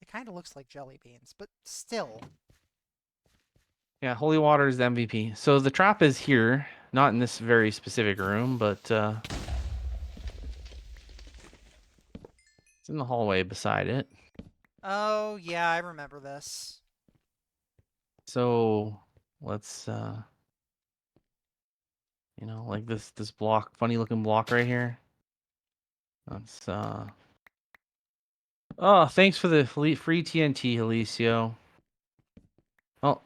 it kind of looks like jelly beans, but still. Yeah, holy water is the MVP. So the trap is here, not in this very specific room, but it's in the hallway beside it. Oh, yeah, I remember this. So let's you know, like this block, funny looking block right here. Let's oh, thanks for the free TNT, Alicio. Well,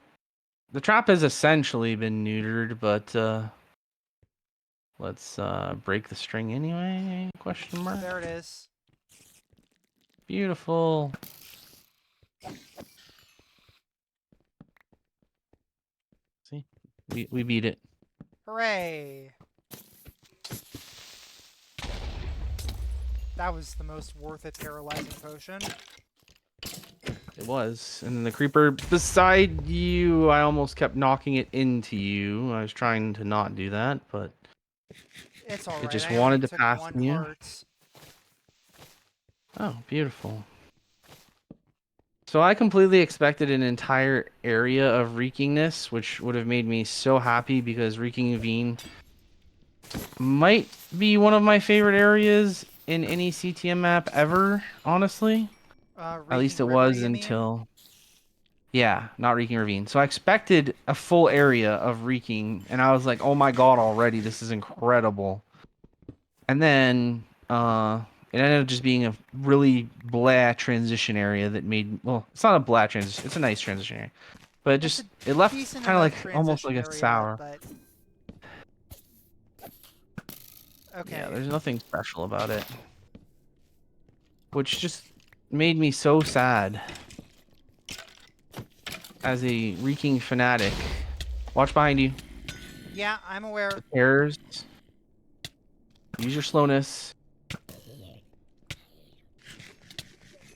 the trap has essentially been neutered, but let's break the string anyway? Question mark. There it is. Beautiful. See, we beat it. Hooray! That was the most worth it paralyzing potion. It was. And then the creeper beside you, I almost kept knocking it into you. I was trying to not do that, but It's it alright, just I only wanted to took pass one you. heart. Oh, beautiful. So I completely expected an entire area of reekingness, which would have made me so happy because Reeking Ravine might be one of my favorite areas in any CTM map ever, honestly. At least Reeking it River, was you mean? until... Yeah, not Reeking Ravine. So I expected a full area of Reeking, and I was like, oh my god, already, this is incredible. And then it ended up just being a really blah transition area that made... Well, it's not a blah transition, it's a nice transition area. But it It's a just, it left decent kind of enough like, almost transition like a area, sour. but... Yeah, Okay. there's nothing special about it. Which just made me so sad. As a Reeking fanatic. Watch behind you. Yeah, I'm aware. Errors. Use your slowness. Yeah,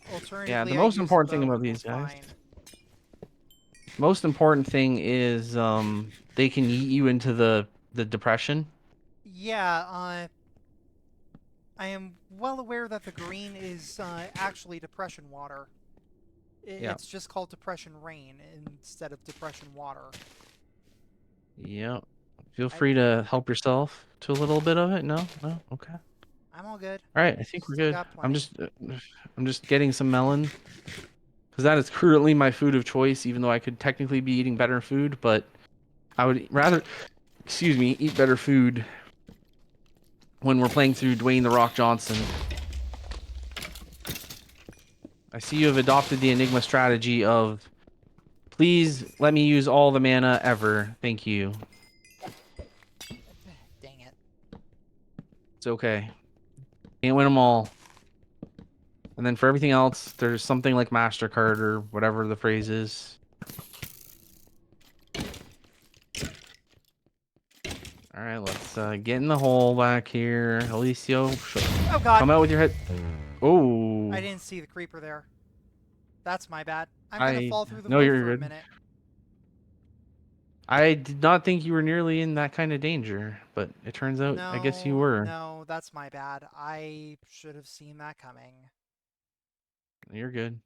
the Alternatively, I most use a important thing bow about and we're these guys. fine. Most important thing is they can yeet you into the depression. Yeah, I am well aware that the green is actually depression water. Yeah. It's just called depression rain instead of depression water. Yeah. Feel I, free to help yourself to a little bit of it. No? No? Okay. I'm all good. All right, I think we're Still good. got plenty. I'm just getting some melon because that is currently my food of choice, even though I could technically be eating better food, but I would rather, excuse me, eat better food when we're playing through Dwayne The Rock Johnson. I see you have adopted the Enigma strategy of, please let me use all the mana ever. Thank you. Dang it. It's okay. Can't win them all. And then for everything else, there's something like MasterCard or whatever the phrase is. All right, let's get in the hole back here. Alicio, Oh god! come out with your head. I Oh, didn't see the creeper there. That's my bad. I'm gonna I fall through the no, void you're for a good. minute. I did not think you were nearly in that kind of danger, but it turns out I guess you No, were. no, that's my bad. I should have seen that coming. You're good.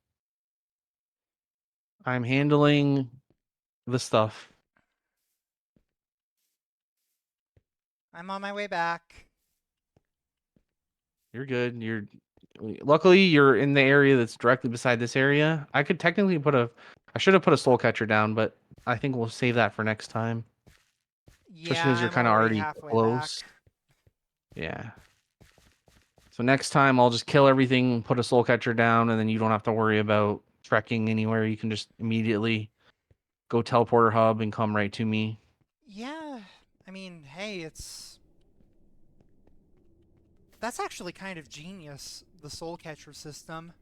I'm handling the stuff. I'm on my way back. You're good. You're luckily you're in the area that's directly beside this area. I could technically I should have put a soul catcher down, but I think we'll save that for next time. Yeah, Especially because you're I'm kind of already already halfway close. back. Yeah. So next time I'll just kill everything, put a soul catcher down, and then you don't have to worry about trekking anywhere. You can just immediately go teleporter hub and come right to me. Yeah, I mean, hey, it's... That's actually kind of genius, the soul catcher system.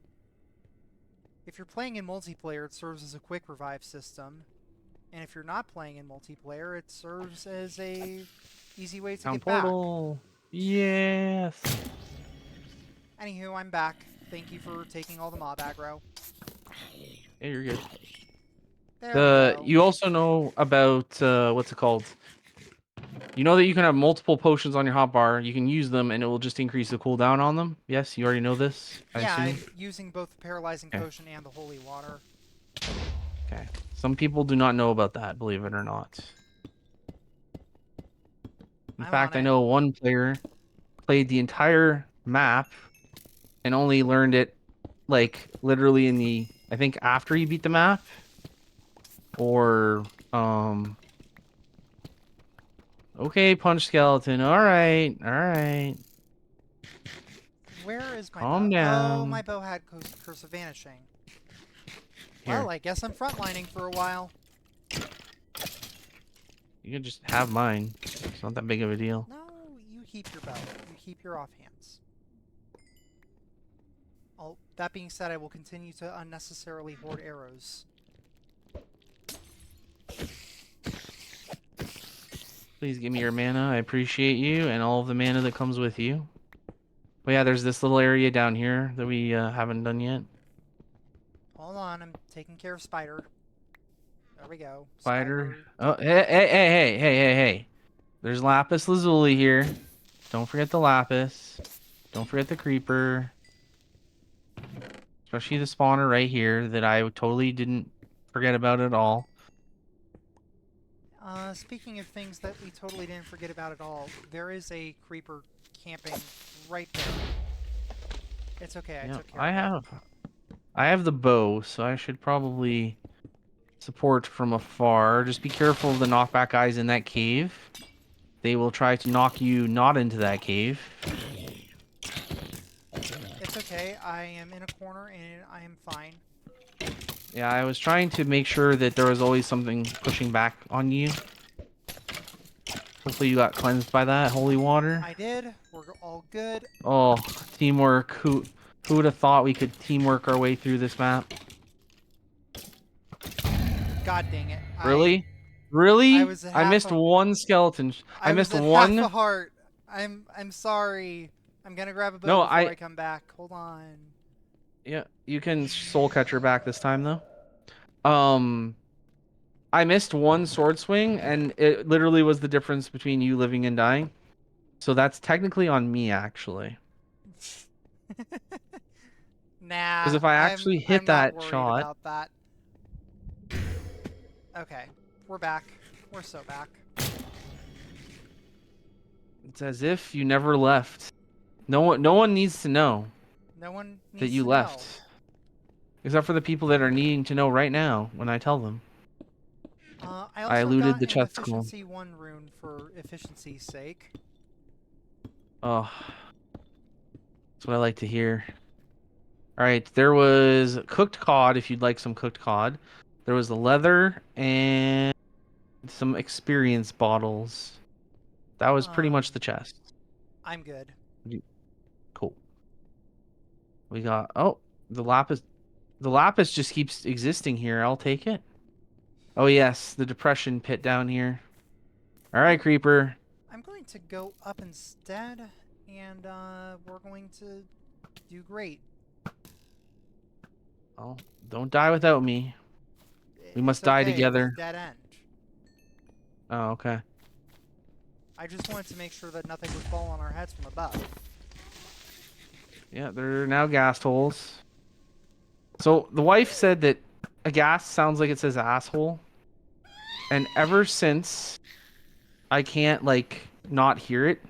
If you're playing in multiplayer, it serves as a quick revive system. And if you're not playing in multiplayer, it serves as a easy way to Town get back. portal. Yes. Anywho, I'm back. Thank you for taking all the mob aggro. Yeah, you're good. There we go. You also know about what's it called? You know that you can have multiple potions on your hotbar. You can use them, and it will just increase the cooldown on them. Yes, you already know this, I Yeah, assume. I'm using both the paralyzing Okay. potion and the holy water. Okay. Some people do not know about that, believe it or not. In I'm on fact, I it. know one player played the entire map and only learned it like literally in the I think after he beat the map or okay, punch skeleton. All right. All right. Where is my Calm bow? Oh, my down. bow had Curse of Vanishing. Well, Here. I guess I'm frontlining for a while. You can just have mine. It's not that big of a deal. No, you keep your bow. You keep your offhands. That being said, I will continue to unnecessarily hoard arrows. Please give me your mana. I appreciate you and all of the mana that comes with you. But yeah, there's this little area down here that we haven't done yet. Hold on, I'm taking care of Spider. There we go. Spider. Spider, Oh, take hey, my... hey, hey, hey, hey, hey, hey. There's lapis lazuli here. Don't forget the lapis. Don't forget the creeper. Especially the spawner right here that I totally didn't forget about at all. Speaking of things that we totally didn't forget about at all, there is a creeper camping right there. It's okay, I Yeah, took care of it. I have the bow, so I should probably support from afar. Just be careful of the knockback guys in that cave. They will try to knock you not into that cave. It's okay, I am in a corner and I am fine. Yeah, I was trying to make sure that there was always something pushing back on you. Hopefully you got cleansed by that holy water. I did, we're all good. Oh, teamwork. Who would have thought we could teamwork our way through this map? God dang it, Really? I Really? was at I half missed a... one skeleton. I I was missed at half a one. heart. I'm sorry. I'm gonna grab a bow No, before I come back. Hold on. yeah, you can soul catcher back this time though. Um, I missed one sword swing and it literally was the difference between you living and dying. So that's technically on me actually. Because Nah, if I I'm actually I'm hit not that worried shot, about that. Okay, we're back. We're so back. it's as if you never left. No one needs to know No one that needs you to know. left. Except for the people that are needing to know right now when I tell them. I I also looted got the an chest skull. efficiency 1 rune for efficiency's sake. Oh, that's what I like to hear. All right, there was cooked cod if you'd like some cooked cod. There was the leather and some experience bottles. That was pretty much the Um, chest. I'm good. Cool. We got the lapis. The lapis just keeps existing here. I'll take it. Oh yes, the depression pit down here. All right, Well, creeper. I'm going to go up instead, and we're going to do great. Oh, don't die without me. We It's must die okay, it was a together. dead end. Oh, okay. I just wanted to make sure that nothing would fall on our heads from above. Yeah, they're now ghast holes. So the wife said that a ghast sounds like it says asshole. And ever since I can't like not hear it.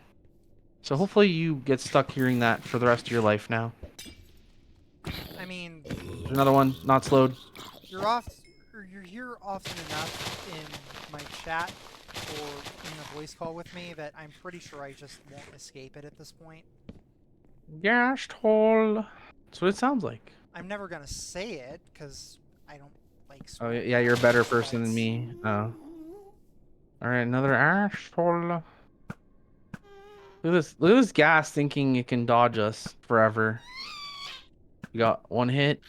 So hopefully you get stuck hearing that for the rest of your life now. I mean, Another one, not slowed. you're off, or you're here often enough in my chat or in a voice call with me that I'm pretty sure I just won't escape it at this point. Ghast hole. That's what it sounds like. I'm never gonna say it because I don't like Oh swearing yeah, you're a better words, person than but me. Oh. Alright, another asshole. Look at this. Look at this gas thinking it can dodge us forever. We got one hit.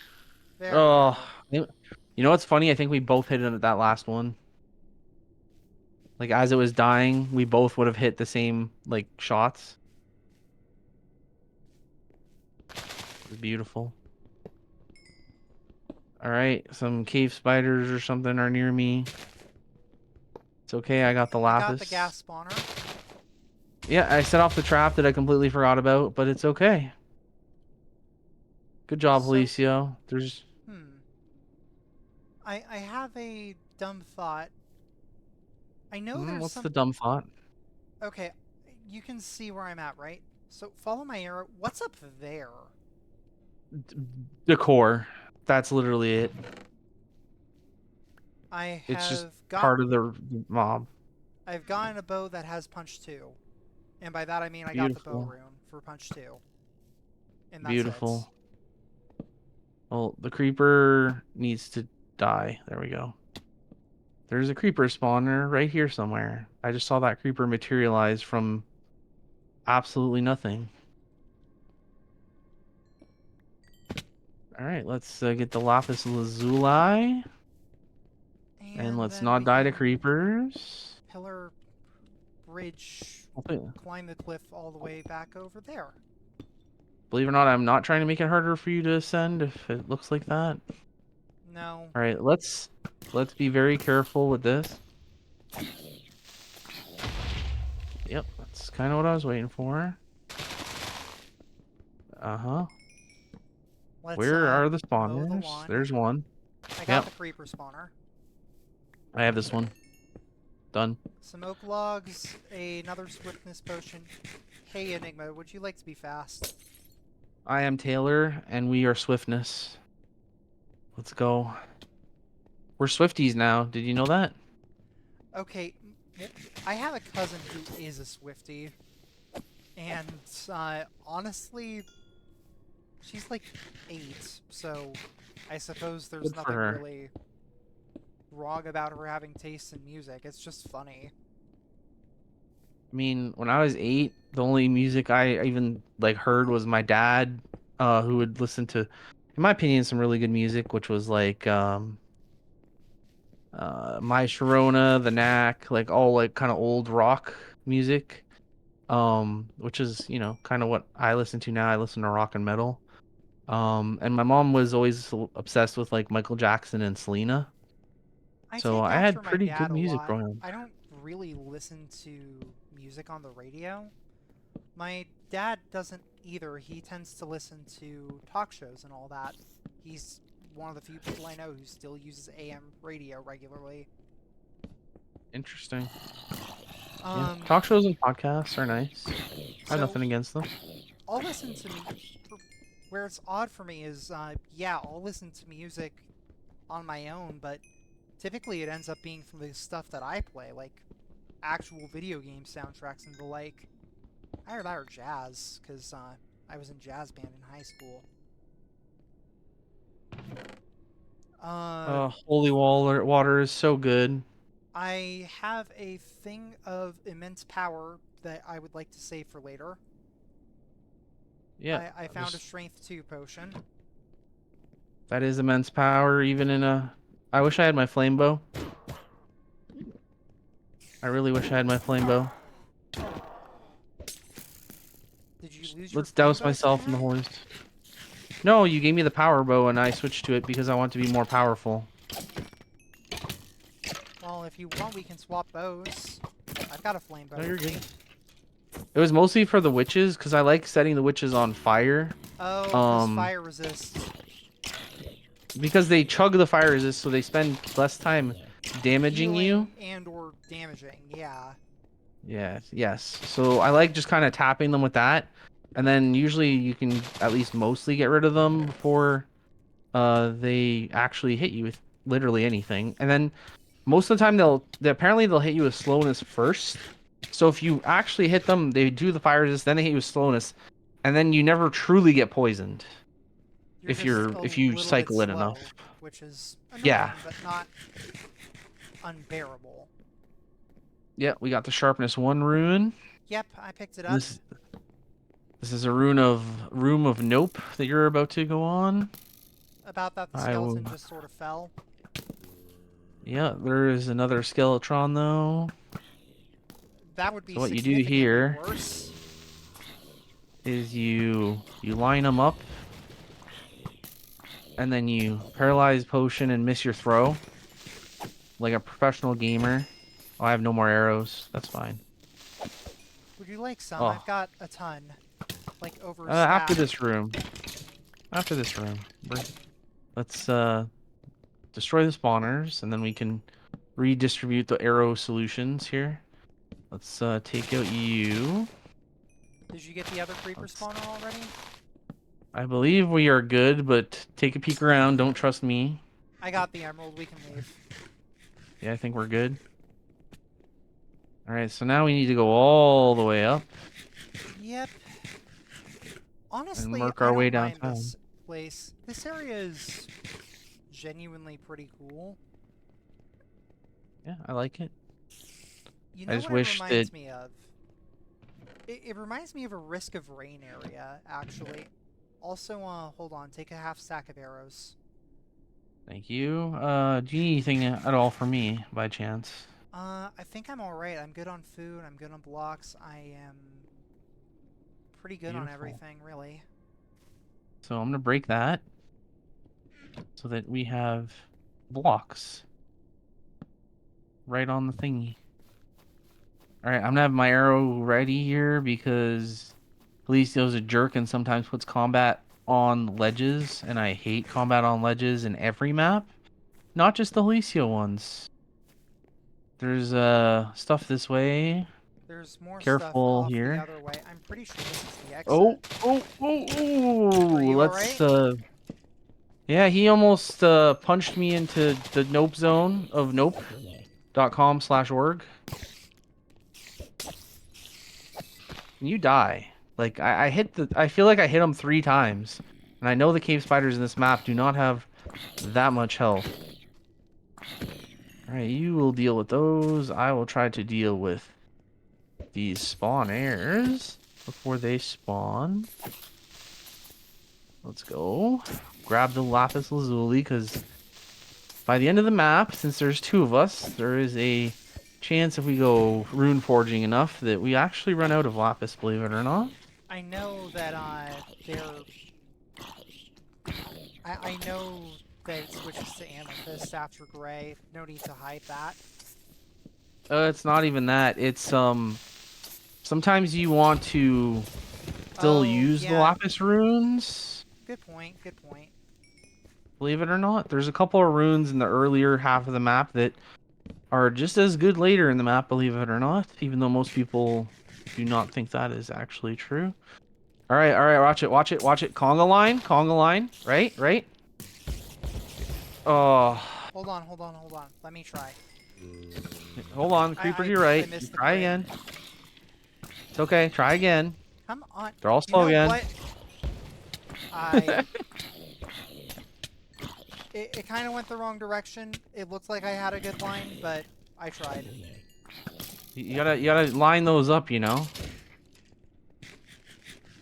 there we Oh, go. you know what's funny? I think we both hit it at that last one. Like as it was dying, we both would have hit the same like shots. It was beautiful. All right, some cave spiders or something are near me. It's okay, I got the I got the lapis. gas spawner. Yeah, I set off the trap that I completely forgot about, but it's okay. Good job, So, Alicio. There's hmm. I have a dumb thought. I know there's what's some. the dumb thought? Okay, you can see where I'm at, right? So follow my arrow. What's up there? D- Decor. That's literally it. I It's just have got. part of the mob. I've gotten a bow that has punch 2. And by that I mean I got the bow Beautiful. rune for punch 2. And that's it. Beautiful. Well, the creeper needs to die. There we go. There's a creeper spawner right here somewhere. I just saw that creeper materialize from absolutely nothing. All right, let's get the lapis lazuli, and And let's then not we die to can creepers. pillar bridge, Hopefully- climb the cliff all the way back over there. Believe it or not, I'm not trying to make it harder for you to ascend if it looks like that. No. All right, let's be very careful with this. Yep, that's kind of what I was waiting for. Uh-huh. Let's Where are the mow the spawners? lawn. There's one. I got Yep, the creeper spawner. I have this one. Done. Some oak logs, another swiftness potion. Hey Enigma, would you like to be fast? I am Taylor, and we are Swiftness. Let's go. We're Swifties now. Did you know that? Okay, I have a cousin who is a Swiftie, and honestly, she's like 8, so I suppose there's Good for nothing her. really wrong about her having taste in music. It's just funny. I mean, when I was 8, the only music I even like heard was my dad, who would listen to, in my opinion, some really good music, which was like My Sharona, The Knack, like all like kind of old rock music. Which is, kind of what I listen to now. I listen to rock and metal. And my mom was always obsessed with like Michael Jackson and Selena. I So take I after had my pretty dad good a music lot. growing up. I don't really listen to music on the radio. My dad doesn't either. He tends to listen to talk shows and all that. He's one of the few people I know who still uses AM radio regularly. Interesting. Yeah, Um, talk shows and podcasts are nice. I have so nothing against them. I'll listen to me. Where it's odd for me is, yeah, I'll listen to music on my own, but typically it ends up being from the stuff that I play, like actual video game soundtracks and the like. Either that or jazz, because I was in jazz band in high school. Uh, Holy water is so good. I have a thing of immense power that I would like to save for later. Yeah, I found a just strength 2 potion. that is immense power. Even in a, I wish I had my flame bow. I really wish I had my flame bow. Did you lose your Let's flame douse bow from myself in the that? horse. No, you gave me the power bow, and I switched to it because I want to be more powerful. Well, if you want, we can swap bows. I've got a flame bow No, you're with good. me. It was mostly for the witches because I like setting the witches on fire. Oh, because Um, fire resists. because they chug the fire resist, so they spend less time damaging you. Healing and or damaging, yeah. Yes. So I like just kind of tapping them with that, and then usually you can at least mostly get rid of them before they actually hit you with literally anything. And then most of the time apparently they'll hit you with slowness first. So if you actually hit them, they do the fire resist, then they hit you with slowness, and then you never truly get poisoned You're just a if you little bit cycle it enough. slow, which is annoying, Yeah. but not unbearable. Yeah, we got the sharpness 1 rune. Yep, I picked it up. This is a room of nope that you're about to go on. About that, the I will. skeleton just sort of fell. Yeah, there is another skeletron though. That would be So what you do significantly here worse. is you line them up, and then you paralyze potion and miss your throw, like a professional gamer. Oh, I have no more arrows. That's fine. Would you like some? Oh, I've got a ton. Like over a after stack. this room. After this room. Let's destroy the spawners, and then we can redistribute the arrow solutions here. Let's take out you. Did you get the other creeper Let's, spawner already? I believe we are good, but take a peek around. Don't trust me. I got the emerald. We can leave. Yeah, I think we're good. All right, so now we need to go all the way up Yep. and Honestly, work I our way don't mind downtown. this place. This area is genuinely pretty cool. Yeah, I like it. You I know just what it wish that... reminds me of? It reminds me of a Risk of Rain area, actually. Also, hold on. Take a half stack of arrows. Thank you. Do you need anything at all for me, by chance? I think I'm alright. I'm good on food. I'm good on blocks. I am pretty good on Beautiful. everything, really. So I'm gonna break that so that we have blocks right on the thingy. All right, I'm gonna have my arrow ready here because Felicio's a jerk and sometimes puts combat on ledges, and I hate combat on ledges in every map, not just the Felicio ones. There's stuff this way. There's more stuff Careful off the here. other way. I'm pretty sure this is the Oh, exit. oh, oh, oh! Are you Let's alright? yeah, he almost punched me into the nope zone of nope.com/org. And you die. Like I feel like I hit him 3 times. And I know the cave spiders in this map do not have that much health. Alright, you will deal with those. I will try to deal with these spawners before they spawn. Let's go. Grab the lapis lazuli, because by the end of the map, since there's 2 of us, there is a chance if we go rune forging enough that we actually run out of lapis, believe it or not. I know that, I know that it switches to amethyst after gray. No need to hide that. It's not even that. It's sometimes you want to still Oh, use the yeah. lapis runes. Good point. Good point. Believe it or not, there's a couple of runes in the earlier half of the map that are just as good later in the map, believe it or not, even though most people do not think that is actually true. All right, watch it, watch it, watch it. Conga line, right, right. Oh, Hold on, hold on, hold on. Let me try. hold on, creeper to your I right. missed the Try crit. again. It's okay, try again. Come on. They're all You slow know again. what? I... It kind of went the wrong direction. It looked like I had a good line, but I tried. You gotta line those up, you know.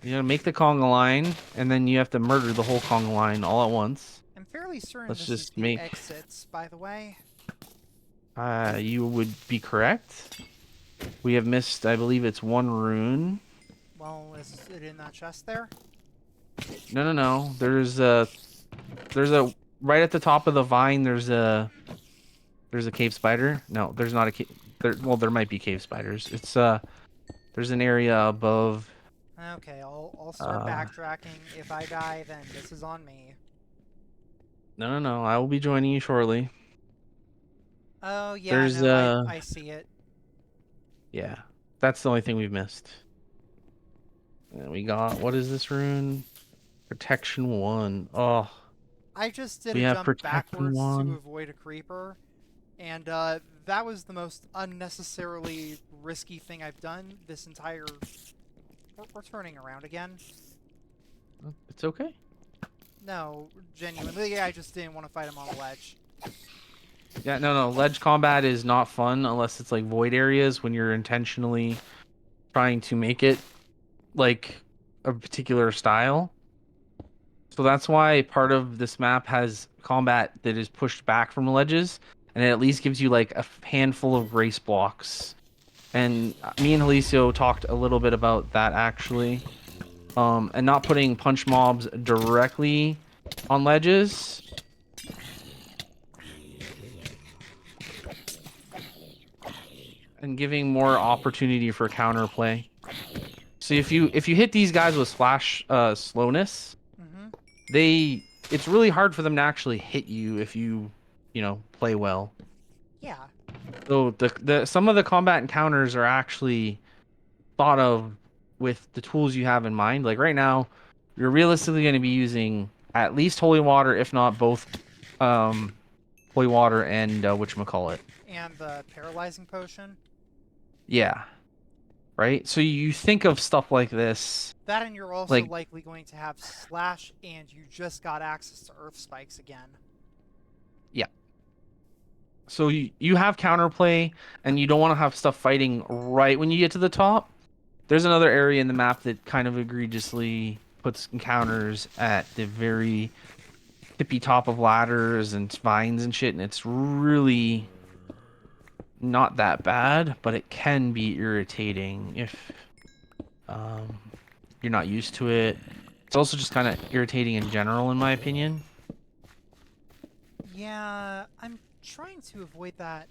You gotta make the conga line, and then you have to murder the whole conga line all at once. I'm fairly certain Let's this is just the make. exits, by the way. You would be correct. We have missed, I believe it's 1 rune. Well, is it in that chest there? No. There's a right at the top of the vine. There's a cave spider. No, there's not a cave. Well, there might be cave spiders. It's there's an area above. Okay, I'll start backtracking. If I die, then this is on me. No. I will be joining you shortly. Oh, yeah, There's no, I see it. yeah, that's the only thing we've missed. And we got, what is this rune? Protection 1. Oh, I just did we a have jump protection backwards to 1. avoid a creeper, and that was the most unnecessarily risky thing I've done this entire... We're turning around again. It's okay. No, genuinely, I just didn't want to fight him on a ledge. Yeah, no. Ledge combat is not fun unless it's like void areas when you're intentionally trying to make it like a particular style. So that's why part of this map has combat that is pushed back from ledges, and it at least gives you like a handful of grace blocks. And me and Jalisio talked a little bit about that actually. And not putting punch mobs directly on ledges. And giving more opportunity for counterplay. So if you hit these guys with splash slowness, Mm-hmm. it's really hard for them to actually hit you if you play well. Yeah. So the some of the combat encounters are actually thought of with the tools you have in mind. Like right now, you're realistically going to be using at least holy water, if not both, um, holy water and whatchamacallit. And the paralyzing potion. Yeah, right. So you think of stuff like this, That and you're also like likely going to have slash and you just got access to earth spikes again. yeah. So you have counterplay, and you don't want to have stuff fighting right when you get to the top. There's another area in the map that kind of egregiously puts encounters at the very tippy top of ladders and vines and shit, and it's really not that bad, but it can be irritating if um, you're not used to it. It's also just kind of irritating in general, in my opinion. Yeah, I'm trying to avoid that.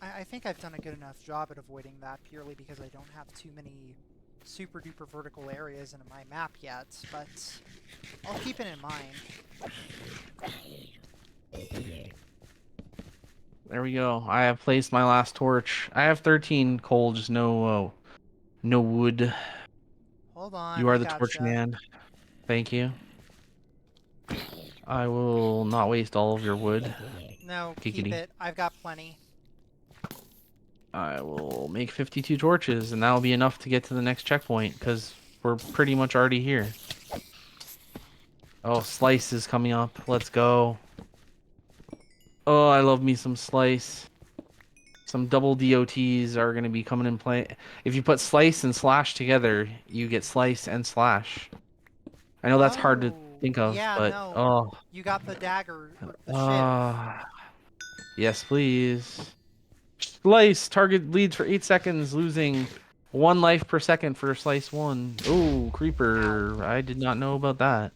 I think I've done a good enough job at avoiding that purely because I don't have too many super duper vertical areas in my map yet, but I'll keep it in mind. There we go. I have placed my last torch. I have 13 coal, just no wood. Hold on, You are I the torch gotcha. man. Thank you. I will not waste all of your wood. No, keep Giggity. it. I've got plenty. I will make 52 torches, and that'll be enough to get to the next checkpoint, because we're pretty much already here. Oh, Slice is coming up. Let's go. Oh, I love me some Slice. Some double DOTs are going to be coming in play. If you put Slice and Slash together, you get Slice and Slash. I know that's hard to Oh, think of, yeah, but no. oh, You got the dagger, or the shiv. uh, yes, please. Slice target leads for 8 seconds, losing 1 life per second for Slice 1. Oh, Ow. Creeper. I did not know about that.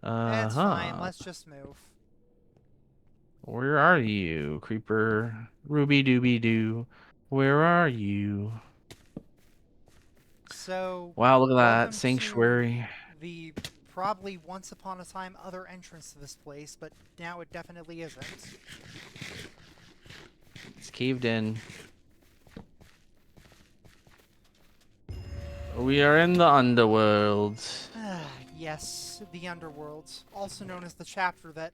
It's fine, Uh-huh. let's just move. Where are you, Creeper? Ruby dooby doo. Where are you? So, Wow, look at that. welcome to Sanctuary. the probably once upon a time other entrance to this place, but now it definitely isn't. It's caved in. We are in the underworld. Yes, the underworld, also known as the chapter that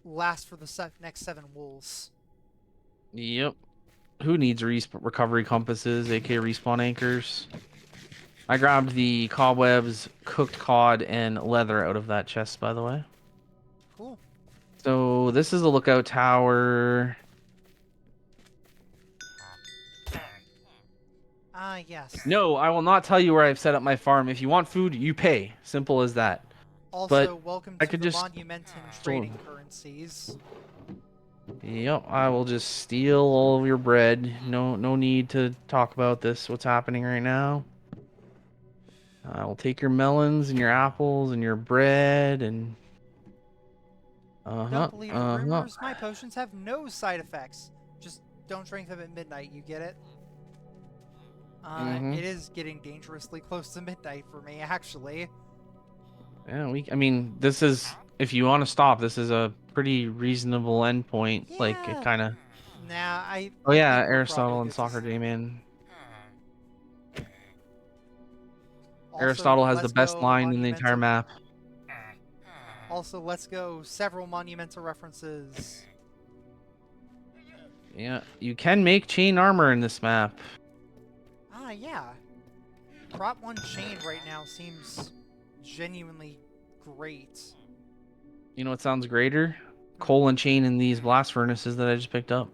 lasts for the next 7 wolves. Yep. Who needs recovery compasses, aka respawn anchors? I grabbed the cobwebs, cooked cod, and leather out of that chest, by the way. Cool. So this is a lookout tower. Ah, yes. No, I will not tell you where I've set up my farm. If you want food, you pay. Simple as that. But Also, welcome I to could the just Monumentum store. trading currencies. Yep, I will just steal all of your bread. No need to talk about this. What's happening right now? I will take your melons and your apples and your bread and Don't believe the uh-huh. rumors. My potions have no side effects. Just don't drink them at midnight, you get it? Mm-hmm. It is getting dangerously close to midnight for me, actually. Yeah, I mean, this is if you want to stop, this is a pretty reasonable endpoint. Like it Yeah. kind of. Nah, Oh I yeah, think we're probably Aristotle and good to Soccer J man. Also, Aristotle has the let's best go line in the entire monumental. map. Also, let's go several monumental references. Yeah, you can make chain armor in this map. Ah, yeah. Prop 1 chain right now seems genuinely great. You know what sounds greater? Hmm. Coal and chain in these blast furnaces that I just picked up.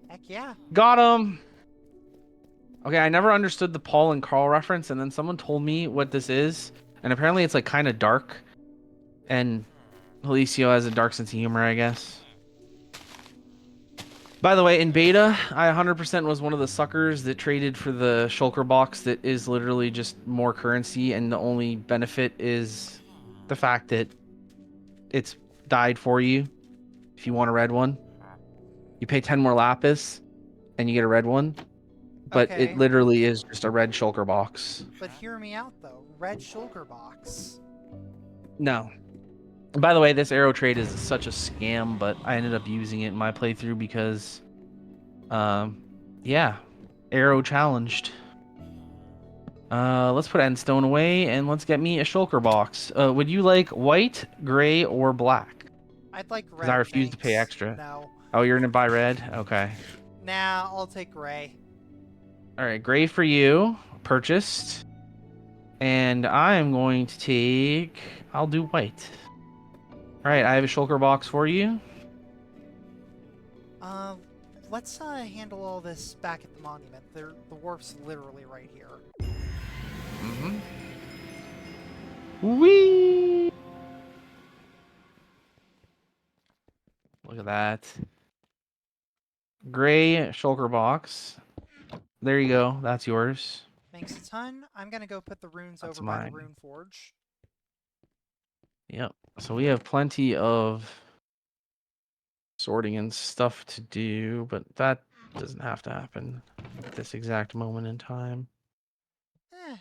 Heck yeah. Got him! Okay, I never understood the Paul and Carl reference, and then someone told me what this is, and apparently it's like kind of dark, and Alicio has a dark sense of humor, I guess. By the way, in beta, I 100% was one of the suckers that traded for the shulker box that is literally just more currency, and the only benefit is the fact that it's died for you if you want a red one. You pay 10 more lapis, and you get a red one. but it Okay, literally is just a red shulker box. but hear me out though. Red shulker box. No. By the way, this arrow trade is such a scam, but I ended up using it in my playthrough because, yeah, arrow challenged. Let's put endstone away and let's get me a shulker box. Would you like white, gray, or black? I'd like Because I red, refuse to pay thanks. extra. No. Oh, you're gonna buy red? Okay. Nah, I'll take gray. All right, gray for you. Purchased. And I am going to take. I'll do white. All right, I have a shulker box for you. Uh, let's handle all this back at the monument. The wharf's literally right here. Mm-hmm. Whee! Look at that. Gray shulker box. There you go. That's yours. Thanks a ton. I'm gonna go put the runes That's over by the mine. rune forge. Yep. So we have plenty of sorting and stuff to do, but that doesn't have to happen at this exact moment in time.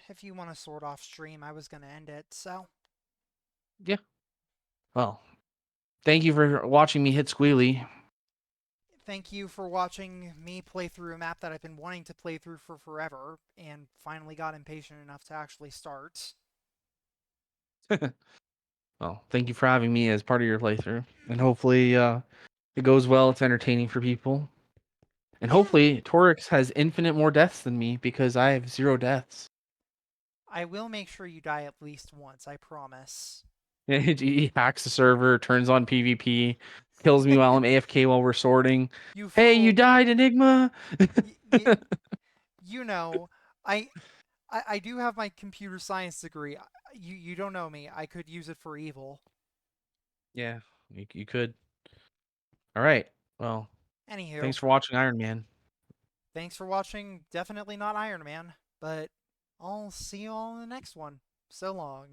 If you want to sort off stream, I was gonna end it, so. Yeah. Well, thank you for watching me hit Squealy. Thank you for watching me play through a map that I've been wanting to play through for forever, and finally got impatient enough to actually start. Well, thank you for having me as part of your playthrough. And hopefully it goes well, it's entertaining for people. And Yeah, hopefully Torix has infinite more deaths than me because I have 0 deaths. I will make sure you die at least once, I promise. He hacks the server, turns on PvP, kills me while I'm AFK while we're sorting. You Hey, you fool. died, Enigma! You know, I, I do have my computer science degree. You don't know me. I could use it for evil. Yeah, you could. All right. Well, Anywho, thanks for watching Iron Man. thanks for watching. Definitely not Iron Man, but I'll see you all in the next one. So long.